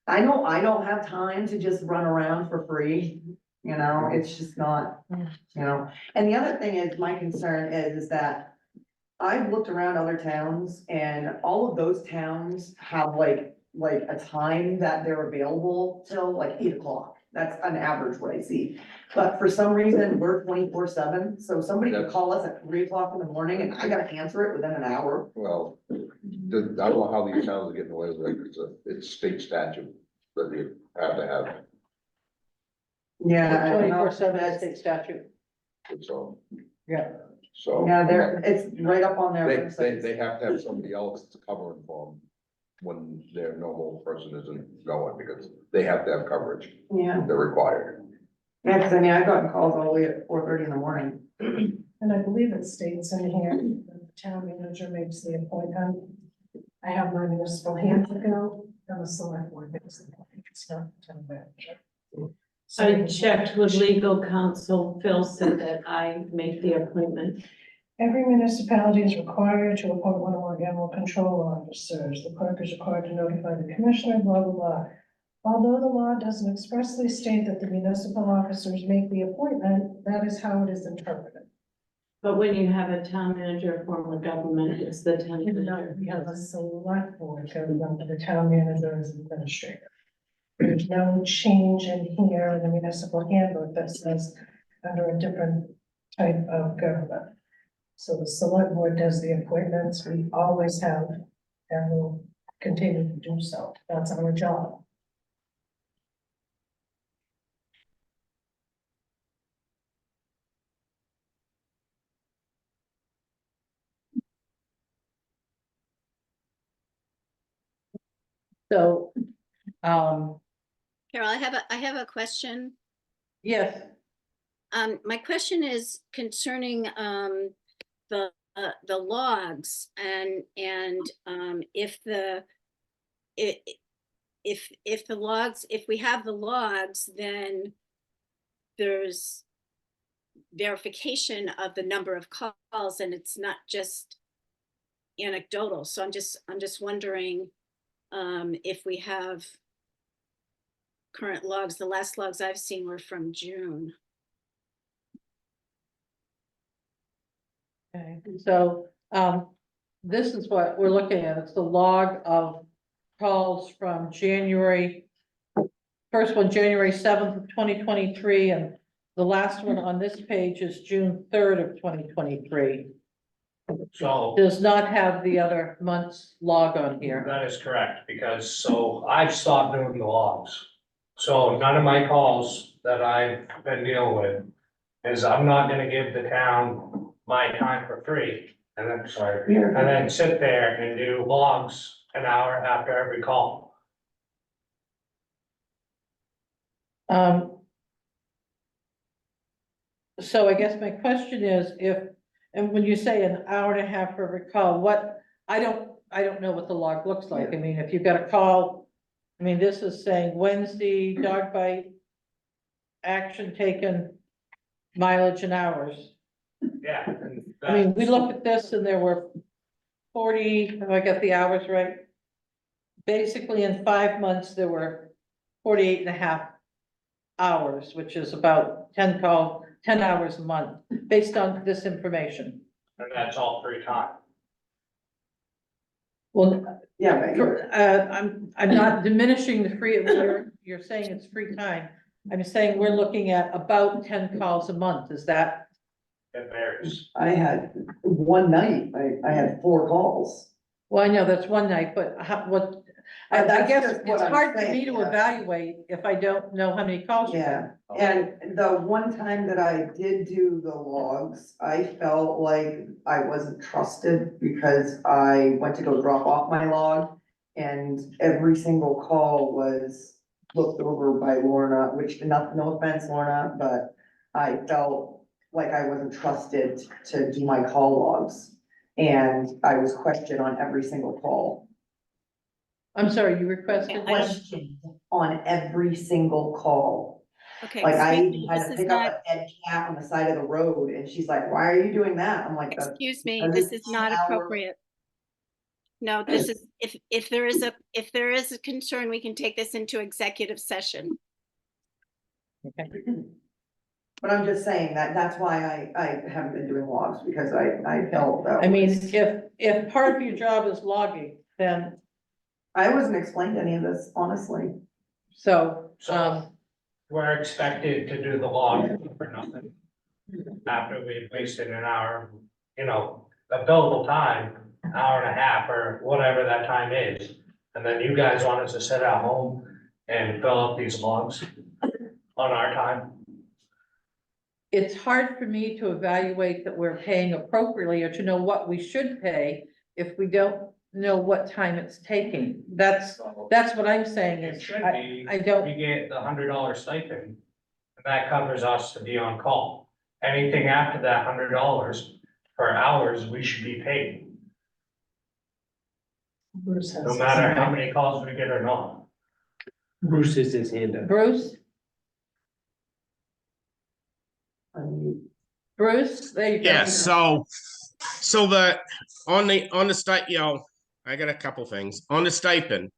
I know I don't have time to just run around for free, you know, it's just not, you know. And the other thing is, my concern is that I've looked around other towns and all of those towns have like a time that they're available till like 8 o'clock. That's an average what I see. But for some reason, we're 24/7, so somebody could call us at 3 o'clock in the morning and I gotta answer it within an hour. Well, I don't know how these towns are getting away with it, it's state statute that you have to have, Yeah. I don't know. 24/7 state statute. so. Yeah. So. Yeah, it's right up on their They website. have to have somebody else to cover them for them when their normal person isn't going, because they have to have coverage, Yeah, they're required. yeah, cause I mean, I've gotten calls all the way at 4:30 in the morning. And I believe it states in here, that the town manager makes the appointment. I have my municipal hand to go, And the select board makes the point, it's not the town manager. I checked with legal counsel. Phil said that I make the appointment. Every municipality is required to appoint one or more animal control officers. The clerk is required to notify the commissioner, blah, blah, blah. Although the law doesn't expressly state that the municipal officers make the appointment, that is how it is interpreted. But when you have a town manager form of government, it's the town manager. We have a select board goes under the town manager as administrator. There's no change in here in the municipal handbook that says under a different type of government. So the select board does the appointments, we always have, and will continue to do so, that's our job. So, Carol, I have a question. yes, My question is concerning, the logs and, if the, if the logs, if we have the logs, then there's verification of the number of calls and it's not just anecdotal. So I'm just wondering, if we have current logs. The last logs I've seen were from June. okay, so, this is what we're looking at, it's the log of calls from January. First one, January 7th of 2023, and the last one on this page is June 3rd of 2023. So Does not have the other month's log on here. that is correct, because so I've stopped doing the logs. So none of my calls that I've been dealing with is I'm not gonna give the town my time for free. And then, sorry, and then sit there and do logs an hour after every call. So I guess my question is and when you say an hour and a half for every call, I don't know what the log looks like. I mean, if you've got a call, I mean, this is saying Wednesday, dog bite, action taken, mileage and hours. Yeah. And I mean, we that's- looked at this and there were 40, have I got the hours right? Basically, in 5 months, there were 48 and a half hours, which is about 10 hours a month, based on this information. And that's all free time. Well, Yeah, but you're, I'm not diminishing the free, you're saying it's free time. I'm saying we're looking at about 10 calls a month, is that? It varies. I had one night, I had 4 calls. Well, I know that's one night, but what, I That's guess just what it's I'm hard for saying, me to yeah. evaluate if I don't know how many calls you Yeah, had. and the one time that I did do the logs, I felt like I wasn't trusted because I went to go drop off my log. And every single call was looked over by Lorna, which, no offense, Lorna, but I felt like I wasn't trusted to do my call logs. And I was questioned on every single call. I'm sorry, you requested? I don't- Questioned on every single call. Okay, Like I excuse me, even had this to is pick not, up a dead cat on the side of the road and she's like, why are you doing that? I'm like, "That's excuse me, because this it's is not our- appropriate. No, this is, if there is a concern, we can take this into executive session. But I'm just saying that's why I haven't been doing logs because I felt that I mean, was- if part of your job is logging, then, I wasn't explained any of this, honestly. so, So we're expected to do the log for nothing. After we've wasted an hour, you know, a billable time, hour and a half or whatever that time is. And then you guys want us to sit at home and fill up these logs on our time. it's hard for me to evaluate that we're paying appropriately or to know what we should pay if we don't know what time it's taking. That's what I'm saying It is, should be, I don't, we get the $100 stipend. And that covers us to be on call. Anything after that $100 per hours, we should be paid. Bruce has. no matter how many calls we get or not. Bruce has his hand up. Bruce, unmute. Bruce, there you go. Yeah, so on the stipend, I got a couple things on the stipend.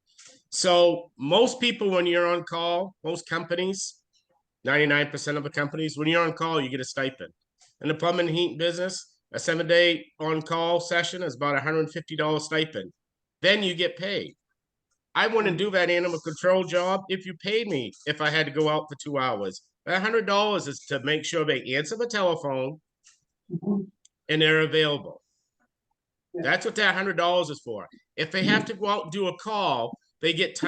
So most people, when you're on call, most companies, 99% of the companies, when you're on call, you get a stipend. In the plumbing and heat business, a 7-day on-call session is about $150 stipend. Then you get paid. I wouldn't do that animal control job if you paid me if I had to go out for 2 hours. $100 is to make sure they answer the telephone and they're available. That's what that $100 is for. If they have to go out and do a call, they get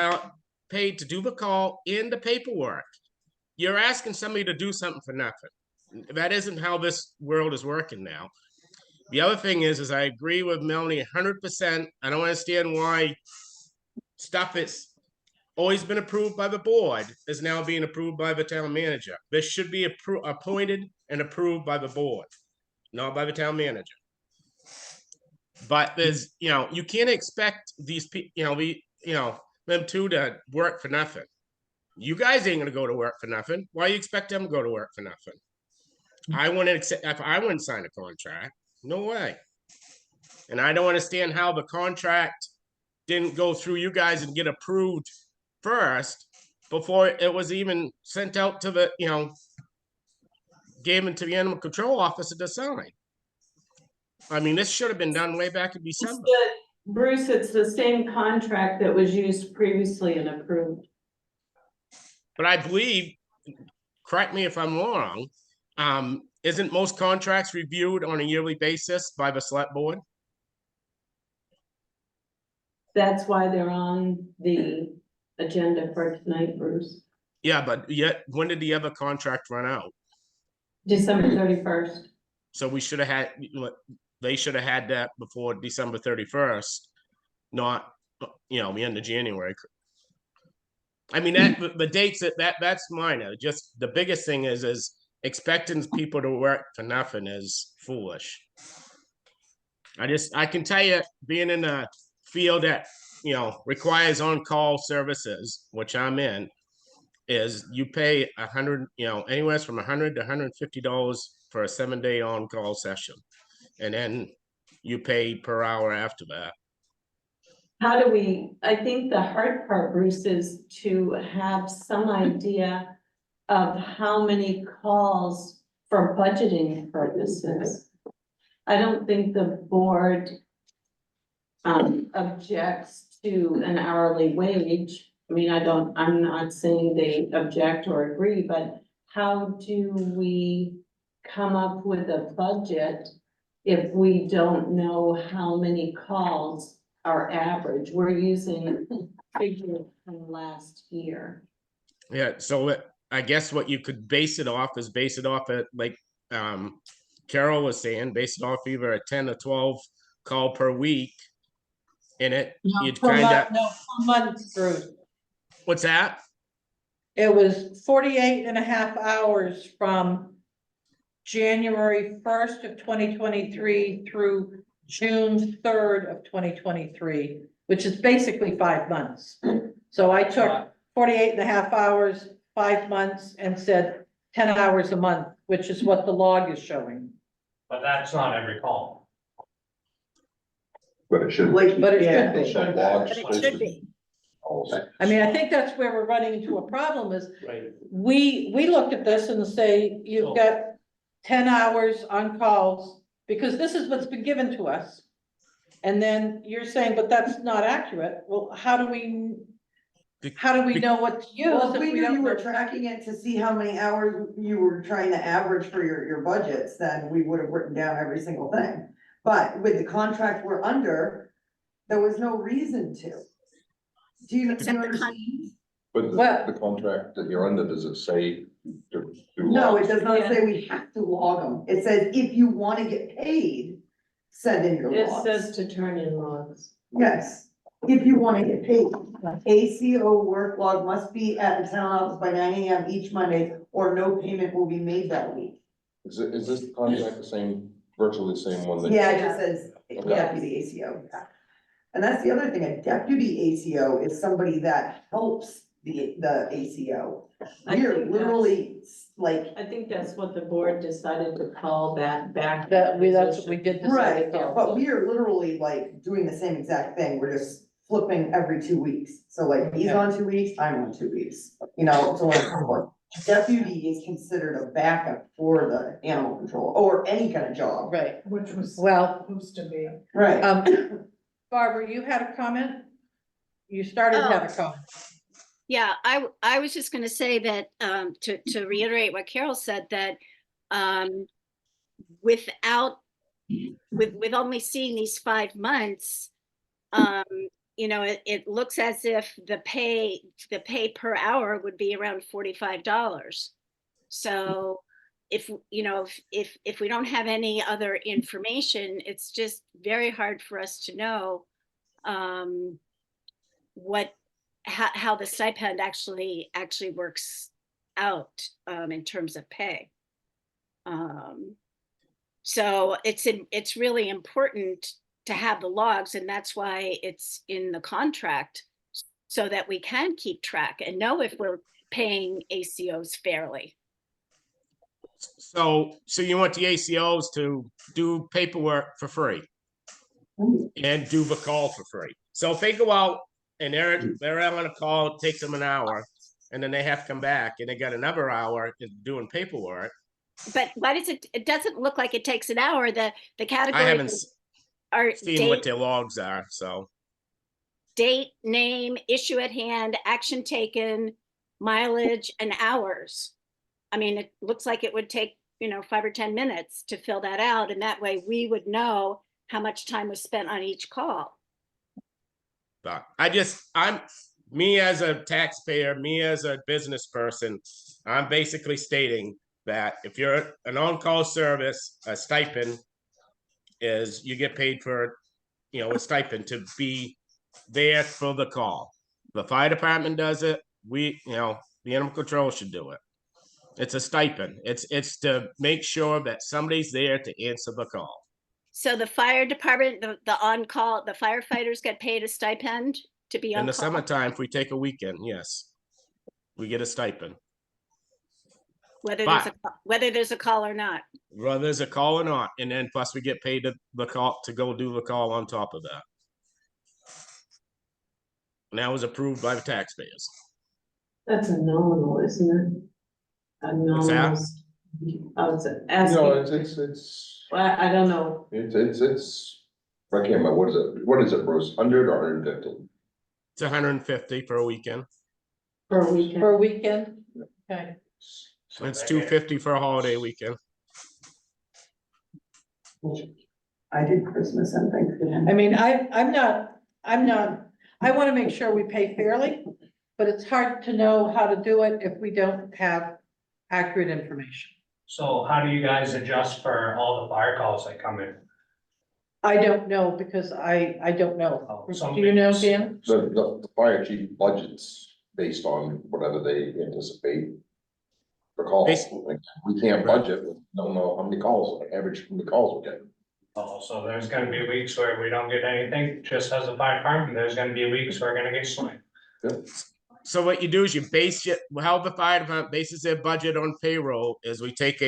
paid to do the call and the paperwork. You're asking somebody to do something for nothing. That isn't how this world is working now. The other thing is I agree with Melanie 100%. I don't understand why stuff that's always been approved by the board is now being approved by the town manager. This should be appointed and approved by the board, not by the town manager. But there's, you can't expect these people, them two to work for nothing. You guys ain't gonna go to work for nothing. Why you expect them to go to work for nothing? I wouldn't sign a contract. No way. And I don't understand how the contract didn't go through you guys and get approved first before it was even sent out to the, given to the animal control officer to sign. I mean, this should have been done way back in December. Bruce, it's the same contract that was used previously and approved. But I believe, correct me if I'm wrong, isn't most contracts reviewed on a yearly basis by the select board? That's why they're on the agenda for tonight, Bruce. Yeah, but yet, when did the other contract run out? December 31st. So we should have had, they should have had that before December 31st, not, the end of January. I mean, the dates that's minor. Just the biggest thing is expecting people to work for nothing is foolish. I can tell you, being in a field that, requires on-call services, which I'm in, is you pay anywhere from $100 to $150 for a 7-day on-call session. And then you pay per hour after that. I think the hard part, Bruce, is to have some idea of how many calls for budgeting purposes. I don't think the board objects to an hourly wage. I mean, I'm not saying they object or agree, but how do we come up with a budget if we don't know how many calls are average? We're using figures from last year. Yeah, so I guess what you could base it off at, like Carol was saying, base it off either a 10 or 12 call per week. In it, you'd kind of. No, per month, Bruce. What's that? It was 48 and a half hours from January 1st of 2023 through June 3rd of 2023, which is basically 5 months. So I took 48 and a half hours, 5 months, and said 10 hours a month, which is what the log is showing. But that's not every call. But it should. But it should be. Some logs. But it should be. I mean, I think that's where we're running into a problem is Right. we look at this and say, you've got 10 hours on calls, because this is what's been given to us. And then you're saying, but that's not accurate. Well, how do we know what to use? Well, if we if knew don't you were know- tracking it to see how many hours you were trying to average for your budgets, then we would have written down every single thing. But with the contract we're under, there was no reason to. Do you Except the understand? But Well- the contract that you're under, does it say to do No, logs? it does not say we have to log them. It says if you wanna get paid, send in your It logs. says to turn in logs. Yes, if you wanna get paid. ACO work log must be at the town office by 9 AM each Monday, or no payment will be made that week. Is this contract the same, virtually the same one that? Yeah, it just says Okay. deputy ACO. And that's the other thing, a deputy ACO is somebody that helps the ACO. I We're think literally like, I think that's what the board decided to call that back. That's what we did right, decide. Yeah. but we are literally like doing the same exact thing, we're just flipping every 2 weeks. So like, he's Okay. on 2 weeks, I'm on 2 weeks, you know, so like, deputy is considered a backup for the animal control, or any kind of job. Right, Which was well, supposed to be. Right. Barbara, you had a comment? You started to have a comment. Yeah, I was just gonna say that, to reiterate what Carol said, that, with only seeing these 5 months, you know, it looks as if the pay per hour would be around $45. So if, you know, if we don't have any other information, it's just very hard for us to know, how the stipend actually works out, in terms of pay. So it's really important to have the logs, and that's why it's in the contract, so that we can keep track and know if we're paying ACOs fairly. So you want the ACOs to do paperwork for free and do the call for free. So if they go out and they're out on a call, it takes them an hour, and then they have to come back and they got another hour doing paperwork. But why does it doesn't look like it takes an hour. The I categories haven't are seen what date, their logs are, so. date, name, issue at hand, action taken, mileage, and hours. I mean, it looks like it would take, 5 or 10 minutes to fill that out, and that way we would know how much time was spent on each call. But me as a taxpayer, me as a business person, I'm basically stating that if you're an on-call service, a stipend is you get paid for, a stipend to be there for the call. The fire department does it. The animal control should do it. It's a stipend. It's to make sure that somebody's there to answer the call. So the fire department, the on-call, the firefighters get paid a stipend to be on In the call? summertime, if we take a weekend, yes, we get a stipend. Whether But- there's a call or not. Whether there's a call or not, and then plus we get paid the call to go do the call on top of that. And that was approved by the taxpayers. That's a nominal, isn't it? A What's that? nominal. I was No, asking, it's, I don't know. I can't remember, what is it, Bruce, 100 or 150? It's 150 for a weekend. For a weekend. For a weekend? Okay, So it's 250 for a holiday weekend. I did Christmas and Thanksgiving. I mean, I'm not, I want to make sure we pay fairly, but it's hard to know how to do it if we don't have accurate information. So how do you guys adjust for all the fire calls that come in? I don't know, because I don't know. Oh, Do you know, Dan? The fire chief budgets based on whatever they anticipate for calls. Like, we can't budget, we don't know how many calls, average, how many calls we get. Oh, so there's gonna be weeks where we don't get anything, just as a fire department, there's gonna be weeks where we're gonna get slammed. So what you do is you how the fire department bases their budget on payroll is we take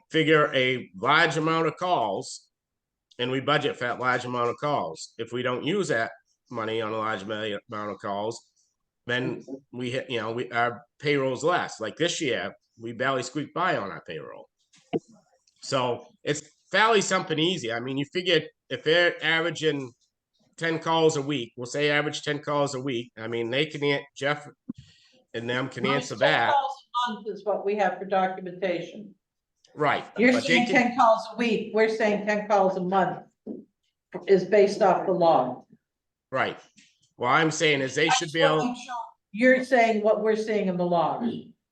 figure a large amount of calls and we budget for that large amount of calls. If we don't use that money on a large amount of calls, then our payroll's less. Like this year, we barely squeaked by on our payroll. So it's fairly something easy. I mean, you figure if they're averaging 10 calls a week, we'll say average 10 calls a week. I mean, Jeff and them can answer that. 10 calls a month is what we have for documentation. Right. You're but they saying can- 10 calls a week, we're saying 10 calls a month is based off the log. Right. What I'm saying is they should be able, You're saying what we're seeing in the log,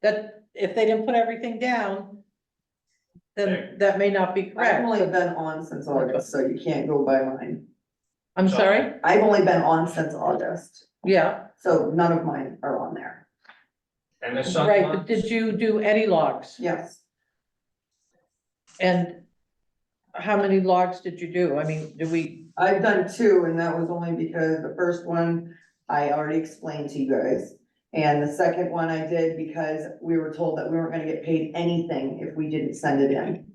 that if they didn't put everything down, then that may not be I've only correct. been on since August, so you can't go by mine. I'm sorry? I've only been on since August, Yeah, so none of mine are on there. And there's some right, but months- did you do any logs? Yes, And how many logs did you do? I mean, I've done two, and that was only because the first one I already explained to you guys. And the second one I did because we were told that we weren't gonna get paid anything if we didn't send it in.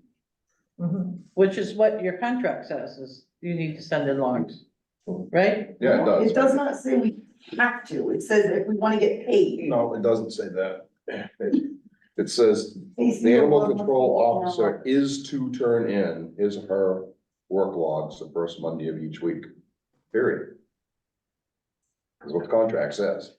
Which is what your contract says, is you need to send in logs, right? Yeah, it does. It does not say we have to, it says if we wanna get paid. No, it doesn't say that. It says ACO the animal log must control be officer is to turn in his or her work logs the first Monday of each week, period. That's what the contract says.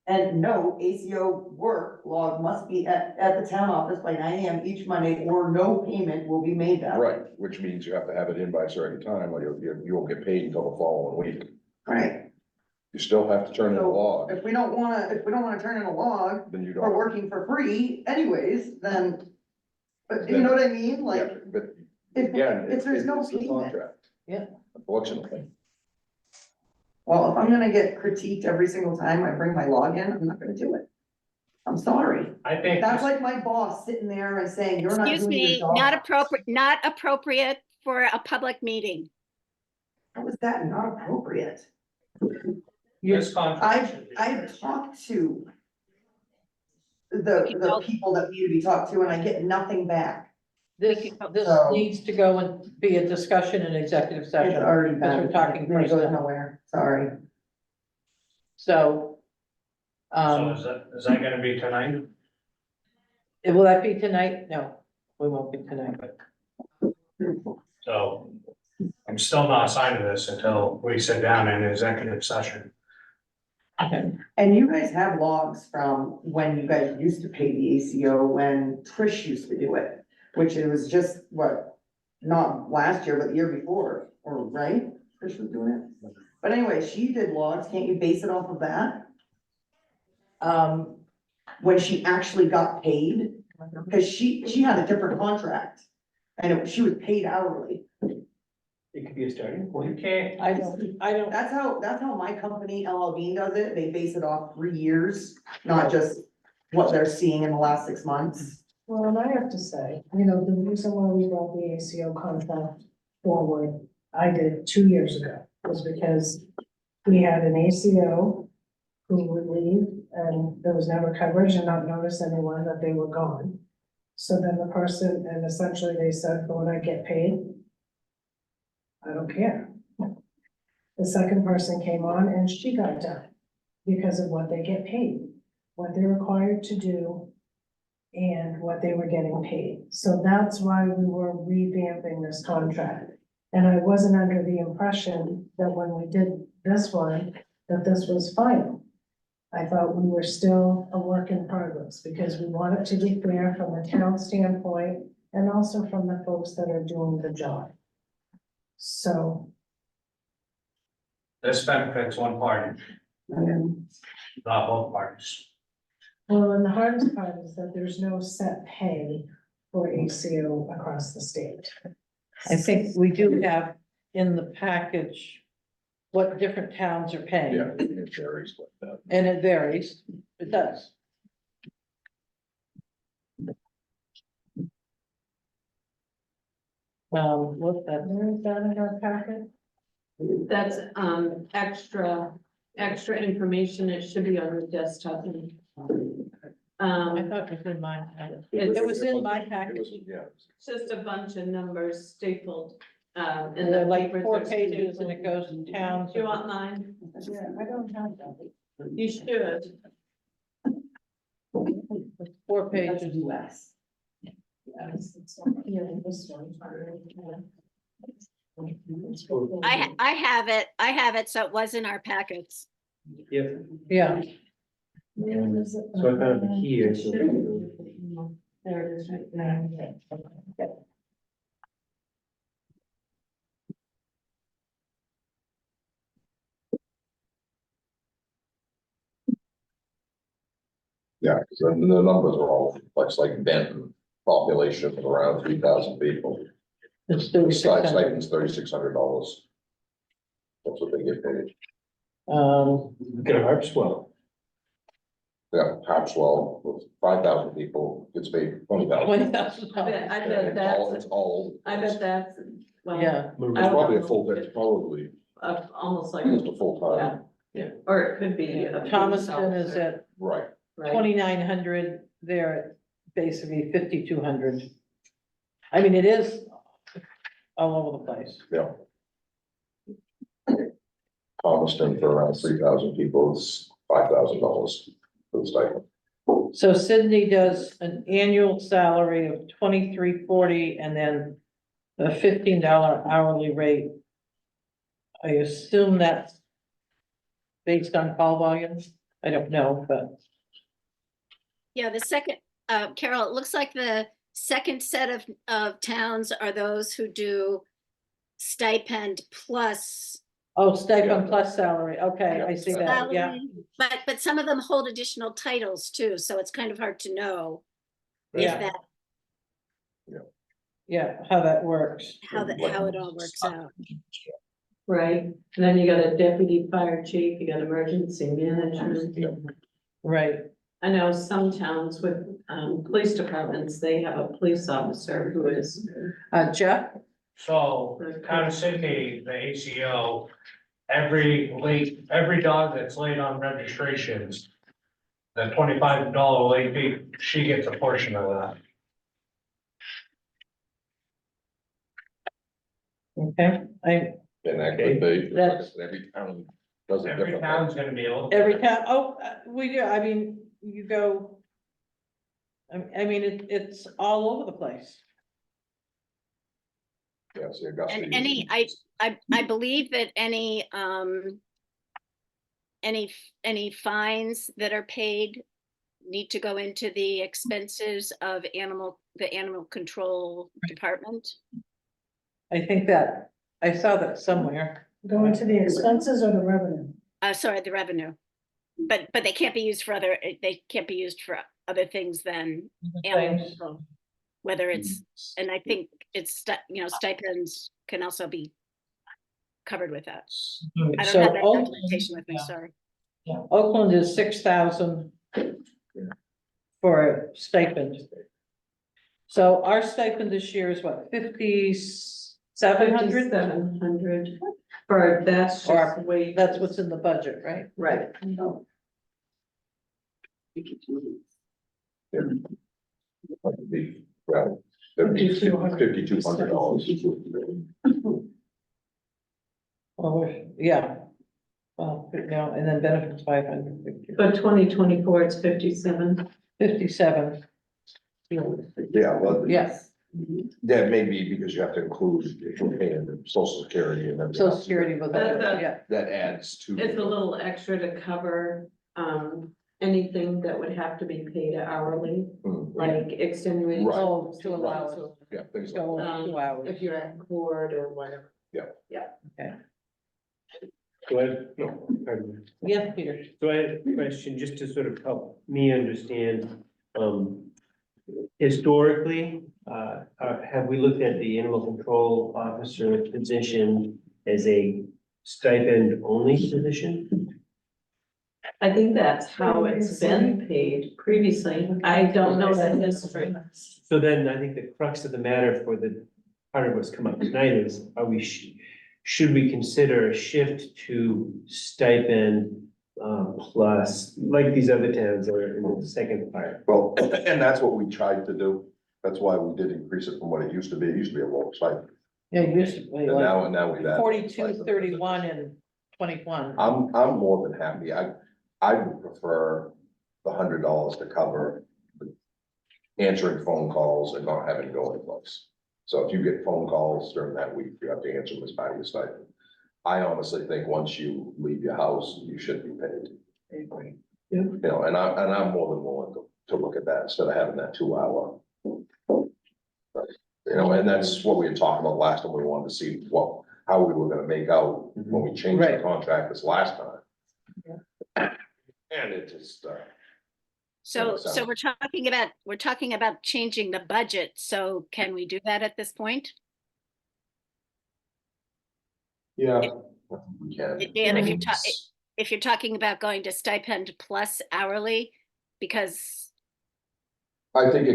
And no, ACO work log must be at the town office by 9 AM each Monday, or no payment will be made that. Right, which means you have to have it in by a certain time, or you won't get paid until the following week. Right, You still have to turn in a So, log, if we don't wanna turn in a log then you for don't. working for free anyways, then, but you know what I mean, Yeah, like, but if, again, if there's no it's the payment. contract. Yeah. Unfortunately. Well, if I'm gonna get critiqued every single time I bring my log in, I'm not gonna do it. I'm sorry. I think. That's like my boss sitting there and saying, you're not Excuse doing your me, job. not appropriate for a public meeting. How is that not appropriate? This contract should be. I've talked to the people that need to be talked to, and I get nothing back. This So- needs to go and be a discussion in executive It's session. already Because been. we're talking It goes personnel. nowhere, sorry. So, So is that gonna be tonight? will that be tonight? No, we won't be tonight. So I'm still not signing this until we sit down in executive session. And you guys have logs from when you guys used to pay the ACO, when Trish used to do it, which it was just, what, not last year, but the year before, or right? Trish was doing it. But anyway, she did logs, can't you base it off of that? When she actually got paid, because she had a different contract. And she was paid hourly. It could be a starting point. You can't, I don't, That's how my company, LL Bean, does it. They base it off 3 years, not just what they're seeing in the last 6 months. Well, and I have to say, you know, the reason why we brought the ACO contract forward, I did 2 years ago, was because we had an ACO who would leave and there was never coverage and not notice anyone that they were gone. So then the person, and essentially they said, for when I get paid, I don't care. The second person came on and she got done because of what they get paid, what they're required to do, and what they were getting paid. So that's why we were revamping this contract. And I wasn't under the impression that when we did this one, that this was final. I thought we were still a work in progress because we want it to be fair from the town standpoint and also from the folks that are doing the job. So, this benefits one party, not both parties. well, and the hardest part is that there's no set pay for ACO across the state. I think we do have in the package what different towns are paying. Yeah, it varies like that. And it varies, it does. What's that? Where is that in our packet? That's, extra information. It should be on the desktop. I thought it was in mine. It was in my It package. was, yeah. It's just a bunch of numbers stapled, and And they're the like papers 4 are pages and stapled. it goes to towns. Do you want mine? Yeah, I don't have that. You should. It's 4 pages. US. Yes, it's on here, this one. I have it, so it was in our packets. Yep. Yeah, Where is it? So I found it here, so. There it is right there. Yeah, because the numbers are all, like Benton, population of around 3,000 people. it's Stipends $3,600. $3,600. That's what they get paid. Get a harpswell. Yeah, Harpswell with 5,000 people gets paid 20,000. $20,000. I bet that's, It's all. I bet that's, well. Yeah, It's probably a full, it's probably Almost like, almost a full time, or it could be. a police Thomaston is officer, at right? right? 2,900, they're at basically 5,200. I mean, it is all over the place. Yeah. Thomaston for around 3,000 people is $5,000 for the stipend. So Sydney does an annual salary of $23.40 and then a $15 hourly rate. I assume that's based on call volumes. I don't know, but Yeah, the second, Carol, it looks like the second set of towns are those who do stipend plus oh, stipend Yeah. plus salary. Okay, I see that. Yeah, salary. But some of them hold additional titles too, so it's kind of hard to know if yeah, that, yeah, how that works. how it all works out. Right, and then you got a deputy fire chief, you got emergency management. Right, I know some towns with, police departments, they have a police officer who is, Jeff? So, town of Sydney, the ACO, every dog that's late on registrations, the $25 late fee, she gets a portion of that. Okay, And that could be, That's- every town does it Every differently. town's gonna be able. every town, we do, I mean, you go. I mean, it's all over the place. Yeah, see, Augusta. And usually- I believe that any fines that are paid need to go into the expenses of the animal control department. I think that, I saw that somewhere. Going to the expenses or the revenue? Sorry, the revenue. But they can't be used for they can't be used for other things than animal Things. control. Whether it's, and I think it's, stipends can also be covered with that. I So don't have that Oakland, documentation with me, yeah. sorry. Oakland is 6,000 for a stipend. So our stipend this year is what, 5,700? 700, for that's Or just wage. That's what's in the budget, right? Right. Yeah. Like it'd be, well, $5,200. Oh, yeah. Well, no, and then benefits 500, But 2024, it's 57. 57. Yeah, well, Yes, that may be because you have to include if you're paying the social security and everything. Social Security with that, That's yeah. That adds to. It's a little extra to cover, anything that would have to be paid hourly, Hmm, like extenuating. Right. Oh, to allow it. Yeah, things like Go that. 2 hours. If you're at court or whatever. So no, pardon me. Yes, Peter. So I had a question just to sort of help me understand, historically, have we looked at the animal control officer position as a stipend only position? I think that's how it's been paid previously. I don't know the history. So then I think the crux of the matter for the part of what's come up tonight is, should we consider a shift to stipend, plus, like these other towns that are in the second part? Well, and that's what we tried to do. That's why we did increase it from what it used to be. It used to be a lower stipend. Yeah, it used to be And like now we've added. 42, 31 and 21. I'm more than happy. I would prefer the $100 to cover answering phone calls and not having to go anyplace. So if you get phone calls during that week, you have to answer them as part of your stipend. I honestly think once you leave your house, you should be paid. You know, and I'm more than willing to look at that instead of having that 2 hour. You know, and that's what we had talked about last time. We wanted to see how we were gonna make out when we changed the Right. contract this last time. And it just, So sounds- we're talking about changing the budget, so can we do that at this point? yeah. We can. Dan, if you're talking about going to stipend plus hourly, Because, I think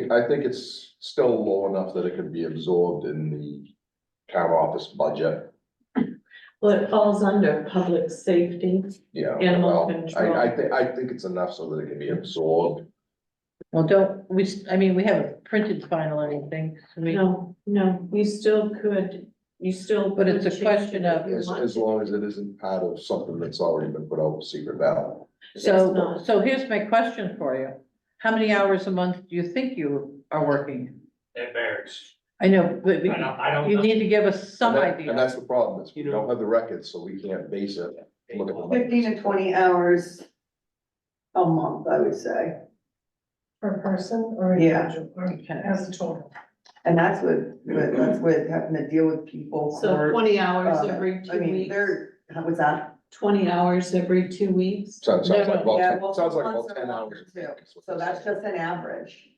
it's still low enough that it could be absorbed in the town office budget. Well, it falls under public safety. Yeah, Animal well, control. I think it's enough so that it can be absorbed. Well, don't, I mean, we haven't printed final anything, so we, No, you still could, you still. But it's a could change question it if of- you As wanted. long as it isn't part of something that's already been put out for secret ballot. so, not. so here's my question for you. How many hours a month do you think you are working? It varies. I know, but I don't you know. need to give us some And idea. that's the problem, is we don't have the records, so we can't base it. Look at the numbers. 15 to 20 hours a month, I would say. Per person or Yeah. individual, or Okay. as a total? And that's that's with having to deal with people. So or, 20 hours uh, every I 2 mean, weeks, they're, what's that? 20 hours every 2 weeks. Sounds No, like no, about, Yeah, well, sounds some like months about are 10 longer hours. too. So that's just an average.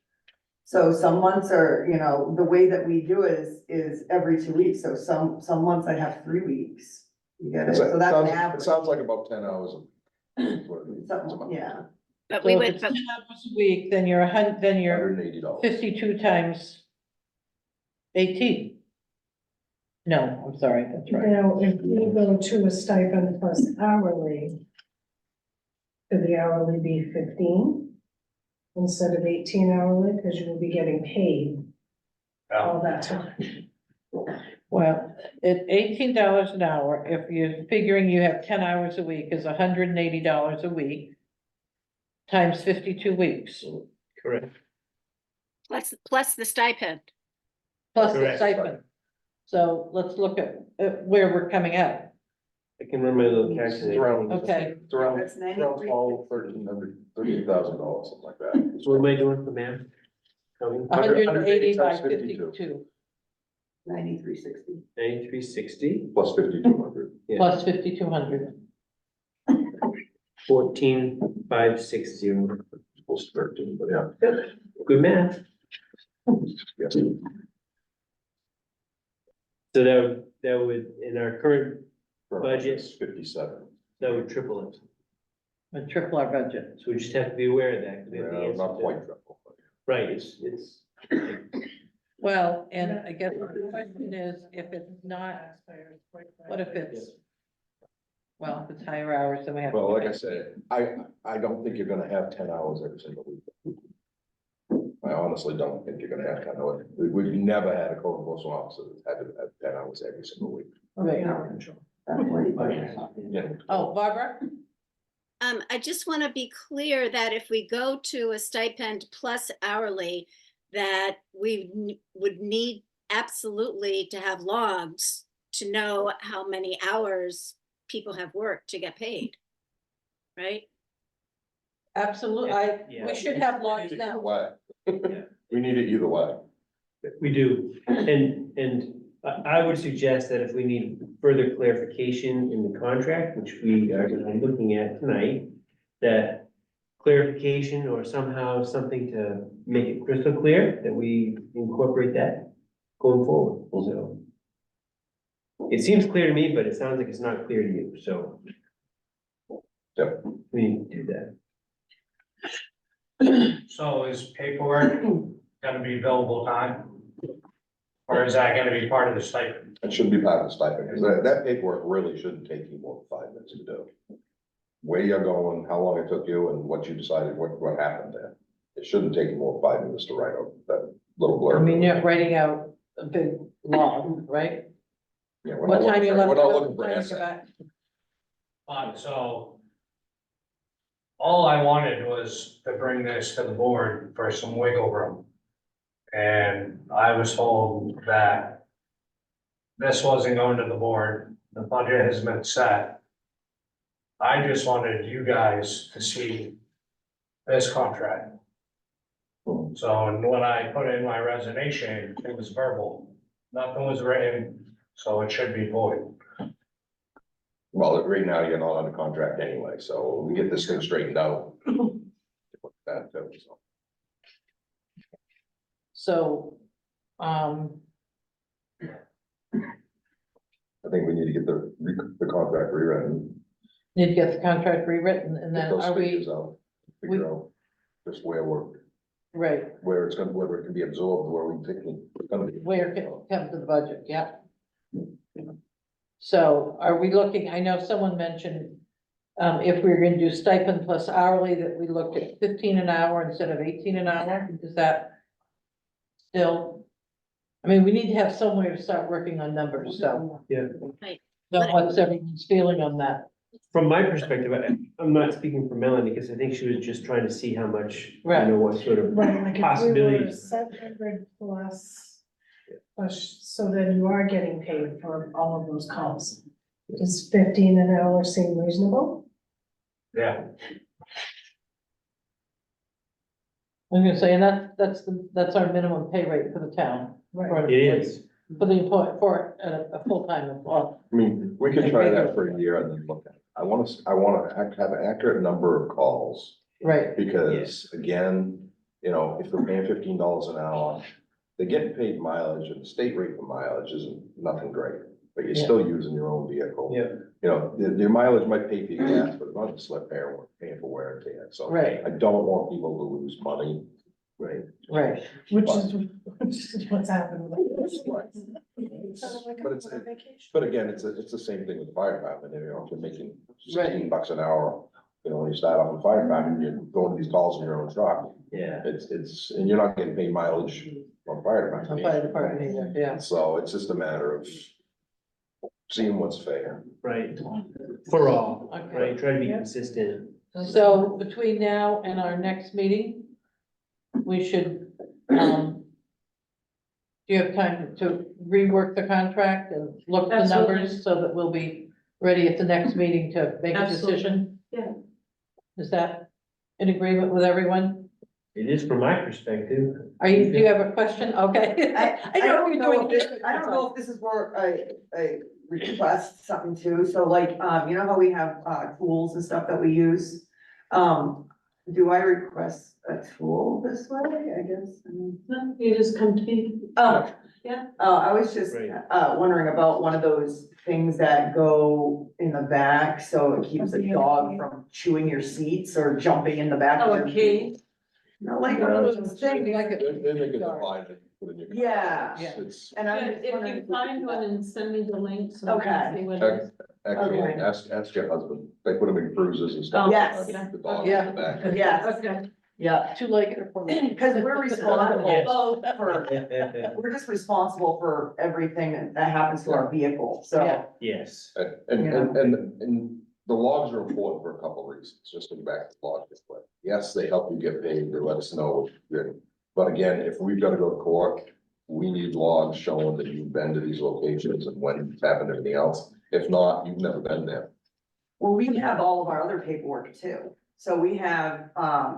So some months are, you know, the way that we do it is every 2 weeks. So some months I have 3 weeks. You get it? So that's an It average. sounds like about 10 hours. Is what it is. It's Something, about yeah. but So we if would, it's 10 hours a week, then you're then you're $180. 52 times 18. No, I'm sorry, that's right. Now, if we go to a stipend plus hourly, could the hourly be 15 instead of 18 hourly, because you will be getting paid all that time? Well, at $18 an hour, if you're figuring you have 10 hours a week, is $180 a week. Times 52 weeks, Correct. plus the stipend. plus the Correct. stipend. So let's look at where we're coming out. I can run my little It's calculator. around, Okay, it's around, That's around 93. $12,000, $1,300, $13,000, something like that. So what am I doing for math? Tell me. 180 by 52. 52, 9360. 9360 Plus 5,200. Yeah. plus 5,200. 14,560. Close to 13, but yeah. Good math. Yes. So that would, in our current, Budget. It's 57. that would triple it. And triple our budget. So we just have to be aware of that. 'cause we have the Yeah, answer not to- quite triple. but Right, it's. Well, and I guess the question is, if it's not, what if it's, well, if it's higher hours, then we have. to Well, like I pay. said, I don't think you're gonna have 10 hours every single week. I honestly don't think you're gonna have 10 hours. We've never had a code enforcement officer that had to have 10 hours every single week. Right. That's what Yeah. Oh, Barbara? I just want to be clear that if we go to a stipend plus hourly, that we would need absolutely to have logs to know how many hours people have worked to get paid. Right? Absolutely, Yeah. we should have logs Either now. way. Yeah. We need it either way. We do, and I would suggest that if we need further clarification in the contract, which we are gonna be looking at tonight, that clarification or somehow something to make it crystal clear, that we incorporate that going forward, so. It seems clear to me, but it sounds like it's not clear to you, so. Yep. We need to do that. So is paperwork gonna be billable time? Or is that gonna be part of the stipend? It should be part of the stipend, because that paperwork really shouldn't take you more than 5 minutes to do. Where you're going, how long it took you, and what you decided, what happened there. It shouldn't take you more than 5 minutes to write out that little blurb. I mean, you're writing out a big log, right? Yeah, we're What not time you looking left? for, we're not to go, looking for what time you essay. got back? So all I wanted was to bring this to the board for some wiggle room. And I was told that this wasn't going to the board, the budget has been set. I just wanted you guys to see this contract. So, and when I put in my resignation, it was verbal, nothing was written, so it should be void. Well, right now, you're not under contract anyway, so we get this thing straightened out. That, so. So, I think we need to get the contract rewritten. need to get the contract rewritten, and Get then those are we, figures out, figure out. just where right, whether it can be absorbed, where we think it's gonna be. where it comes to the budget, yeah. So are we looking, I know someone mentioned, if we were gonna do stipend plus hourly, that we looked at 15 an hour instead of 18 an hour, is that still? I mean, we need to have somewhere to start working on numbers, so. Yeah. So what's everyone's feeling on that? From my perspective, I'm not speaking for Melanie, because I think she was just trying to see how much, you Right. know, what sort of Right, like if we were possibilities. 700 plus, so then you are getting paid for all of those calls. Does 15 an hour seem reasonable? Yeah, I'm gonna say, and that's our minimum pay rate for the town. Right. for an It employee. is. For the employee, for a full-time employee. I mean, we could try that for a year and then look at it. I wanna have an accurate number of calls, Right, because again, you know, if they're paying $15 an hour, they're getting paid mileage, and the state rate for mileage isn't nothing great, but you're Yeah. still using your own vehicle. Yeah. You know, your mileage might pay for your gas, but it's not just like paying for wear and tear, so. right, I don't want people to lose money. Right. right. Which is what's happened with this. But it's, but again, it's the same thing with the fire department, you know, if you're making Right. $16 an hour, you know, when you start off in the fire department, you're going to these calls in your own truck. Yeah. And you're not getting paid mileage on fire The department. fire department either, yeah. So it's just a matter of seeing what's fair. Right. For all, Okay. right? Try to be Yeah. consistent. So between now and our next meeting, we should, do you have time to rework the contract and look at the Absolutely. numbers so that we'll be ready at the next meeting to make a Absolutely. decision? Yeah. Is that in agreement with everyone? It is from my perspective. Do you have a question? Okay. I know don't you're know, doing if it. this- I don't know if this is where I request something too, so like, you know how we have, tools and stuff that we use? Do I request a tool this way, I guess? I mean- No, you just come to me. Oh. Yeah. I was just, Right. wondering about one of those things that go in the back, so it keeps a dog from chewing your seats or jumping in the back of Oh, your. a key? No, like one of those things, Like a- Then they can divide it, put in your. Yeah. It's, and I'm Good, just if wondering. you find one and send me the link so I Okay. can see what it is. actually, Okay. ask your husband, they put them in cruises and stuff. Oh, yes. The dog Yeah. in the back. Yes, Okay. yeah, Two-legged or four-legged? because we're responsible Both. for, we're just responsible for everything that happens to our vehicle, so. Yeah. Yes. And the logs are important for a couple of reasons, just to go back to the log this way. Yes, they help you get paid, they let us know. But again, if we've got to go to court, we need logs showing that you've been to these locations and when it's happened, and everything else. If not, you've never been there. Well, we have all of our other paperwork too. So we have,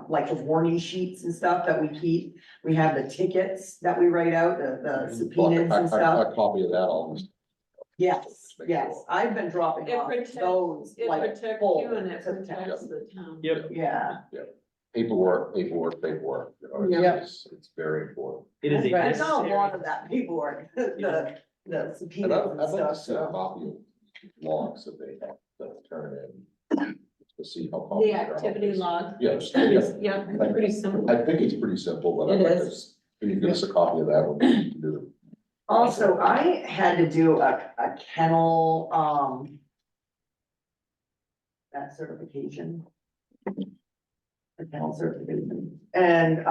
like the warning sheets and stuff that we keep. We have the tickets that we write out, the subpoenas and stuff. A copy of that always. Yes, yes, I've been dropping It off protects- those It like protects full. you and it to the town. protects the town. Yep, Yeah, Paperwork. You know, it's very important. it is a. there's not a necessary- lot of that paperwork, the And subpoenas I'd and like to stuff, see a so. copy of logs that they have, that turn in. To see how. The copies are. activity log. Yes, Yeah, pretty simple. I think it's pretty simple, but I'd It like to, is. can you give us a copy of that when we can do Also, I had to do a kennel, that certification. A kennel certification, and,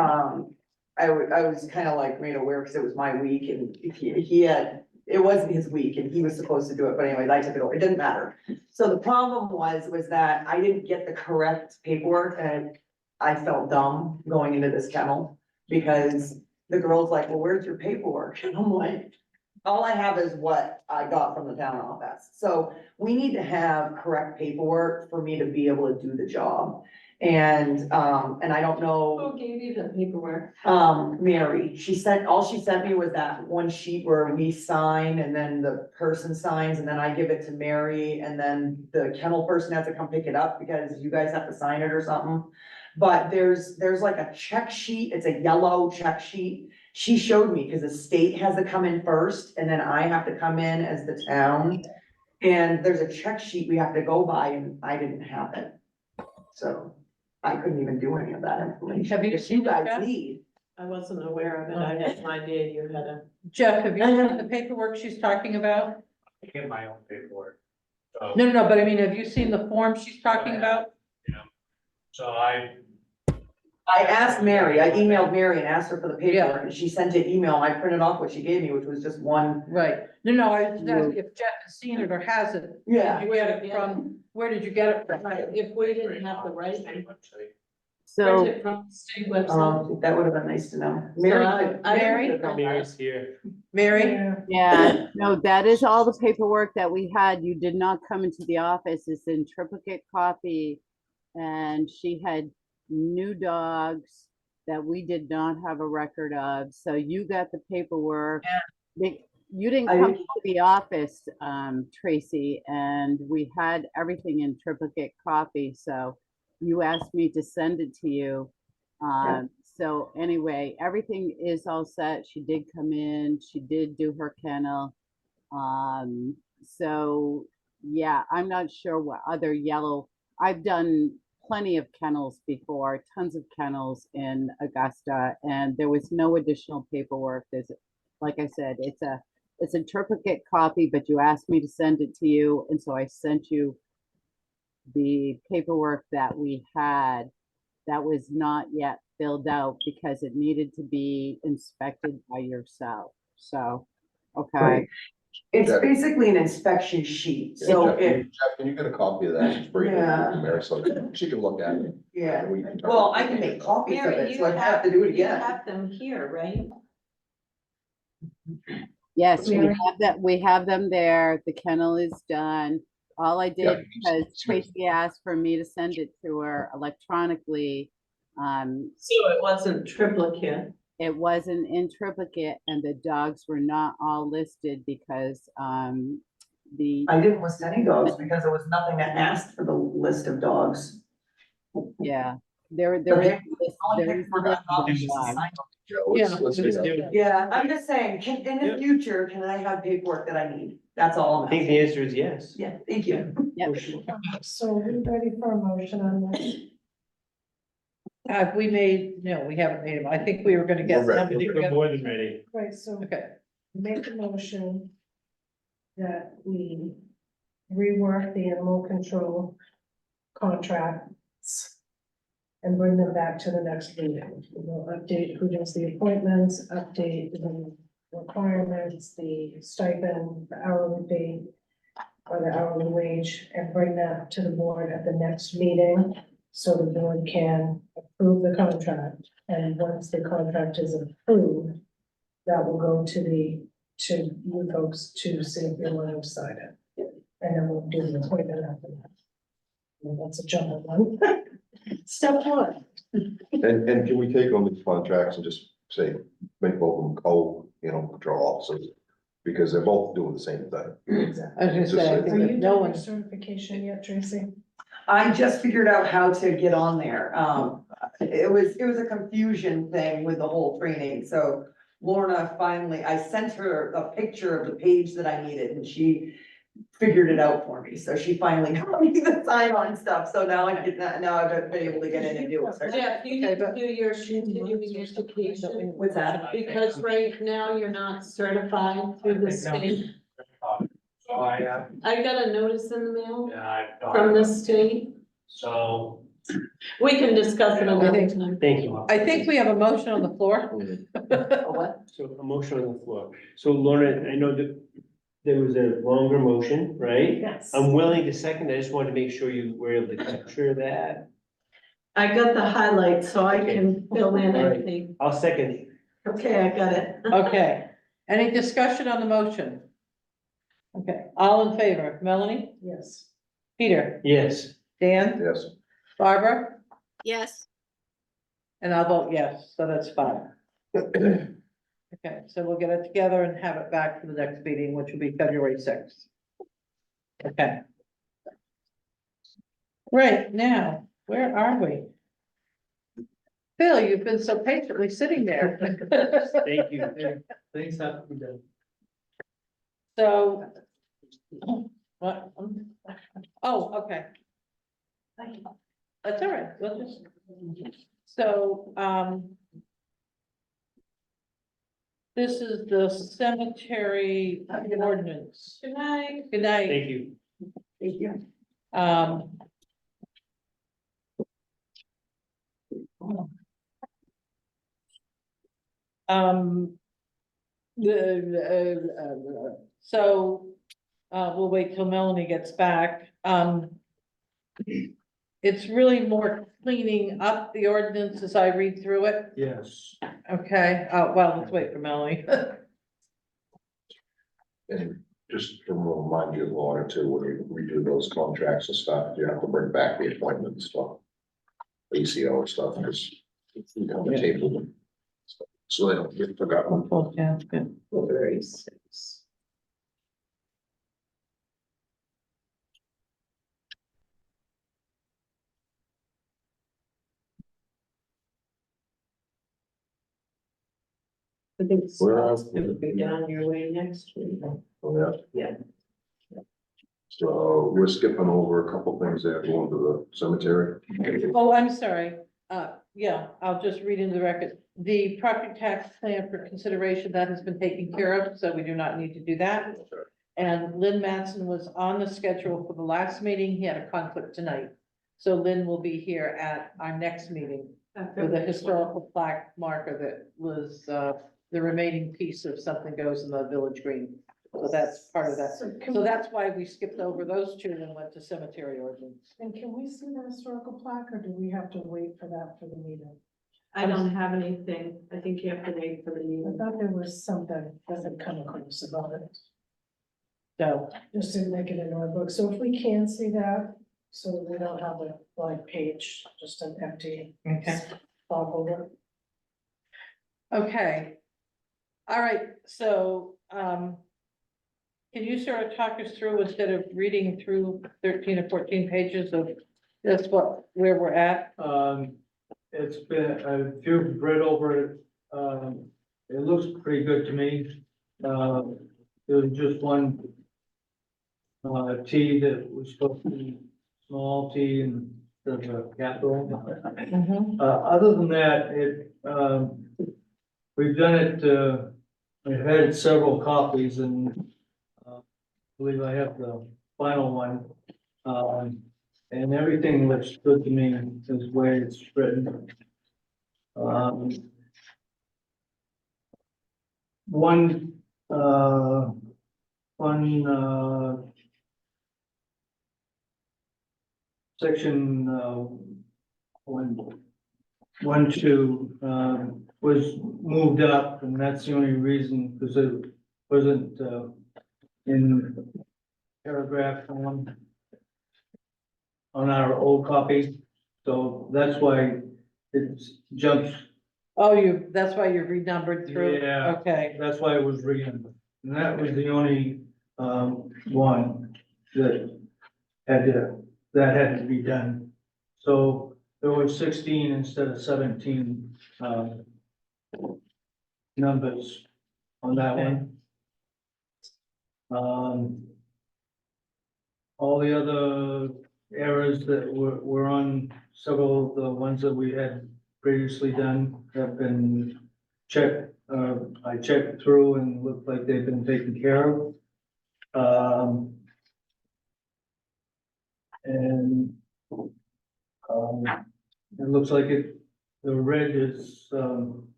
I was kind of like made aware because it was my week and he had, it wasn't his week and he was supposed to do it, but anyways, I took it over, it didn't matter. So the problem was that I didn't get the correct paperwork and I felt dumb going into this kennel. Because the girl's like, well, where's your paperwork? And I'm like, all I have is what I got from the town office. So we need to have correct paperwork for me to be able to do the job. And I don't know. Who gave you the paperwork? Mary, all she sent me was that one sheet where we sign and then the person signs and then I give it to Mary and then the kennel person has to come pick it up because you guys have to sign it or something. But there's like a check sheet, it's a yellow check sheet. She showed me because the state has to come in first and then I have to come in as the town. And there's a check sheet we have to go by and I didn't have it. So I couldn't even do any of that information. Have you If seen you guys that? need. I wasn't aware of it. I had no idea you had a. Jeff, have you seen the paperwork she's talking about? I get my own paperwork. So, No, but I mean, have you seen the form she's talking about? so I asked Mary, I emailed Mary and asked her for the paperwork, and she sent an email, and I printed off what she gave me, which was just one. Right, no, I was asking if Jeff has seen it or hasn't. Yeah. Did you get it from, where did you get it from? Right, if we didn't have the right. State website. Print So, it from the state website. That would have been nice to know. So Mary, Mary? Mary's here. Mary? yeah, no, that is all the paperwork that we had. You did not come into the office. It's in triplicate copy. And she had new dogs that we did not have a record of. So you got the paperwork. You didn't I come didn't- to the office, Tracy, and we had everything in triplicate copy. So you asked me to send it to you. So anyway, everything is all set. She did come in, she did do her kennel. So yeah, I'm not sure what other yellow, I've done plenty of kennels before, tons of kennels in Augusta, and there was no additional paperwork. There's, like I said, it's a triplicate copy, but you asked me to send it to you, and so I sent you the paperwork that we had that was not yet filled out because it needed to be inspected by yourself. So, okay. Right. It's Yeah. basically an inspection sheet, Yeah, so Jeff, can you get a copy of that? It's free. Yeah. Mary, so she can look at it. yeah, and we can talk. well, I can make copies of it, so I have to do it again. You have them here, right? Yes, we Mary? have that, we have them there. The kennel is done. All I Yeah. did, because Tracy asked for me to send it to her electronically. So it wasn't triplicate. It wasn't in triplicate and the dogs were not all listed because, the, I didn't list any dogs because there was nothing that asked for the list of dogs. yeah, there is. Okay. a list- there is a list of dogs. Yeah, let's Let's get do it. it. Yeah, I'm just saying, in the Yep. future, can I have paperwork that I need? That's all I I'm think the asking. answer is yes. Yeah, thank you. Yep. So are we ready for a motion on this? Have we made, no, we haven't made them. I think we were gonna get. We're ready. somebody We're together. more than ready. Right, so Okay, make a motion that we rework the animal control contracts and bring them back to the next meeting. We'll update who does the appointments, update the requirements, the stipend, the hourly fee, or the hourly wage, and bring that to the board at the next meeting, so the board can approve the contract. And once the contract is approved, that will go to you folks to see if you want to sign it. And then we'll do the appointment after that. And that's a jumble one. Step one. And can we take on these contracts and just say, make both of them co, patrol officers? Because they're both doing the same thing. I was gonna say, I Are think you that doing no your one, certification yet, Tracy? I just figured out how to get on there. It was a confusion thing with the whole training, so Lorna finally, I sent her a picture of the page that I needed and she figured it out for me, so she finally got me the sign-on stuff, so now I've been able to get in and do it. Jeff, you Okay, need to but- do your continuing education, What's that? because right now you're not certified through the state. So I, I got a notice in the mail yeah, I. from the state. So, We can discuss it another time. Thank you. I think we have a motion on the floor. What? So a motion on the floor. So Lorna, I know that there was a longer motion, right? Yes. I'm willing to second. I just wanted to make sure you were able to capture that. I got the highlights, so I can fill in All right. anything. I'll second. Okay, I got it. Okay, any discussion on the motion? Okay, all in favor, Melanie, Yes. Peter, Yes. Dan, Yes. Barbara, Yes, and I'll vote yes, so that's fine. Okay, so we'll get it together and have it back for the next meeting, which will be February 6th. Okay. Right, now, where are we? Phil, you've been so patiently sitting there. Thank you. Things have to be done. So. What? Oh, okay. That's all right, so, this is the cemetery ordinance. Good night. Good night. Thank you. Thank you. Um. So, we'll wait till Melanie gets back. It's really more cleaning up the ordinance as I read through it. Yes. Okay, well, let's wait for Melanie. And just to remind you, Laura, too, when you redo those contracts and stuff, you have to bring back the appointment stuff. ACO and stuff, because you have to table them. So they don't get forgotten. Yeah, good. Very six. I think Where Scott's else? gonna be down your way next week. Oh, yeah. Yeah. So we're skipping over a couple things there, going to the cemetery. Oh, I'm sorry. Yeah, I'll just read into the record. The property tax plan for consideration, that has been taken care of, so we do not need to do that. And Lynn Matson was on the schedule for the last meeting. He had a conflict tonight. So Lynn will be here at our next meeting with a historical plaque marker that was, the remaining piece of something goes in the village green. So that's part of that. So that's why we skipped over those two and went to cemetery ordinance. And can we see the historical plaque, or do we have to wait for that for the meeting? I don't have anything. I think you have to wait for the I meeting. thought there was something that had come across about it, So, just to make it in our book. So if we can see that, so that we don't have a blank page, just an empty okay. spot over. Okay. All right, so, can you sort of talk us through, instead of reading through 13 or 14 pages of this, where we're at? It's been, if you've read over it, it looks pretty good to me. There was just one T that was supposed to be small t instead of a capital. Other than that, we've done it, we've had several copies and I believe I have the final one. And everything looks good to me, the way it's written. One section, one, two, was moved up, and that's the only reason, because it wasn't, in paragraph one on our old copy, so that's why it jumps, Oh, that's why you're renumbered through? Yeah. Okay, that's why it was written. And that was the only, one that had to be done. So there was 16 instead of 17, numbers on that one. All the other errors that were on several of the ones that we had previously done have been checked. I checked through and looked like they've been taken care of. And it looks like the red is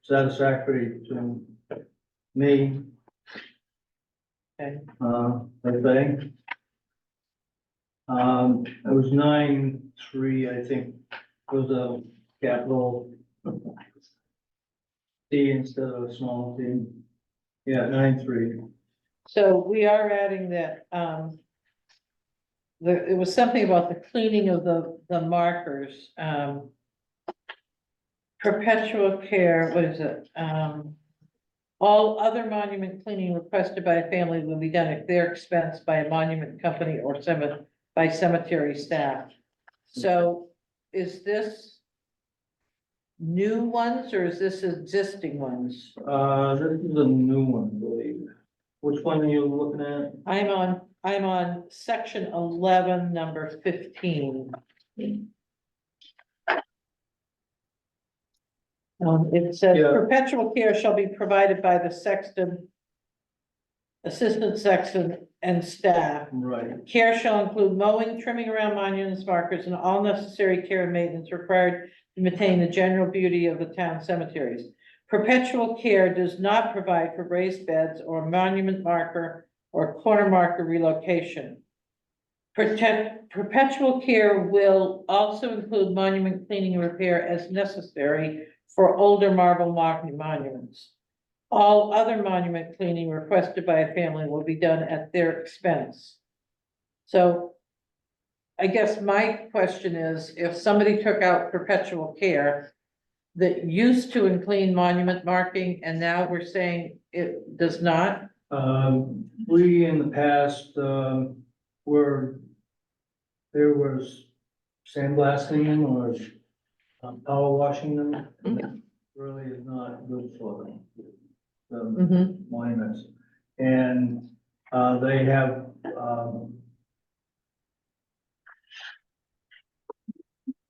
satisfactory to me. Okay. I think. It was 9-3, I think, was a capital T instead of a small t. Yeah, 9-3. so we are adding that, it was something about the cleaning of the markers, perpetual care, what is it? All other monument cleaning requested by a family will be done at their expense by a monument company or by cemetery staff. So is this new ones or is this existing ones? This is a new one, I believe. Which one are you looking at? I'm on section 11, number 15. It says Yeah. perpetual care shall be provided by the sexton, assistant sexton, and staff. Right. Care shall include mowing, trimming around monuments, markers, and all necessary care and maintenance required to maintain the general beauty of the town cemeteries. Perpetual care does not provide for raised beds or monument marker or corner marker relocation. Perpetual care will also include monument cleaning and repair as necessary for older marble monuments. All other monument cleaning requested by a family will be done at their expense. So I guess my question is, if somebody took out perpetual care that used to include monument marking, and now we're saying it does not? We in the past, there was sandblasting them or power washing them. Mhm. Really is not good for them, the Mm-hmm. monuments. And, they have,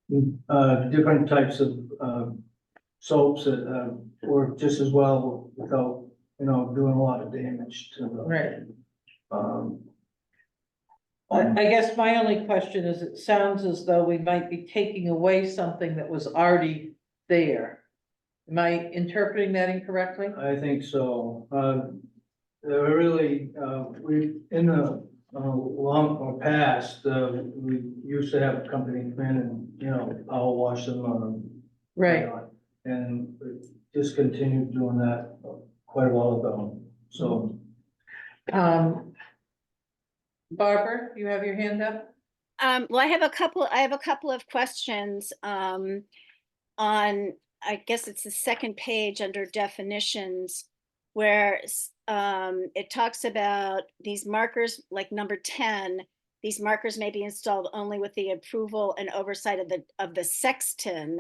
different types of, soaps that, work just as well without, doing a lot of damage to the, Right. um, I guess my only question is, it sounds as though we might be taking away something that was already there. Am I interpreting that incorrectly? I think so. Really, we, in the, long or past, we used to have a company come in and, power wash them, Right. and we discontinued doing that quite a while ago, so. Barbara, you have your hand up? Well, I have a couple of questions, on, I guess it's the second page under definitions, where, it talks about these markers, like number 10, these markers may be installed only with the approval and oversight of the sexton.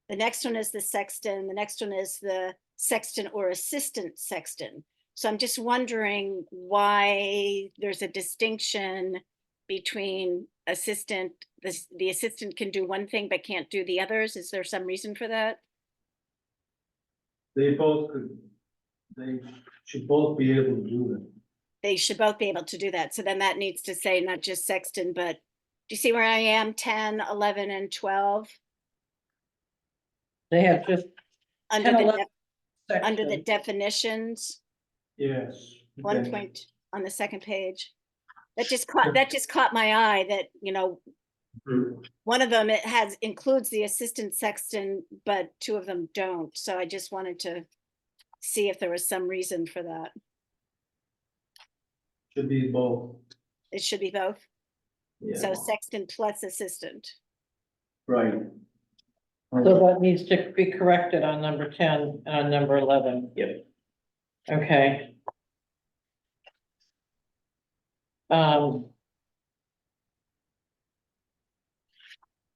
The next one is the sexton, the next one is the sexton or assistant sexton. So I'm just wondering why there's a distinction between assistant, the assistant can do one thing but can't do the others. Is there some reason for that? They should both be able to do that. They should both be able to do that. So then that needs to say not just sexton, but do you see where I am? 10, 11, and 12? They have just Under 10, the, 11 under the section. definitions, Yes. one okay. point on the second page. That just caught my eye that, one of them, it includes the assistant sexton, but two of them don't. So I just wanted to see if there was some reason for that. Should be both, It should be both. yeah, So sexton plus assistant. right. So that needs to be corrected on number 10 and on number 11. Yep. Okay.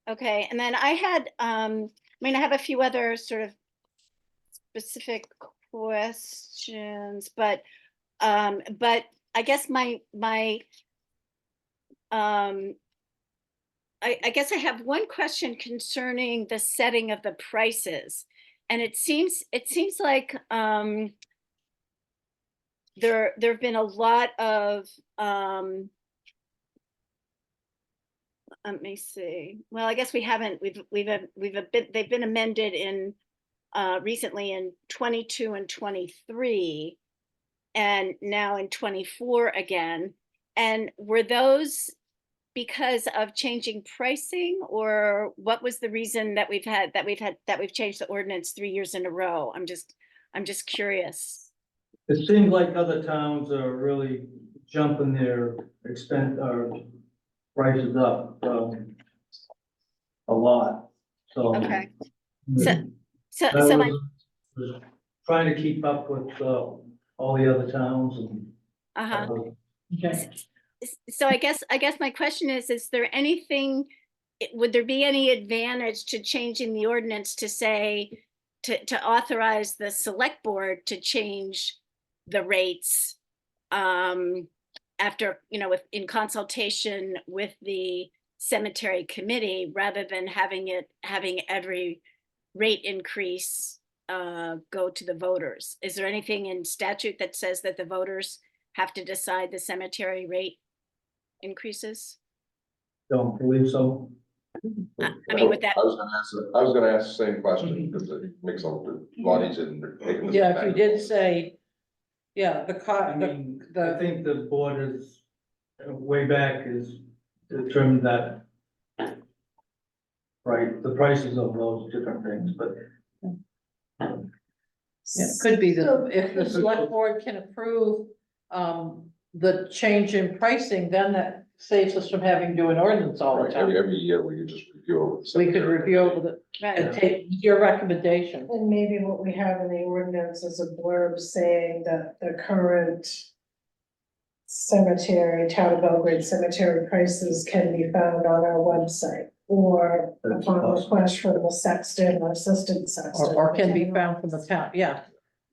Okay, and then I had, I have a few other sort of specific questions, but I guess I guess I have one question concerning the setting of the prices. And it seems like, there've been a lot of, let me see. Well, I guess we haven't, they've been amended in, recently in 22 and 23, and now in 24 again. And were those because of changing pricing, or what was the reason that we've changed the ordinance 3 years in a row? I'm just curious. It seems like other towns are really jumping their prices up, a lot, so. Okay. mm, So I so was trying to keep up with, all the other towns and. uh-huh. Okay. So I guess my question is there anything, would there be any advantage to changing the ordinance to say, to authorize the select board to change the rates, after, in consultation with the cemetery committee, rather than having every rate increase go to the voters? Is there anything in statute that says that the voters have to decide the cemetery rate increases? Don't believe so. I mean, with that, I was gonna ask the same question, because it makes a lot easier than taking this. Yeah, if back. you did say, yeah, the I mean, I think the board is, way back is determined that. Right, the prices of those different things, but it could be that if the select board can approve, the change in pricing, then that saves us from having to do an ordinance all the Right, time. every year we could just review it. We could review it with it and right, take your recommendation. And maybe what we have in the ordinance is a blurb saying that the current cemetery, Town of Belgrade Cemetery prices can be found on our website or That's upon possible. request from the sexton or assistant sexton. Or can be found from the town, yeah.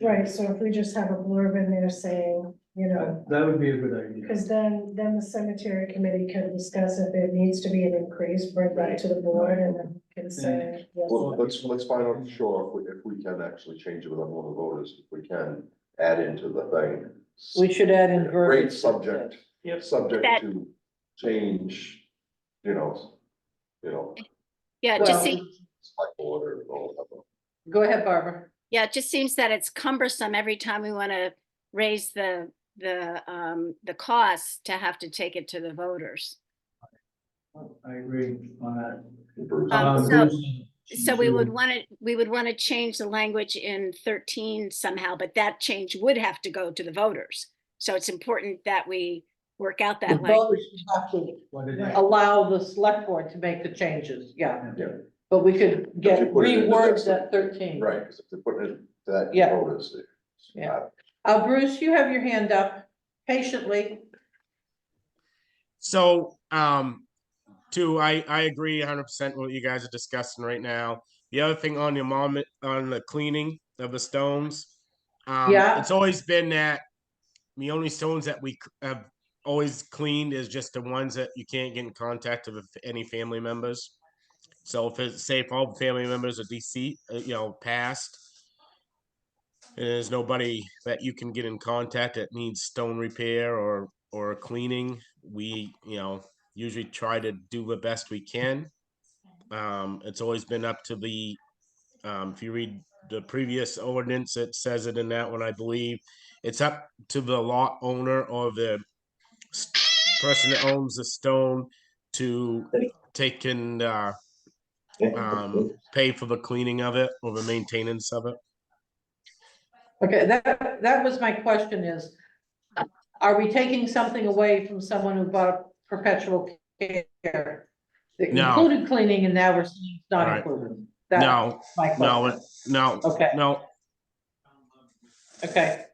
Right, so if we just have a blurb in there saying, you know, that would be a good idea. because then the cemetery committee can discuss if there needs to be an increase, bring that to the board and then can say. yes. Well, let's find out for sure if we can actually change it with one of the voters, if we can add into the thing. We should add in verbiage. Rate subject, Yep. subject That- to change, you know. yeah, it Well- just seems, Select board or whatever. Go ahead, Barbara. yeah, it just seems that it's cumbersome every time we want to raise the cost to have to take it to the voters. I agree on that. Bruce. So- Bruce- So we would want to change the language in 13 somehow, but that change would have to go to the voters. So it's important that we work out The that language. voters have to What it is. allow the select board to make the changes, yeah. Yeah. But we could If get you put it in the reword text, that 13. Right, because if they put it that Yeah. voters. Yeah. Bruce, you have your hand up patiently. So, I agree 100% with what you guys are discussing right now. The other thing on your moment, on the cleaning of the stones. Yeah. It's always been that the only stones that we have always cleaned is just the ones that you can't get in contact with any family members. So if it's, say, if all the family members are deceased, passed, and there's nobody that you can get in contact that needs stone repair or cleaning, we, usually try to do the best we can. It's always been up to the, if you read the previous ordinance, it says it in that one, I believe. It's up to the lot owner or the person that owns the stone to take and pay for the cleaning of it or the maintenance of it. Okay, that was my question is, are we taking something away from someone who bought perpetual care? That No. included cleaning and now we're saying it's not Right. included? No, That's my question. no, Okay. no. Okay.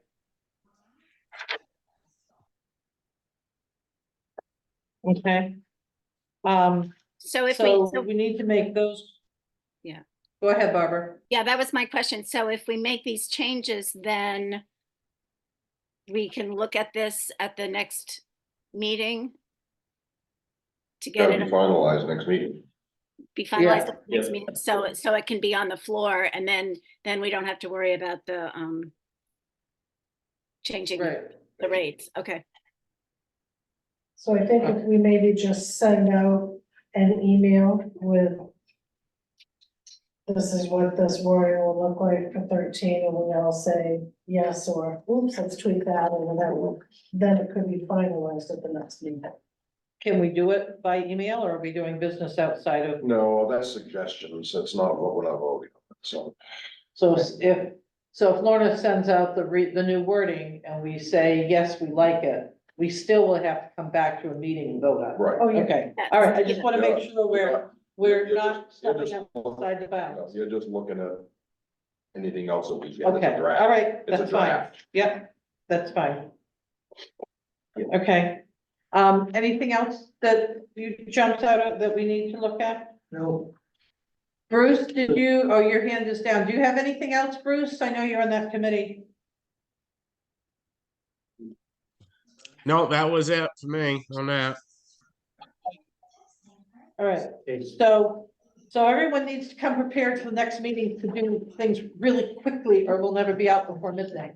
Okay. So if So we, we need to make those. Yeah. Go ahead, Barbara. yeah, that was my question. So if we make these changes, then we can look at this at the next meeting to get Gotta be it, finalized next meeting. be finalized Yeah. at the next meeting, so it can be on the floor, and then we don't have to worry about the changing Right. the rates. Okay, So I think if we maybe just send out an email with this is what this wording will look like for 13, and we all say yes, or oops, let's tweak that, and then it could be finalized at the next meeting. Can we do it by email or are we doing business outside of? No, that's suggestions, it's not what we're not voting on, so. So if Lorna sends out the new wording and we say, yes, we like it, we still will have to come back to a meeting and vote on it. Right. Oh, yeah. Okay, all right, I just want to make Yeah. sure we're You're not just- you're stepping just- outside the bounds. You're just looking at anything else that we get as a Okay, draft. all right, It's a that's fine. draft. Yep, that's fine. Okay, anything else that you jumped out of that we need to look at? No, Bruce, your hand is down. Do you have anything else, Bruce? I know you're on that committee. No, that was it for me on that. All right, so So everyone needs to come prepared for the next meeting to do things really quickly, or we'll never be out before midnight.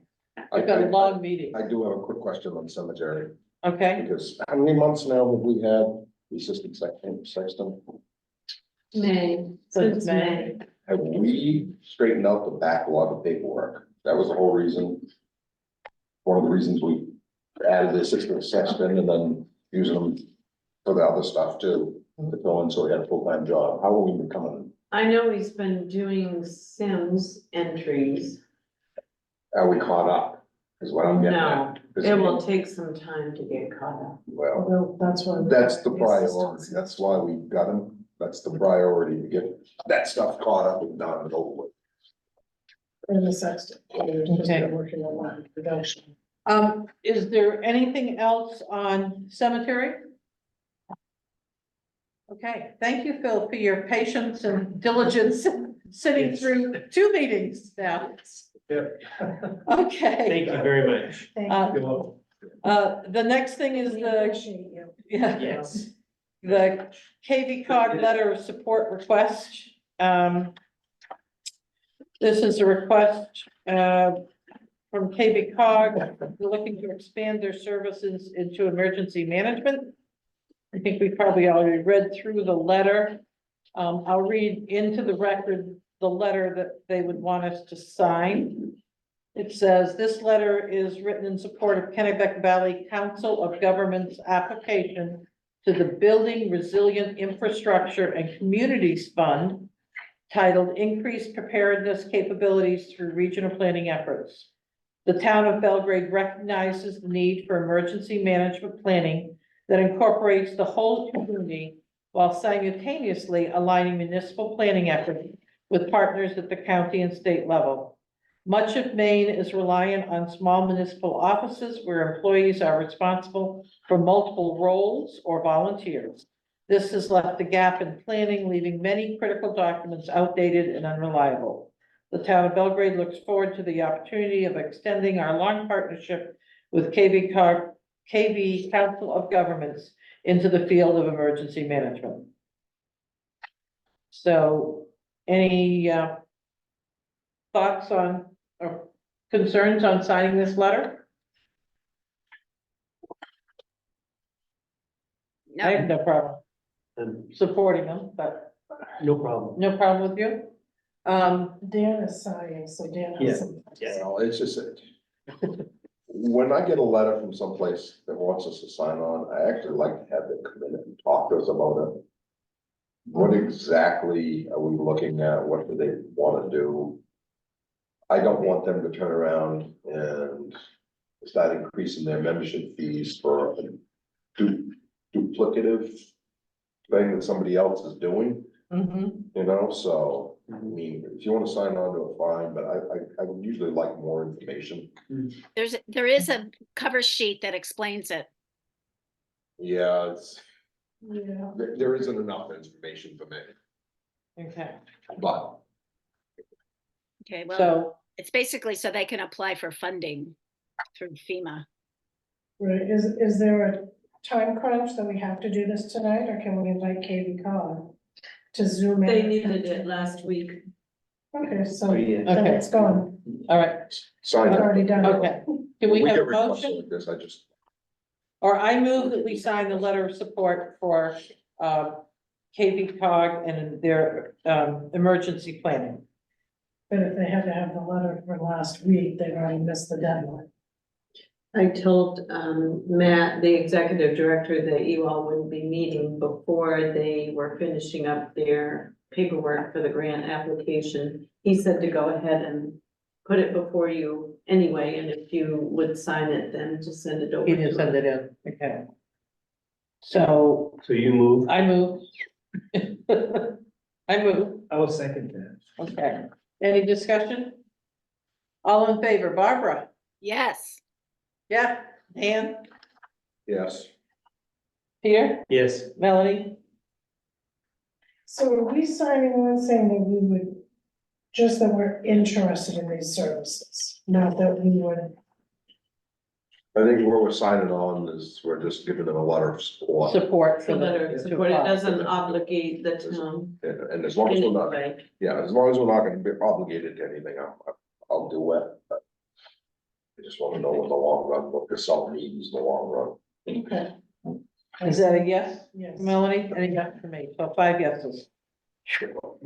We've got a long meeting, I do have a quick question on cemetery, okay? because how many months now have we had the assistant sexton? May, Since May. Have we straightened out the backlog of paperwork? That was the whole reason. One of the reasons we added the assistant sexton and then using them for the other stuff too, to fill in, so we had a full-time job. How are we becoming, I know he's been doing Sims entries. are we caught up? Is what I'm getting No, at. 'Cause, it will take some time to get caught up. Well, Well, that's what. that's the priority. That's why we got them. That's the priority, to get that stuff caught up and done and over with. In the sexton, we're just Okay. working on that production. Is there anything else on cemetery? Okay, thank you, Phil, for your patience and diligence in sitting through 2 meetings now. Okay, Thank you very much. Thank Uh, you. the next thing is We the, appreciate you. yeah, Yes. the KV cog letter of support request. This is a request, from KV cog, they're looking to expand their services into emergency management. I think we probably already read through the letter. I'll read into the record the letter that they would want us to sign. It says, this letter is written in support of Kennebec Valley Council of Governments application to the Building Resilient Infrastructure and Communities Fund titled Increased Preparedness Capabilities Through Regional Planning Efforts. The town of Belgrade recognizes the need for emergency management planning that incorporates the whole community while simultaneously aligning municipal planning efforts with partners at the county and state level. Much of Maine is reliant on small municipal offices where employees are responsible for multiple roles or volunteers. This has left a gap in planning, leaving many critical documents outdated and unreliable. The town of Belgrade looks forward to the opportunity of extending our long partnership with KV Council of Governments into the field of emergency management. So, any thoughts on, or concerns on signing this letter? I have No, no problem Um, supporting them, but No problem. no problem with you. Dan is sighing, so Dan Yeah. has some. Well, it's just that when I get a letter from someplace that wants us to sign on, I actually like to have them come in and talk to us about it. What exactly are we looking at? What do they want to do? I don't want them to turn around and start increasing their membership fees for a duplicative thing that somebody else is doing, you know, so, I mean, if you want to sign on to it, fine, but I would usually like more information. there is a cover sheet that explains it. Yeah, it's, Yeah. there isn't enough information for me, Okay, but Okay, well, so, it's basically so they can apply for funding through FEMA. Right, is there a time crunch that we have to do this tonight, or can we invite KV Cog to Zoom in? They needed it last week. Okay, so Oh, yeah. then Okay. it's gone, all right, sign it's it. already done. okay. Can we have get a requests motion? like this, I just, Or I move that we sign the letter of support for, KV cog and their, emergency planning. But if they had to have the letter for last week, they've already missed the deadline. I told Matt, the executive director, that you all wouldn't be meeting before they were finishing up their paperwork for the grant application. He said to go ahead and put it before you anyway, and if you would sign it, then to send it over. He didn't to send him. it in, okay. So So you move? I move. I move, I will second that. okay. Any discussion? All in favor, Barbara? Yes, Yeah, Ann, yes. Peter, Yes. Melanie? So are we signing one saying that we would, just that we're interested in these services, not that we would I think where we're signing on is we're just giving them a letter of support. Support So for that the. it to support, it apply. doesn't obligate the town. And as long as we're not, Anyway. yeah, as long as we're not gonna be obligated to anything, I'll do it. But I just wanna know in the long run, what this all means in the long run. Okay. Is that a yes, Yes. Melanie? Any yes for me? So 5 yeses.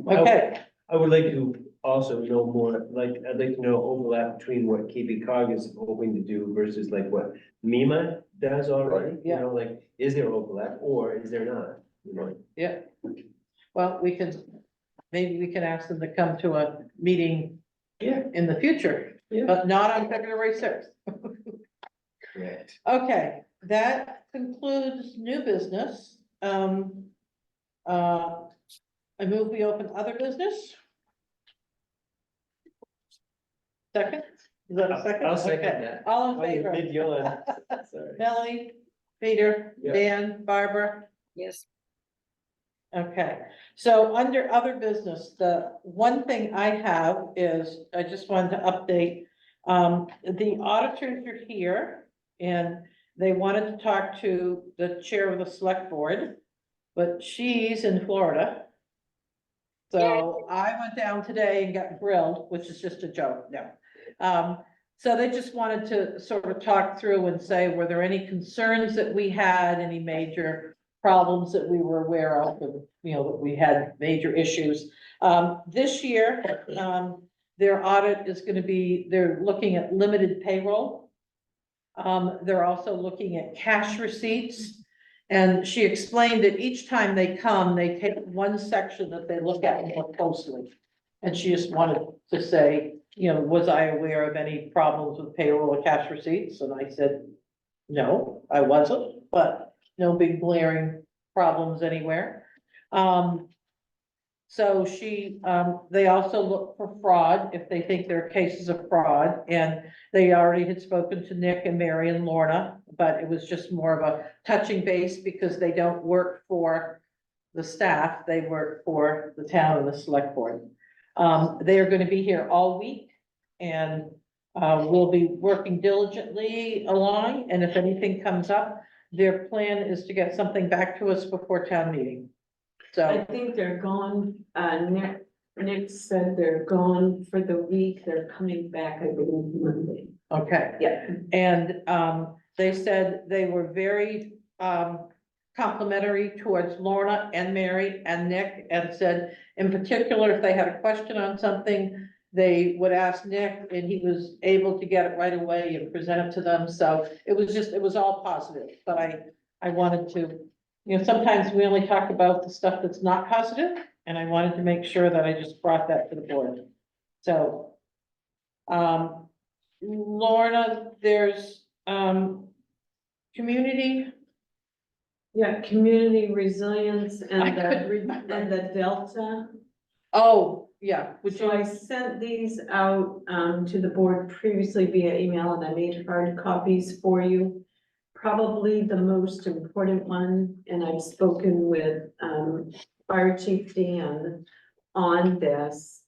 Okay, I would like to also know more, like, I'd like to know overlap between what KB cog is hoping to do versus like what MEMA does already. Yeah. You know, like, is there overlap or is there not? You know, yeah. Well, maybe we can ask them to come to a meeting yeah, in the future, yeah. but not on February 6th. Correct. Okay, that concludes new business. I move we open other business. Second? Is that a second? I'll second Okay. that. All in Oh, you favor? made yawn. Sorry. Melanie, Peter, Yeah. Dan, Barbara? Yes. Okay, so under other business, the one thing I have is, I just wanted to update. The auditors are here and they wanted to talk to the chair of the select board, but she's in Florida. So I went down today and got grilled, which is just a joke, no. So they just wanted to sort of talk through and say, were there any concerns that we had, any major problems that we were aware of, and, you know, that we had major issues. This year, their audit is gonna be, they're looking at limited payroll. They're also looking at cash receipts. And she explained that each time they come, they take one section that they look at more closely. And she just wanted to say, you know, was I aware of any problems with payroll or cash receipts? And I said, no, I wasn't, but no big glaring problems anywhere. So they also look for fraud, if they think there are cases of fraud, and they already had spoken to Nick and Mary and Lorna, but it was just more of a touching base because they don't work for the staff, they work for the town and the select board. They are gonna be here all week, and we'll be working diligently along, and if anything comes up, their plan is to get something back to us before town meeting. I So, think they're gone, Nick said they're gone for the week, they're coming back, I believe, Monday. okay. Yeah. And, they said they were very, complimentary towards Lorna and Mary and Nick, and said in particular, if they had a question on something, they would ask Nick, and he was able to get it right away and present it to them. So it was all positive, but I wanted to, you know, sometimes we only talk about the stuff that's not positive, and I wanted to make sure that I just brought that to the board. So, Lorna, there's, community. Yeah, community resilience I and couldn't remember. the Delta. Oh, yeah, would So I you, sent these out, to the board previously via email, and I made hard copies for you. Probably the most important one, and I've spoken with, Fire Chief Dan on this,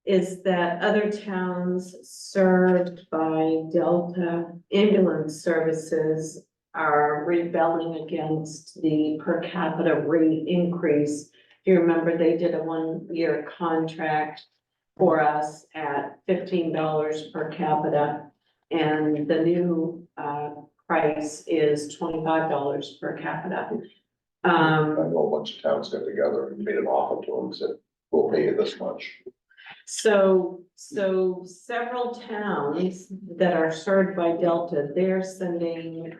is that other towns served by Delta ambulance services are rebelling against the per capita rate increase. If you remember, they did a 1-year contract for us at $15 per capita, and the new price is $25 per capita. I know a bunch of towns got together and made an offer to them, said, we'll pay you this much. So several towns that are served by Delta, they're sending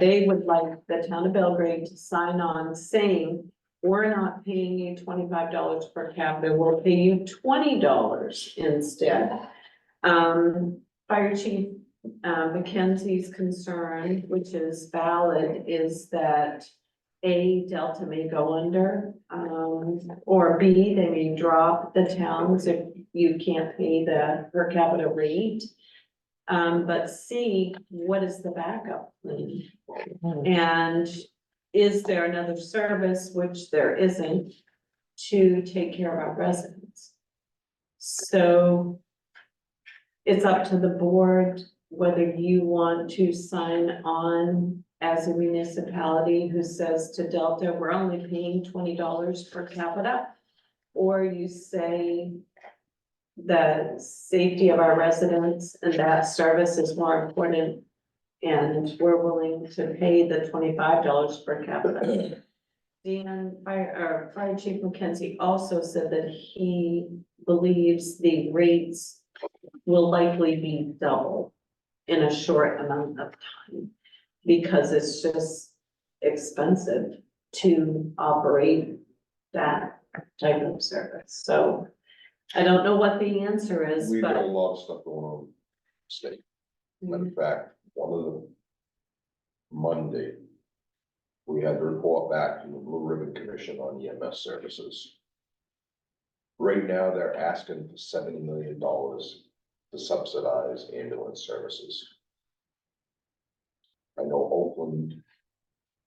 they would like the town of Belgrade to sign on saying, we're not paying you $25 per capita, we'll pay you $20 instead. Fire Chief Mackenzie's concern, which is valid, is that A, Delta may go under, or B, they may drop the towns if you can't pay the per capita rate. But C, what is the backup plan? And is there another service, which there isn't, to take care of our residents? So it's up to the board whether you want to sign on as a municipality who says to Delta, we're only paying $20 per capita. Or you say the safety of our residents and that service is more important. And we're willing to pay the $25 per capita. Fire Chief McKenzie also said that he believes the rates will likely be double in a short amount of time. Because it's just expensive to operate that type of service. So I don't know what the answer is, We've got a but lot of stuff going on in the state. Matter of fact, one of the Monday, we had to report back from the Blue Ribbon Commission on EMS services. Right now, they're asking for $70 million to subsidize ambulance services. I know Oakland,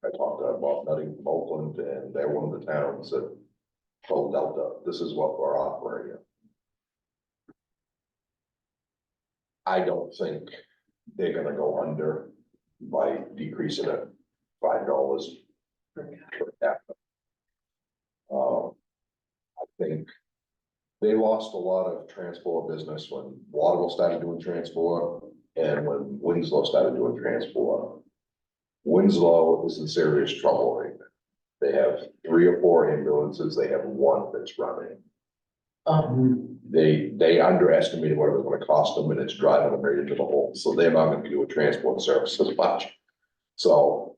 I talked to Bob Nutting from Oakland, and they're one of the towns that told Delta, this is what we're operating. I don't think they're gonna go under by decreasing it $5 per capita. I think they lost a lot of transport business when Waterville started doing transport and when Winslow started doing transport. Winslow is in serious trouble right now. They have 3 or 4 ambulances, they have 1 that's running. They underestimated what it was gonna cost them, and it's driving them right into the hole, so they're not gonna do a transport service as much. So.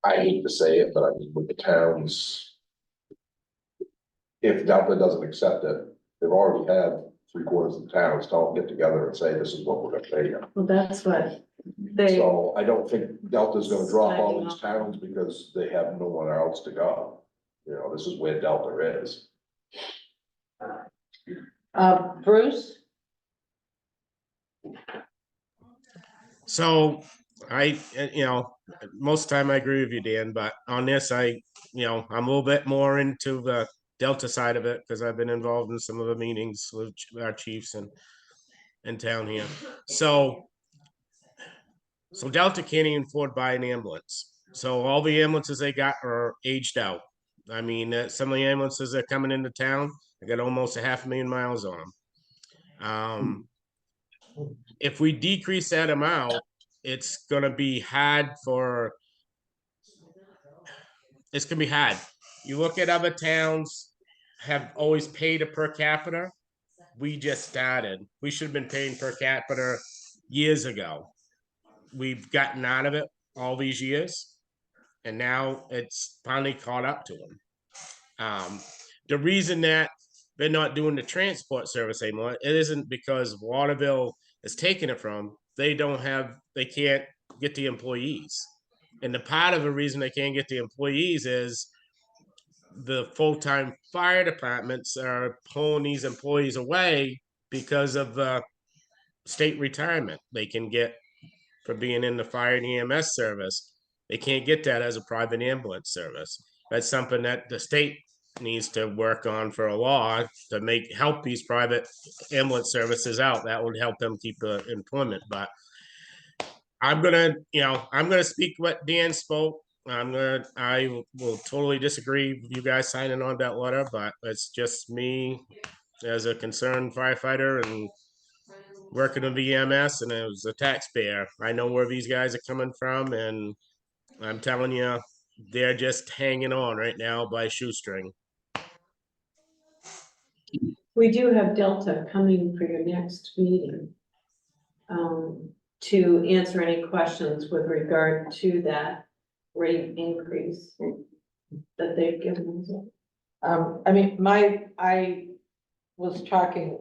I hate to say it, but I mean, with the towns. If Delta doesn't accept it, they've already had 3/4 of the towns don't get together and say, this is what we're gonna pay you. well, that's what they, So I don't think Delta's gonna drop all these towns because they have nowhere else to go. You know, this is where Delta is. Bruce? So most of the time I agree with you, Dan, but on this, I'm a little bit more into the Delta side of it because I've been involved in some of the meetings with our chiefs in town here. So Delta can't even afford to buy an ambulance. So all the ambulances they got are aged out. I mean, some of the ambulances that are coming into town, they got almost 500,000 miles on them. If we decrease that amount, it's gonna be hard it's gonna be hard. You look at other towns have always paid a per capita. We just started. We should have been paying per capita years ago. We've gotten out of it all these years, and now it's finally caught up to them. The reason that they're not doing the transport service anymore, it isn't because Waterville is taking it from. They can't get the employees. And the part of the reason they can't get the employees is the full-time fire departments are pulling these employees away because of the state retirement they can get for being in the fire and EMS service. They can't get that as a private ambulance service. That's something that the state needs to work on for a law to help these private ambulance services out. That would help them keep employment. But I'm gonna speak what Dan spoke. I will totally disagree with you guys signing on that letter, but it's just me as a concerned firefighter and working in VMS and as a taxpayer. I know where these guys are coming from, and I'm telling you, they're just hanging on right now by shoestring. we do have Delta coming for your next meeting. To answer any questions with regard to that rate increase that they've given us. I was talking,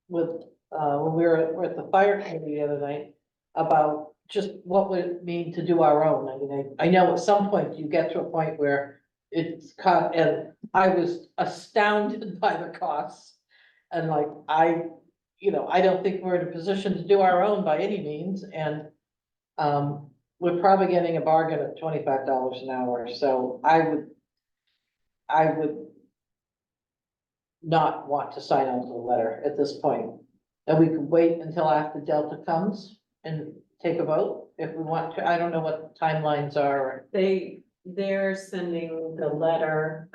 with, when we were at the fire committee the other night about just what would it mean to do our own. I mean, I know at some point you get to a point where it's caught, and I was astounded by the costs. And like, I don't think we're in a position to do our own by any means, and we're probably getting a bargain at $25 an hour, so I would not want to sign on to the letter at this point. And we could wait until after Delta comes and take a vote if we want to. I don't know what timelines are. They're sending the letter,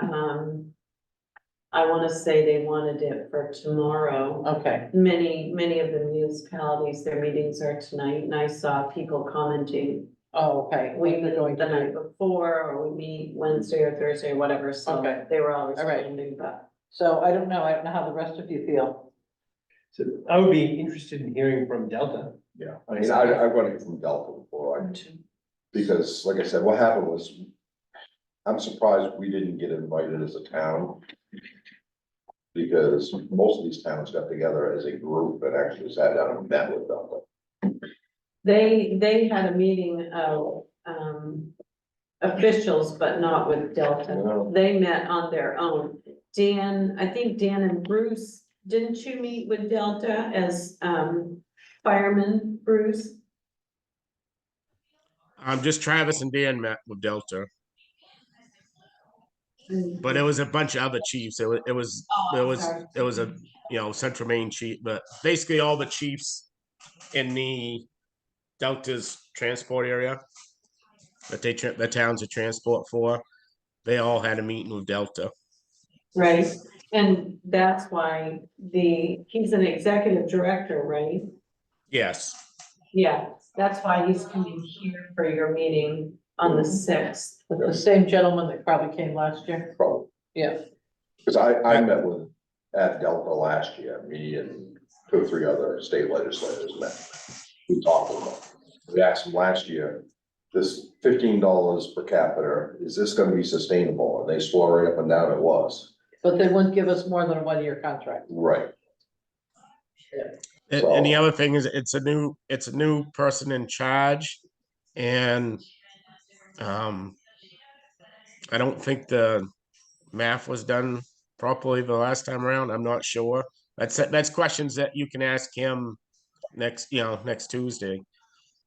I wanna say they wanted it for tomorrow. Okay, Many of the municipalities, their meetings are tonight, and I saw people commenting. oh, okay. We What meet they're going the to night do. before, or we meet Wednesday or Thursday or whatever, so Okay. they were all All right. responding, but. So I don't know how the rest of you feel. So I would be interested in hearing from Delta. Yeah, I mean, I've got it from Delta before, because like I said, what happened was, I'm surprised we didn't get invited as a town. Because most of these towns got together as a group and actually sat down and met with Delta. They had a meeting of, officials, but not with Delta. No. They met on their own. Dan, I think Dan and Bruce, didn't you meet with Delta as, fireman, Bruce? Just Travis and Dan met with Delta, but it was a bunch of other chiefs. It was a, Central Maine chief, but basically all the chiefs in the Delta's transport area that the towns are transport for, they all had a meeting with Delta. Right, and that's why he's an executive director, right? Yes. Yeah, that's why he's coming here for your meeting on the 6th. The same gentleman that probably came last year. Probably. Yeah. Because I met with, at Delta last year, me and 2 or 3 other state legislators met. We talked about it. We asked them last year, this $15 per capita, is this gonna be sustainable? And they swore right up and down it was. But they wouldn't give us more than a 1-year contract. Right. And the other thing is it's a new person in charge, and I don't think the math was done properly the last time around. I'm not sure. That's questions that you can ask him next Tuesday.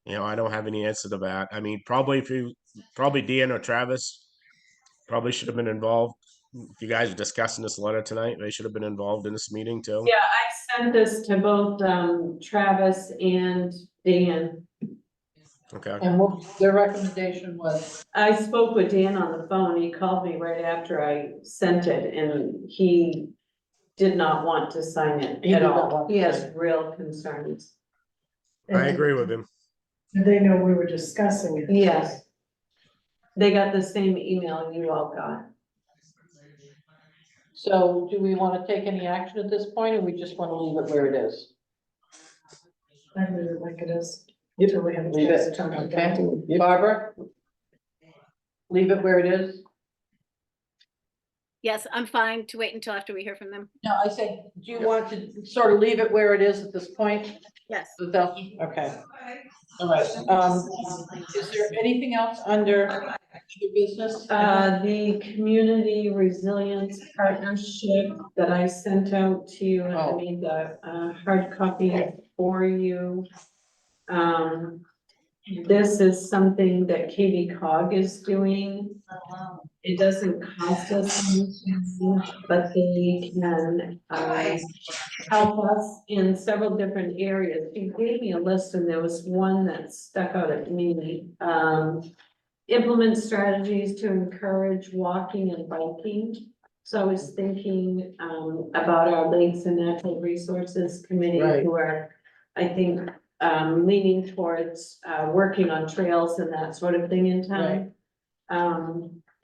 I don't have any answer to that. I mean, probably Dan or Travis probably should have been involved. If you guys are discussing this letter tonight, they should have been involved in this meeting too. Yeah, I sent this to both Travis and Dan. Okay. And what their recommendation was, I spoke with Dan on the phone. He called me right after I sent it, and he did not want to sign it He at did not all. want to He sign has it. real concerns. I agree with him. Did they know we were discussing it? Yes. They got the same email you all got. so do we want to take any action at this point, or we just want to leave it where it is? I leave it like it is. Until we have a Leave chance it, to talk about okay? it. Barbara? Leave it where it is? Yes, I'm fine to wait until after we hear from them. No, I said, do you want to sort of leave it where it is at this point? Yes. Okay. All right, is there anything else under other business? The community resilience partnership that I sent out to you, and I Oh. made the hard copy for you. This is something that Katie Cog is doing. It doesn't cost us anything, but they can help us in several different areas. She gave me a list, and there was one that stuck out at me. Implement strategies to encourage walking and biking. So I was thinking about our Lakes and Natural Resources Committee, Right. who are, I think, leaning towards working on trails and that sort of thing in town.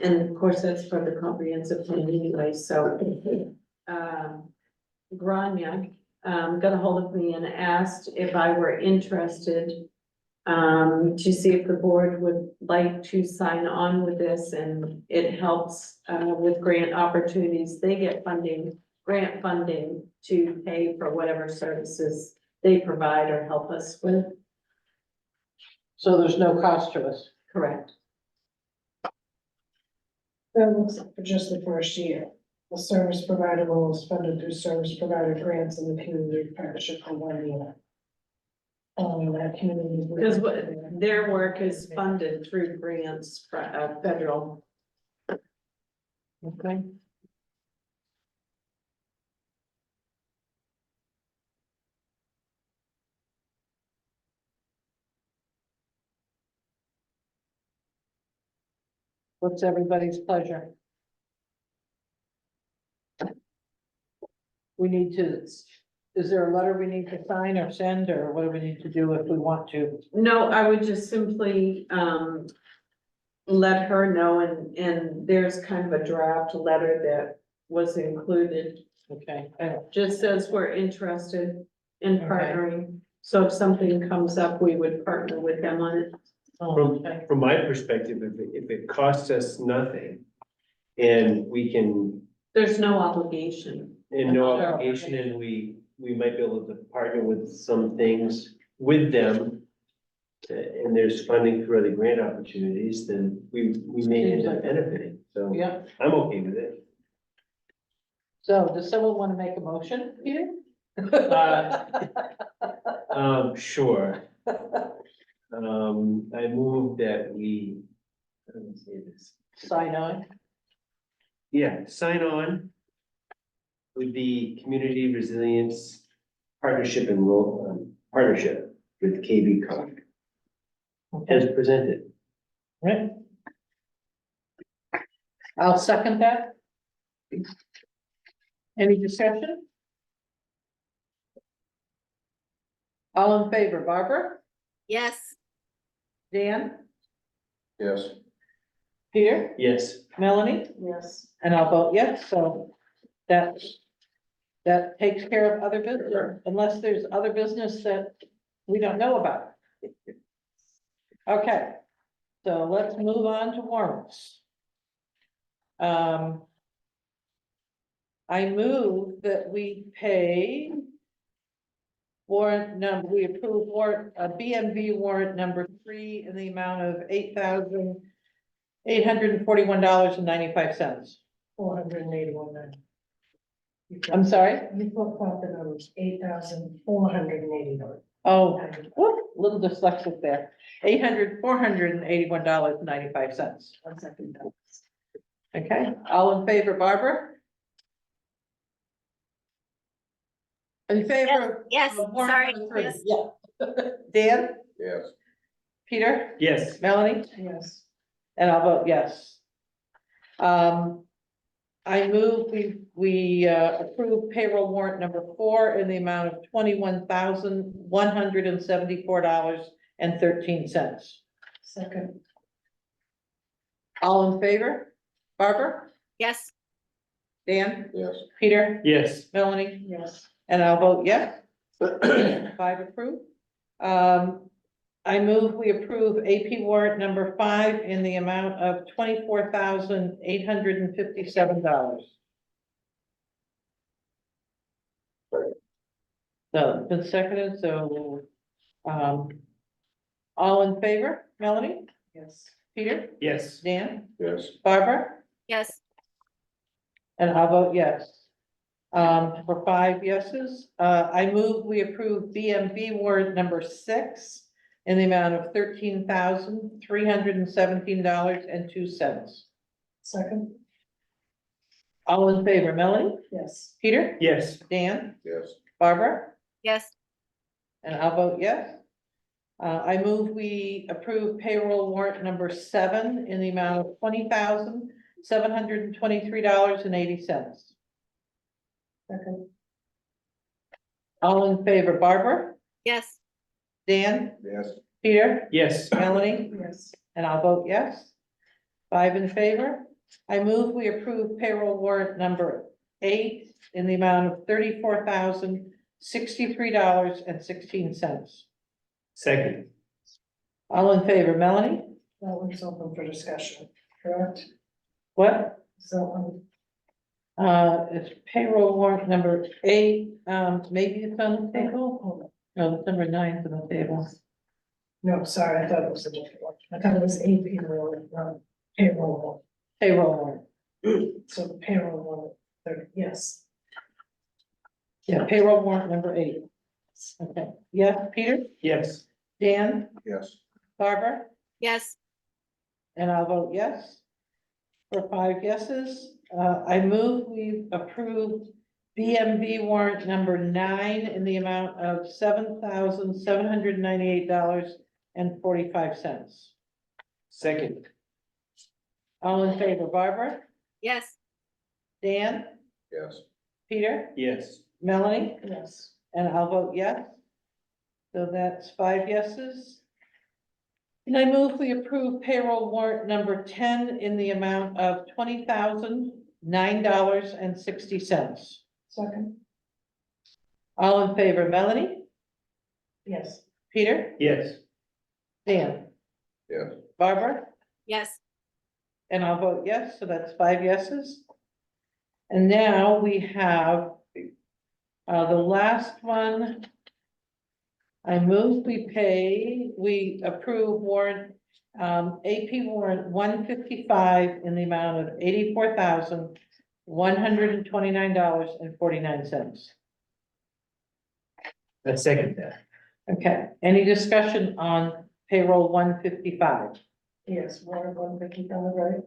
And of course, that's for the comprehensive plan anyway, so. Grania got a hold of me and asked if I were interested to see if the board would like to sign on with this, and it helps with grant opportunities. They get grant funding to pay for whatever services they provide or help us with. So there's no cost to us. Correct. That looks like for just the first year. The service provider will is funded through service provider grants in the community partnership for 1 year. That community. Because their work is funded through grants, federal. Okay. What's everybody's pleasure? We need to, is there a letter we need to sign or send, or what do we need to do if we want to? No, I would just simply, let her know, and there's kind of a draft letter that was included. Okay, Just says we're interested in Okay. partnering, so if something comes up, we would partner with them on it. okay. From my perspective, if it costs us nothing and we can, There's no obligation. and no Sure. obligation, and we might be able to partner with some things with them. And there's funding for other grant opportunities, then we may end up benefiting, so Yeah, I'm okay with it. so does someone want to make a motion, Peter? Sure. I move that we, how do I say this? Sign on. Yeah, sign on with the Community Resilience Partnership and Partnership with KB Cog as presented. Right. I'll second that. Any discussion? All in favor, Barbara, Yes, Dan, Yes, Peter, Yes, Melanie, Yes. and I'll vote yes, so that takes care of other business, unless there's other business that we don't know about. Okay, so let's move on to warrants. I move that we pay we approve warrant, BMV warrant number 3 in the amount of $8,841.95. 481. I'm sorry? You put out the numbers, 8,480. Oh, whoop, little dyslexic there. $481.95. One second. Okay, all in favor, Barbara? In favor? yes, of warrant sorry, number 3? yes. Yeah. Dan, yes. Peter, yes, Melanie, Yes. and I'll vote yes. I move we approve payroll warrant number 4 in the amount of $21,174.13. Second. All in favor? Barbara, Yes, Dan, Yes. Peter, yes, Melanie, Yes. and I'll vote yes. 5 approved. I move we approve AP warrant number 5 in the amount of $24,857. So it's been seconded, so, all in favor, Melanie, Yes. Peter, yes, Dan, Yes, Barbara, yes, and I'll vote yes. For 5 yeses, I move we approve BMV warrant number 6 in the amount of $13,317.02. Second. All in favor, Melanie, Yes. Peter, yes, Dan, yes, Barbara, yes, and I'll vote yes. I move we approve payroll warrant number 7 in the amount of $20,723.80. Second. All in favor, Barbara, yes, Dan, yes, Peter, yes, Melanie, Yes. and I'll vote yes. 5 in favor. I move we approve payroll warrant number 8 in the amount of $34,063.16. second, All in favor, Melanie? That one's open for discussion, correct? What? So, It's payroll warrant number 8, maybe it's on the table? hold on. No, it's number 9 on the table. No, sorry, I thought it was a different one. I thought it was AP warrant, payroll Payroll warrant. warrant. So the payroll warrant, yes. Yeah, payroll warrant number 8. Okay, yeah, Peter, yes, Dan, yes, Barbara, yes, and I'll vote yes. For 5 yeses, I move we approve BMV warrant number 9 in the amount of $7,798.45. second, All in favor, Barbara, Yes, Dan, Yes. Peter, Yes. Melanie, Yes. and I'll vote yes. So that's 5 yeses. And I move we approve payroll warrant number 10 in the amount of $20,009.60. Second, All in favor, Melanie, yes. Peter, Yes. Dan, Yes. Barbara, yes, and I'll vote yes, so that's 5 yeses. And now we have the last one. I move we approve warrant, AP warrant 155 in the amount of $84,129.49. I second that. Okay, any discussion on payroll 155? Yes, warrant 155, right?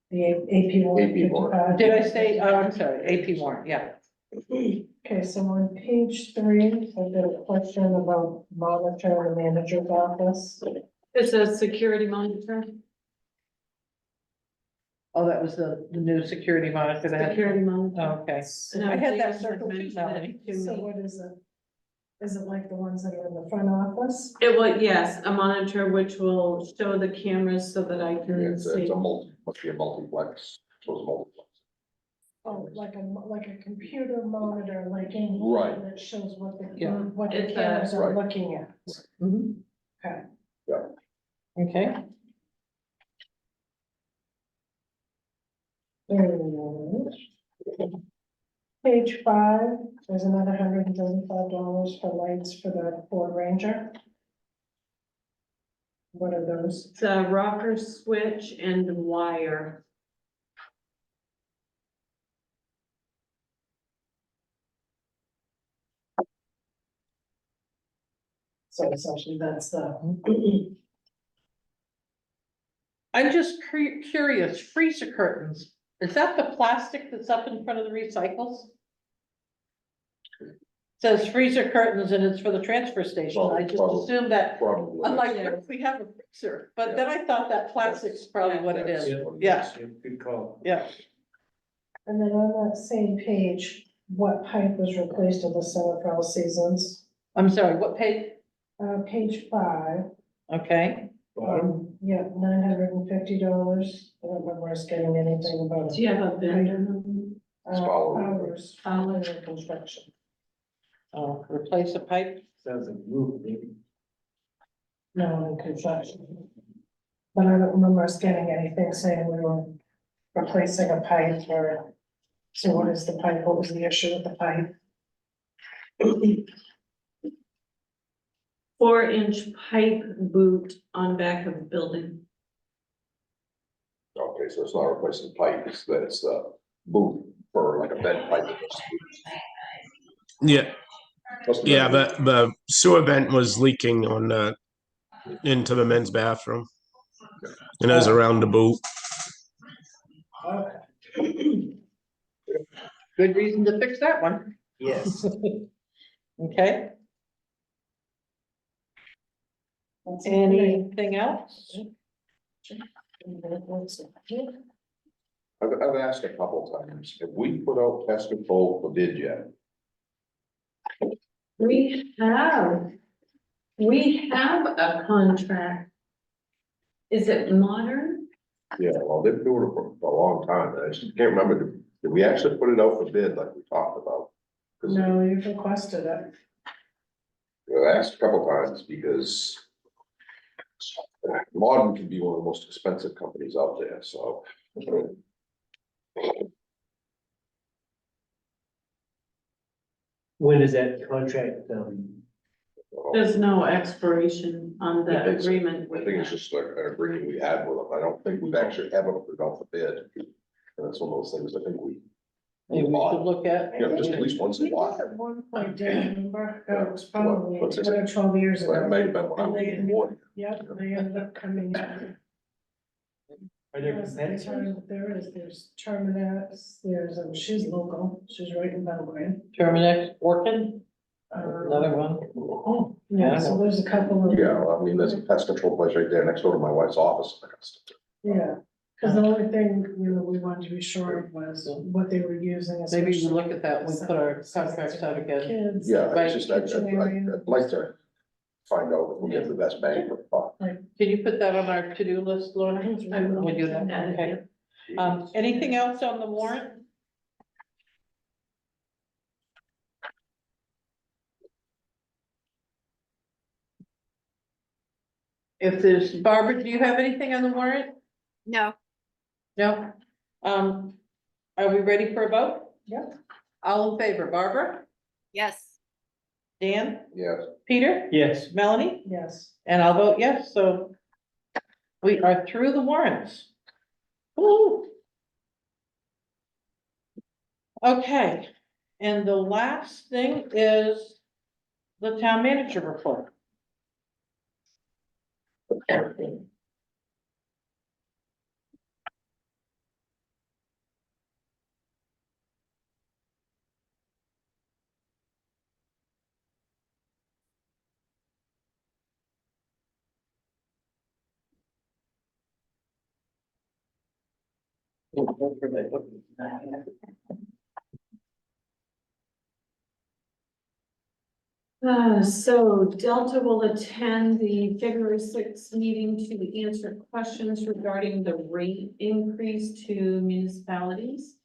The AP warrant AP warrant. 55. Did I say, oh, I'm sorry, AP warrant, yeah. Okay, so on page 3, I've got a question about monitor in the manager's office. It's a security monitor. Oh, that was the new security monitor that had. Security monitor. Oh, okay, So I had that James circled too, mentioned Melanie. it to so me. what is it? Is it like the ones that are in the front office? It will, yes, a monitor which will show the cameras so that I can It's see. a must be a multiplex, so it's multiplex. Oh, like a computer monitor, like in here, Right. that shows what Yeah. what the It's a- cameras are Right. looking at. Mhm. Okay. Yeah. Okay, Page 5, there's another $135 for lights for the Ford Ranger. What are those? It's a rocker switch and wire. So essentially, that's the. I'm just curious, freezer curtains, is that the plastic that's up in front of the recycles? Says freezer curtains and it's for the transfer station, I just assumed that, Probably. I'm like, Yeah. what if we have a freezer, but then I thought that plastic's probably what it is, yeah, Good call. yeah. And then on that same page, what pipe was replaced at the Center for All Seasons? I'm sorry, what page? Page 5, Okay, yeah, $950. I don't remember us getting anything about Do you have a vendor? hours, Hours. in construction. oh, replace a pipe, Sounds like roof, maybe. No, in construction. But I don't remember us getting anything saying we were replacing a pipe or, so what is the pipe? What was the issue with the pipe? 4-inch pipe boot on back of the building. Okay, so it's not replacing pipe, it's the boot for like a bed pipe. Yeah, Must have yeah, been- the sewer vent was leaking on the, into the men's bathroom. And it was around the boot. good reason to fix that one. Yes. Okay, That's it for me. anything else? I've asked a couple times, have we put out pest control for bid yet? We have a contract. Is it modern? Yeah, well, they've been doing it for a long time, I just can't remember, did we actually put it out for bid like we talked about? 'Cause No, you've requested it. I asked a couple times because Modern can be one of the most expensive companies out there, so. When is that contract, There's no expiration on the It's- agreement. I think it's just like an agreement we had with them, I don't think we've actually ever put it out for bid. And that's one of those things I think we. Maybe we should look at. Yeah, just at least once in a while. At one point, did remember, it was probably What's it? 10 or 12 years But it ago. may have been when I was in one. Yep, they ended up coming in. are there Yes, competitors? there's Terminex, she's local, she's right in Belgrade. Terminex, Orkin, another one. Oh, Yeah, so there's a couple of. Yeah, well, I mean, there's a pest control place right there next door to my wife's office. Yeah, Cause the only thing, we wanted to be sure of was what they were using. Maybe we especially look at that when we put our contracts out again. Kids. Yeah, Right, it's just, I'd like to find out if we get the best bang for the buck. Can you put that on our to-do list, Lorna? I will. We do that, okay. Anything else on the warrant? If there's, Barbara, do you have anything on the warrant? No, No? Are we ready for a vote? Yep. All in favor, Barbara? yes. Dan? Yes. Peter? Yes. Melanie? Yes. And I'll vote yes, so we are through the warrants. Woo. Okay, and the last thing is the town manager report. So Delta will attend the February 6th meeting to answer questions regarding the rate increase to municipalities.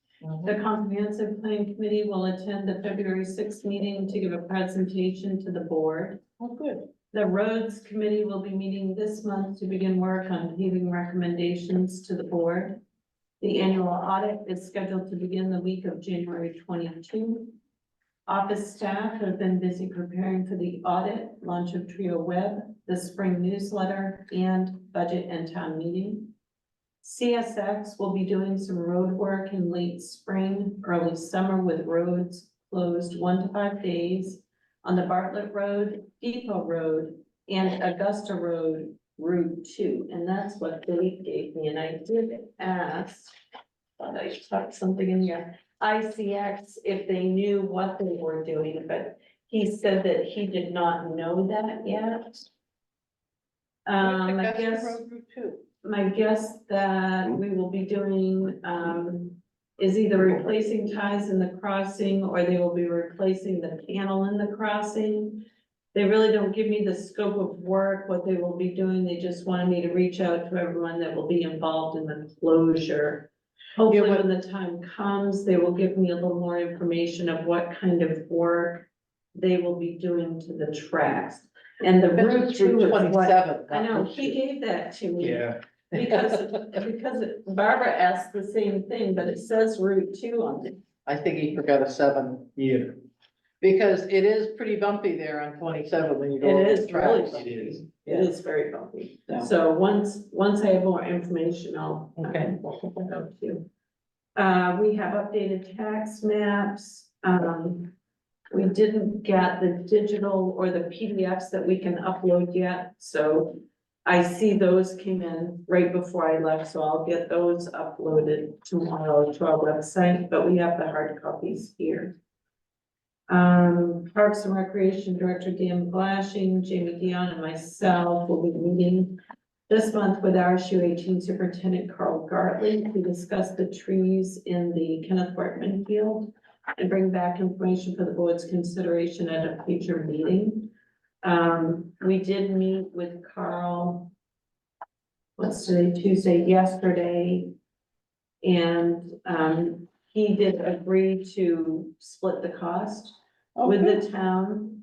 The Comprehensive Plan Committee will attend the February 6th meeting to give a presentation to the board. Oh, good. The Roads Committee will be meeting this month to begin work on giving recommendations to the board. The annual audit is scheduled to begin the week of January 22. Office staff have been busy preparing for the audit, launch of Trio Web, the spring newsletter, and budget and town meeting. CSX will be doing some road work in late spring, early summer with roads closed 1 to 5 days on the Bartlett Road, Depot Road, and Augusta Road, Route 2. And that's what Dave gave me, and I did ask, thought I stuck something in here. ICX, if they knew what they were doing, but he said that he did not know that yet. I Augusta guess, Road Route 2. my guess that we will be doing, is either replacing ties in the crossing, or they will be replacing the panel in the crossing. They really don't give me the scope of work, what they will be doing. They just wanted me to reach out to everyone that will be involved in the closure. Hopefully, Yeah, when the time comes, they will give me a little more information of what kind of work they will be doing to the tracks. And the Route 2 is what, 27. I know, he gave that to me. Yeah. Because Barbara asked the same thing, but it says Route 2 on it. I think he forgot a 7, Yeah. because it is pretty bumpy there on 27 when you go. It over is the really tracks. bumpy. It is very bumpy. Yeah. So once I have more information, I'll. Okay. Out to you. We have updated tax maps. We didn't get the digital or the PDFs that we can upload yet, so I see those came in right before I left, so I'll get those uploaded tomorrow to our website, but we have the hard copies here. Parks and Recreation Director Dan Glashing, Jamie Dion, and myself will be meeting this month with RSU 18 Superintendent Carl Gartley to discuss the trees in the Kenneth Workman Field and bring back information for the board's consideration at a future meeting. We did meet with Carl, what's today, Tuesday, yesterday. And, he did agree to split the cost with the town.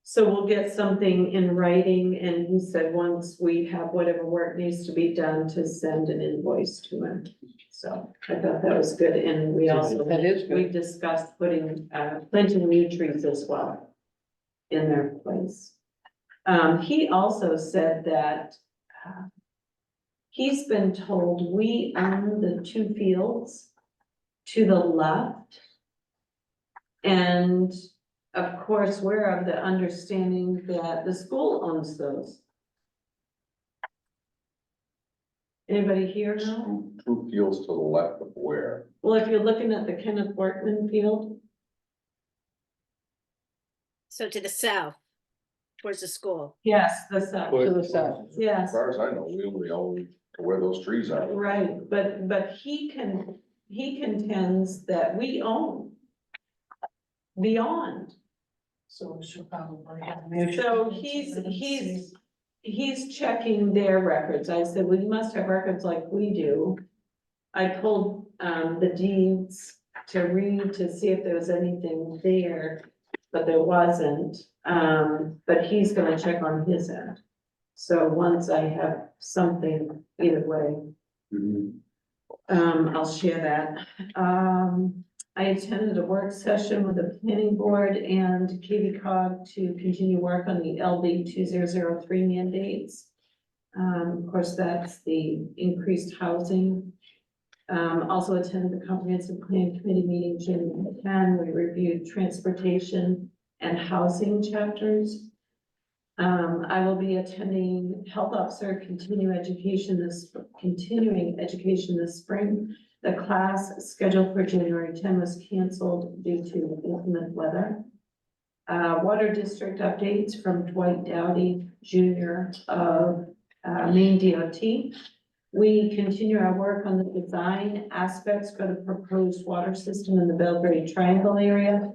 So we'll get something in writing, and he said once we have whatever work needs to be done to send an invoice to him. So I thought that was good, and we also, That is good. we discussed putting, planting new trees as well in their place. He also said that he's been told we own the 2 fields to the left. And of course, we're of the understanding that the school owns those. Anybody here know? 2 fields to the left of where? Well, if you're looking at the Kenneth Workman Field, So to the south, towards the school. Yes, the side, To the side. As yes, far as I know, we only own where those trees are. right, but he contends that we own beyond. So we should probably have. So he's checking their records. I said, well, you must have records like we do. I pulled, the deeds to read to see if there was anything there, but there wasn't. But he's gonna check on his end. So once I have something, either way, I'll share that. I attended a work session with the planning board and KVCOG to continue work on the LD 2003 mandates. Of course, that's the increased housing. Also attended the comprehensive plan committee meeting, January 10. We reviewed transportation and housing chapters. I will be attending health officer continuing education this spring. The class scheduled for January 10 was canceled due to inclement weather. Water district updates from Dwight Dowdy Jr. of Maine DOT. We continue our work on the design aspects for the proposed water system in the Belgrade Triangle area.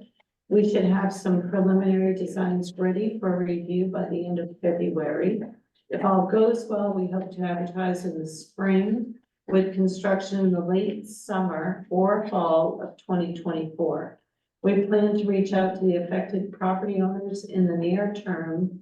We should have some preliminary designs ready for review by the end of February. If all goes well, we hope to advertise in the spring with construction in the late summer or fall of 2024. We plan to reach out to the affected property owners in the near term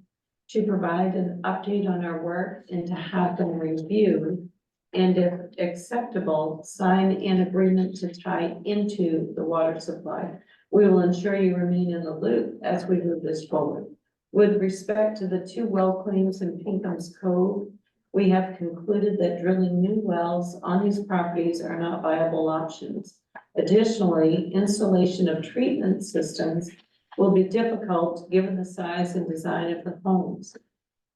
to provide an update on our work and to have them reviewed, and if acceptable, sign an agreement to tie into the water supply. We will ensure you remain in the loop as we move this forward. With respect to the 2 well claims in Pinkham's Cove, we have concluded that drilling new wells on these properties are not viable options. Additionally, installation of treatment systems will be difficult given the size and design of the homes.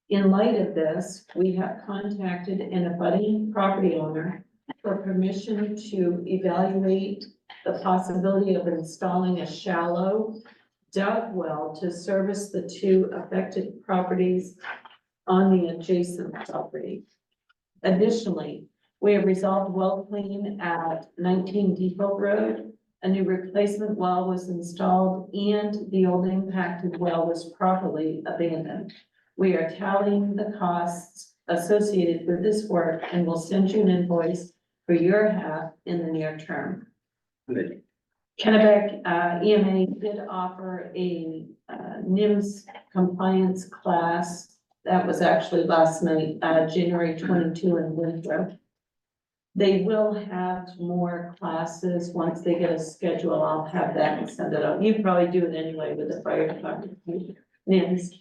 In light of this, we have contacted an abutting property owner for permission to evaluate the possibility of installing a shallow dug well to service the 2 affected properties on the adjacent property. Additionally, we have resolved well clean at 19 Depot Road. A new replacement well was installed and the old impacted well was properly abandoned. We are tallying the costs associated with this work and will send you an invoice for your half in the near term. Kennebec EMA did offer a NIMS compliance class. That was actually last night, January 22 in Winthrop. They will have more classes. Once they get a schedule, I'll have that and send it out. You probably do it anyway with the fire department. NIMS.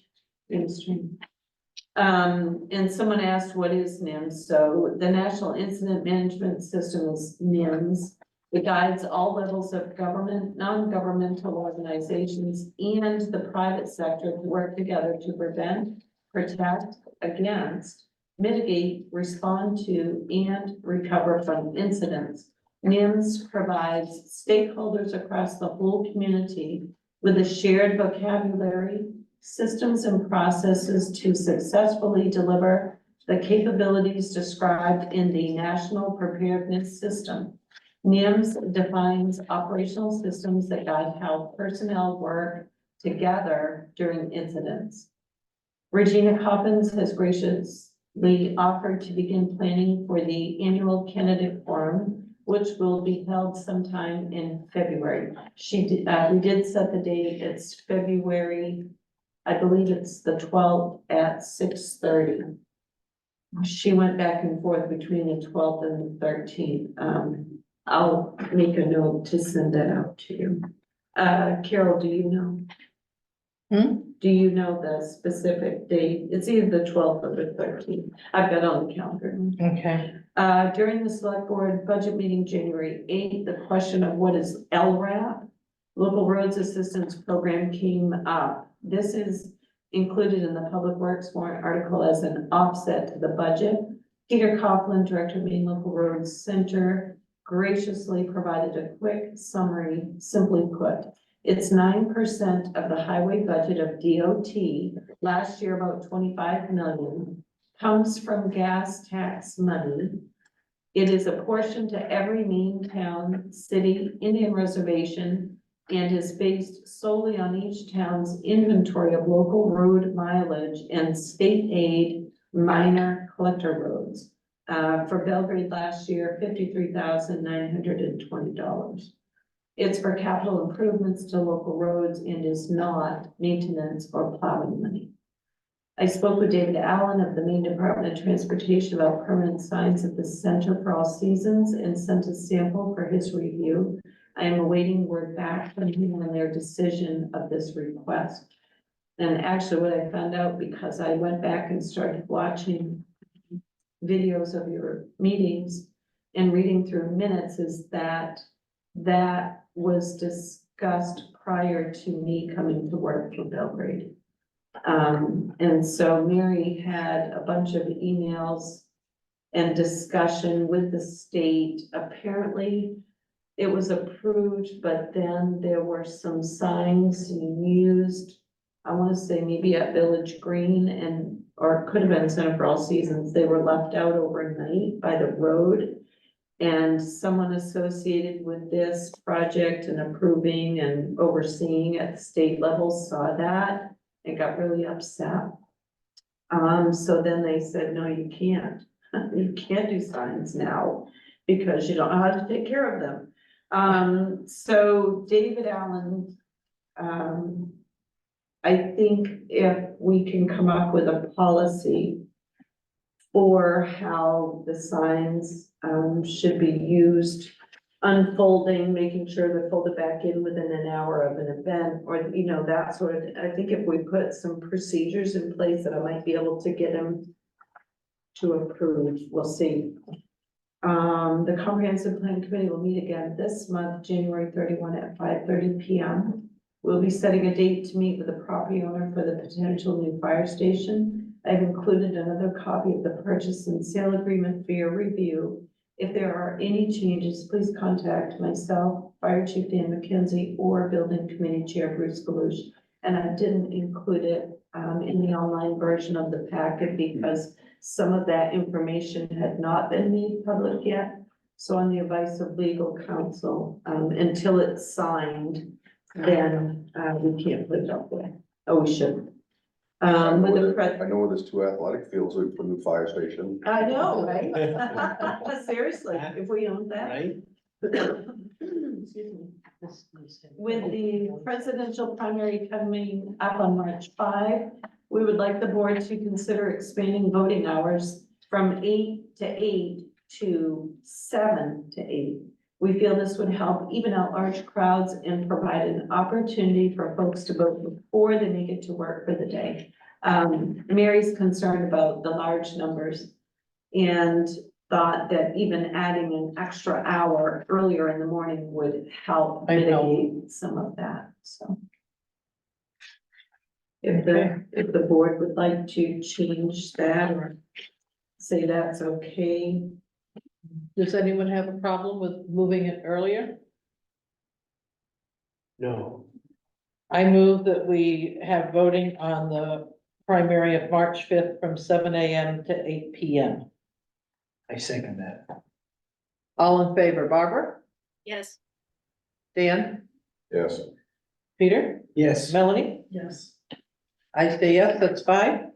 And someone asked, what is NIMS? So the National Incident Management System is NIMS. It guides all levels of government, non-governmental organizations, and the private sector to work together to prevent, protect against, mitigate, respond to, and recover from incidents. NIMS provides stakeholders across the whole community with a shared vocabulary, systems and processes to successfully deliver the capabilities described in the National Preparedness System. NIMS defines operational systems that guide how personnel work together during incidents. Regina Coppins has graciously offered to begin planning for the annual candidate forum, which will be held sometime in February. We did set the date. It's February, I believe it's the 12th at 6:30. She went back and forth between the 12th and the 13th. I'll make a note to send that out to you. Carol, do you know? Do you know the specific date? It's either the 12th or the 13th. I've got it on the calendar. Okay. During the select board budget meeting, January 8th, the question of what is LRAP, Local Roads Assistance Program, came up. This is included in the Public Works warrant article as an offset to the budget. Peter Coughlin, Director of Maine Local Roads Center, graciously provided a quick summary. Simply put, It's 9% of the highway budget of DOT. Last year, about 25 million comes from gas tax money. It is apportioned to every Maine town, city, Indian reservation, and is based solely on each town's inventory of local road mileage and state aid minor collector roads. For Belgrade last year, $53,920. It's for capital improvements to local roads and is not maintenance or plowing money. I spoke with David Allen of the Maine Department of Transportation about permanent signs at the Center for All Seasons and sent a sample for his review. I am awaiting word back from him on their decision of this request. And actually what I found out, because I went back and started watching videos of your meetings and reading through minutes, is that that was discussed prior to me coming to work for Belgrade. And so Mary had a bunch of emails and discussion with the state. Apparently it was approved, but then there were some signs used, I want to say maybe at Village Green and, or it could have been Center for All Seasons. They were left out overnight by the road. And someone associated with this project and approving and overseeing at the state level saw that and got really upset. So then they said, no, you can't. You can't do signs now because you don't know how to take care of them. So David Allen, I think if we can come up with a policy for how the signs should be used, unfolding, making sure they're folded back in within an hour of an event, or, you know, that sort of, I think if we put some procedures in place that I might be able to get him to approve, we'll see. The Comprehensive Plan Committee will meet again this month, January 31 at 5:30 p.m. We'll be setting a date to meet with the property owner for the potential new fire station. I've included another copy of the purchase and sale agreement for your review. If there are any changes, please contact myself, Fire Chief Dan McKenzie, or Building Committee Chair Bruce Galush. And I didn't include it in the online version of the packet because some of that information had not been made public yet. So on the advice of legal counsel, until it's signed, then we can't put it up there. Oh, we shouldn't. I know With the where there's two athletic fields for the new fire station. I know, right? Seriously, if we owned that. Right? Excuse me. With the presidential primary coming up on March 5, we would like the board to consider expanding voting hours from 8 to 8 to 7 to 8. We feel this would help even out large crowds and provide an opportunity for folks to vote before they make it to work for the day. Mary's concerned about the large numbers and thought that even adding an extra hour earlier in the morning would help mitigate some of that, so. If the board would like to change that or say that's okay. Does anyone have a problem with moving it earlier? No. I move that we have voting on the primary of March 5th from 7 a.m. to 8 p.m. I second that. All in favor, Barbara? Yes. Dan? Yes. Peter? Yes. Melanie? Yes. I say yes, that's fine.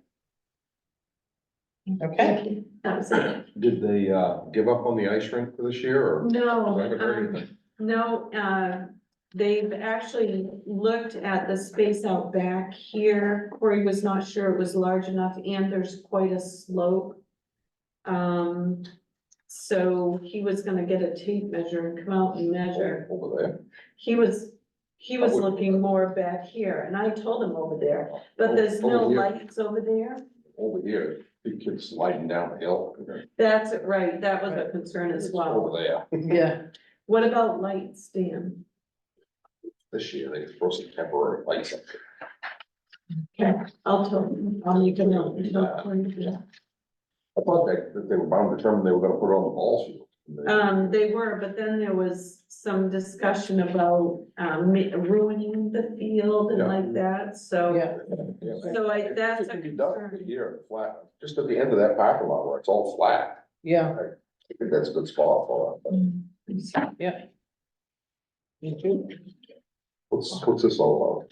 Okay. That was it. Did they, give up on the ice rink for this year or? No, I haven't heard anything. no, they've actually looked at the space out back here. Corey was not sure it was large enough and there's quite a slope. So he was gonna get a tape measure and come out and measure. Over there. He was I would- looking more back here and I told him over there, but there's no Over here. lights over there. Over here, big kids sliding down the hill. That's right, that was a concern as It's well. over there. Yeah, What about lights, Dan? This year, they throw some temporary lights up there. Okay, I'll tell him, I'll make a note. I thought they were bound to determine they were gonna put it on the ball field. They were, but then there was some discussion about, ruining the field and Yeah. like that, so. Yeah. That's a Could be done concern. here, flat, just at the end of that parking lot where it's all flat. Yeah, I think that's a good spot for it. yeah. Me too. What's this all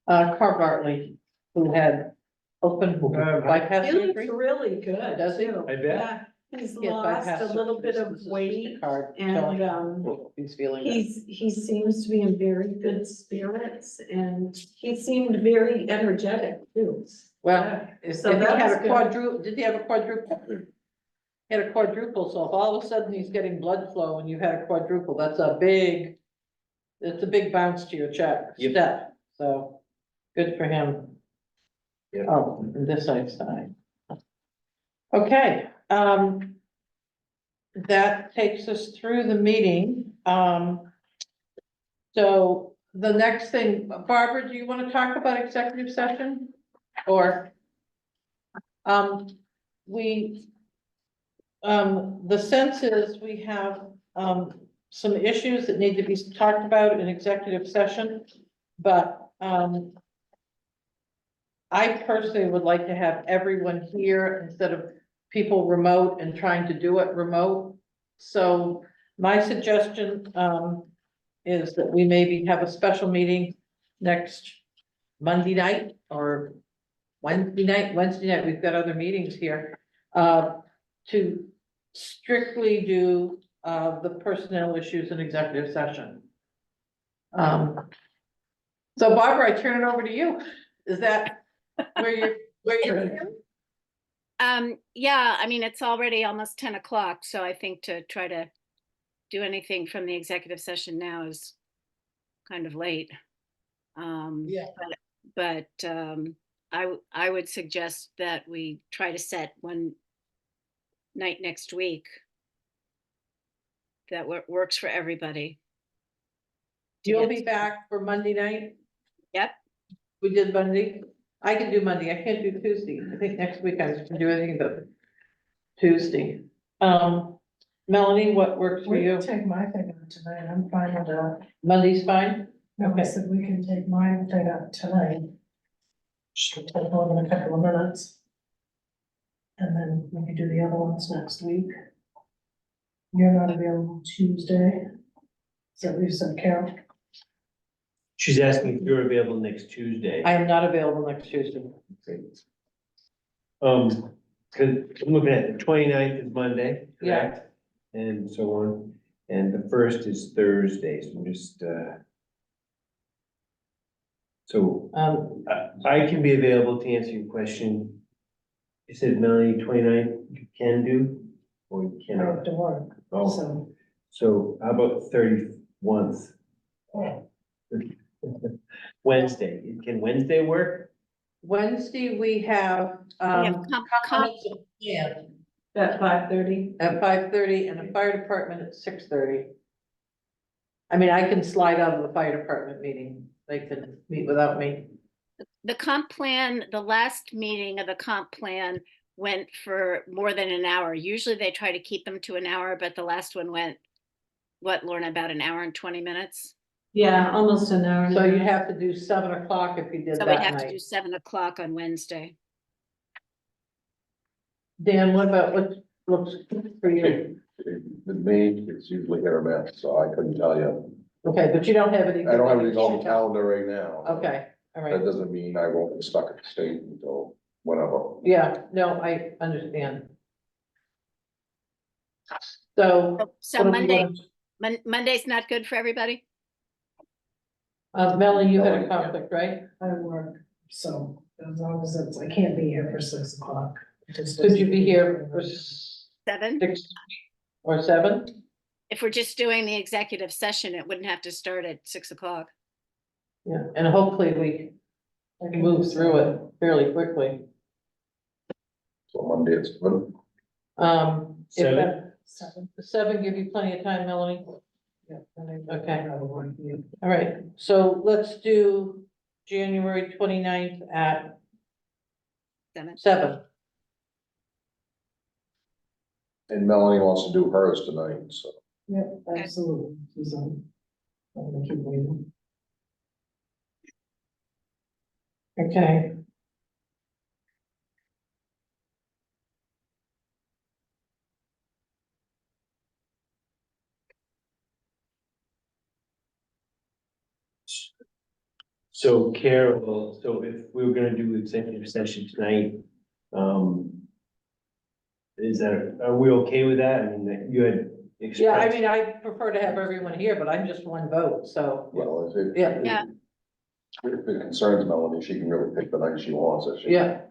Carl Bartley, who had open bypass He looks surgery. really good. Does he? too. I bet. Yeah, he's He had lost bypass a little bit surgery. of This is weight card and, telling he's feeling. he seems to be in very good spirits and he seemed very energetic too. Well, if So he that had was a good. quadruple, did he have a quadruple? He had a quadruple, so if all of a sudden he's getting blood flow and you had a quadruple, that's a big, it's a big bounce to your Yep. step, so good for him. Yep. Oh, and this side. Okay, that takes us through the meeting, so the next thing, Barbara, do you want to talk about executive session? Or? The sense is we have, some issues that need to be talked about in executive session, but, I personally would like to have everyone here instead of people remote and trying to do it remote. So my suggestion, is that we maybe have a special meeting next Monday night or Wednesday night, we've got other meetings here, to strictly do, the personnel issues in executive session. So Barbara, I turn it over to you. Is that where you're? Yeah, I mean, it's already almost 10 o'clock, so I think to try to do anything from the executive session now is kind of late. Yeah. But I would suggest that we try to set one night next week that works for everybody. You'll be back for Monday night? Yep. We did Monday. I can do Monday. I can't do Tuesday. I think next week I can do anything but Tuesday. Melanie, what works for We you? can take my thing out tonight, I'm fine with that. Monday's fine? No, I Okay. said we can take my thing out tonight. Should take more than a couple of minutes. And then we can do the other ones next week. You're not available Tuesday. Is that what you said, Carol? She's asking if you're available next Tuesday. I am not available next Tuesday. Cause I'm looking at the 29th is Monday, Yeah. correct? And so on, and the first is Thursday, so I'm just, so I can be available to answer your question. You said Melanie, 29th you can do, or you I have cannot? to work, Oh, so. so how about 31st? Wednesday, can Wednesday work? Wednesday, we have, We have comprehensive plan At 5:30. at 5:30 and the fire department at 6:30. I mean, I can slide out of the fire department meeting. They can meet without me. The comp plan, the last meeting of the comp plan went for more than an hour. Usually they try to keep them to an hour, but the last one went, what, Lorna, about an hour and 20 minutes? Yeah, almost an hour. and a So you'd half. have to do 7 o'clock if you did So we'd that have to do night. 7 o'clock on Wednesday. Dan, what about what looks good for you? With me, it's usually hit or miss, so I couldn't tell you. Okay, but you don't have any. I don't have anything on the calendar right now. Okay, all That right. doesn't mean I won't be stuck at the state until whenever. Yeah, no, I understand. So. So what do we Monday, wanna- Monday's not good for everybody? Melanie, you had Melanie, a yeah. conflict, right? I work, so as long as it's, I can't be here for 6 o'clock. Could you be here for 7? 6 or 7? If we're just doing the executive session, it wouldn't have to start at 6 o'clock. Yeah, and hopefully we can move through it fairly quickly. So Monday it's good. If 7? that, 7. 7 give you plenty of time, Melanie? Yeah. and I- Okay. I have a work meeting. All right, so let's do January 29th at 7. 7. And Melanie wants to do hers tonight, so. Yep, absolutely, Suzanne. I'm gonna keep waiting. Okay. So Carol, so if we were gonna do executive session tonight, is that, are we okay with that? I mean, that you had Yeah, I expressed. mean, I prefer to have everyone here, but I'm just one vote, so, Well, if it. Yeah. Yeah. If it concerns Melanie, she can really pick the night she wants, if she. yeah.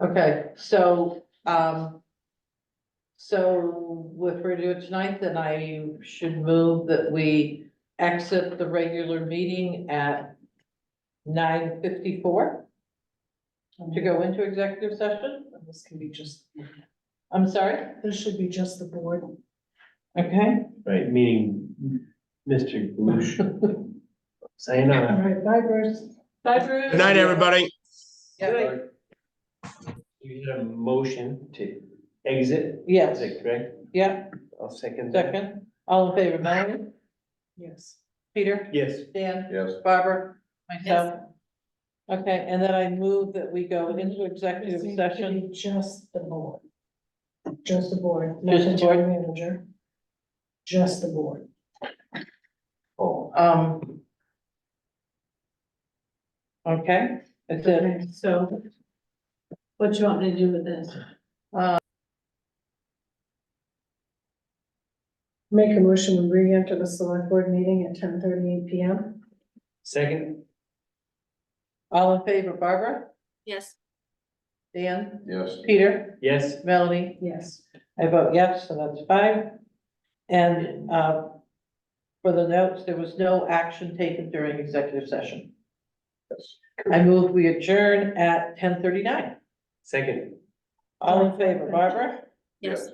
Okay, so, so if we're doing it tonight, then I should move that we exit the regular meeting at 9:54 to go into executive session. This can be just, I'm sorry, this should be just the board. okay? Right, meaning Mr. Bush. Saying, All right, bye, Bruce. Bye, Bruce. Good night, everybody. Yeah. you had a motion to exit, is Yes, that correct? yeah, I'll second that. second, all in favor, Melanie, Yes. Peter, Yes, Dan, Yes, Barbara, myself. Okay, and then I move that we go into executive This needs to session. be just the board. Just the board, not Just the the board? town manager. Just the board. Okay, that's it. So what you want me to do with this? Make a motion to re-enter the select board meeting at 10:38 PM. second, All in favor, Barbara, Yes. Dan, yes. Peter, yes, Melanie, Yes. I vote yes, so that's 5. And, for the notes, there was no action taken during executive session. Yes. I move we adjourn at 10:39. second, All in favor, Barbara, Yes.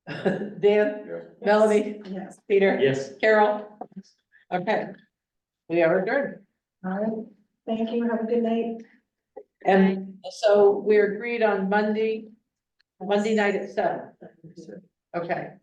Dan, Yes. Melanie, Yes. Peter, yes. Carol. Okay. We are adjourned. All right, thank you, have a good night. And so we agreed on Monday night at 7. Okay,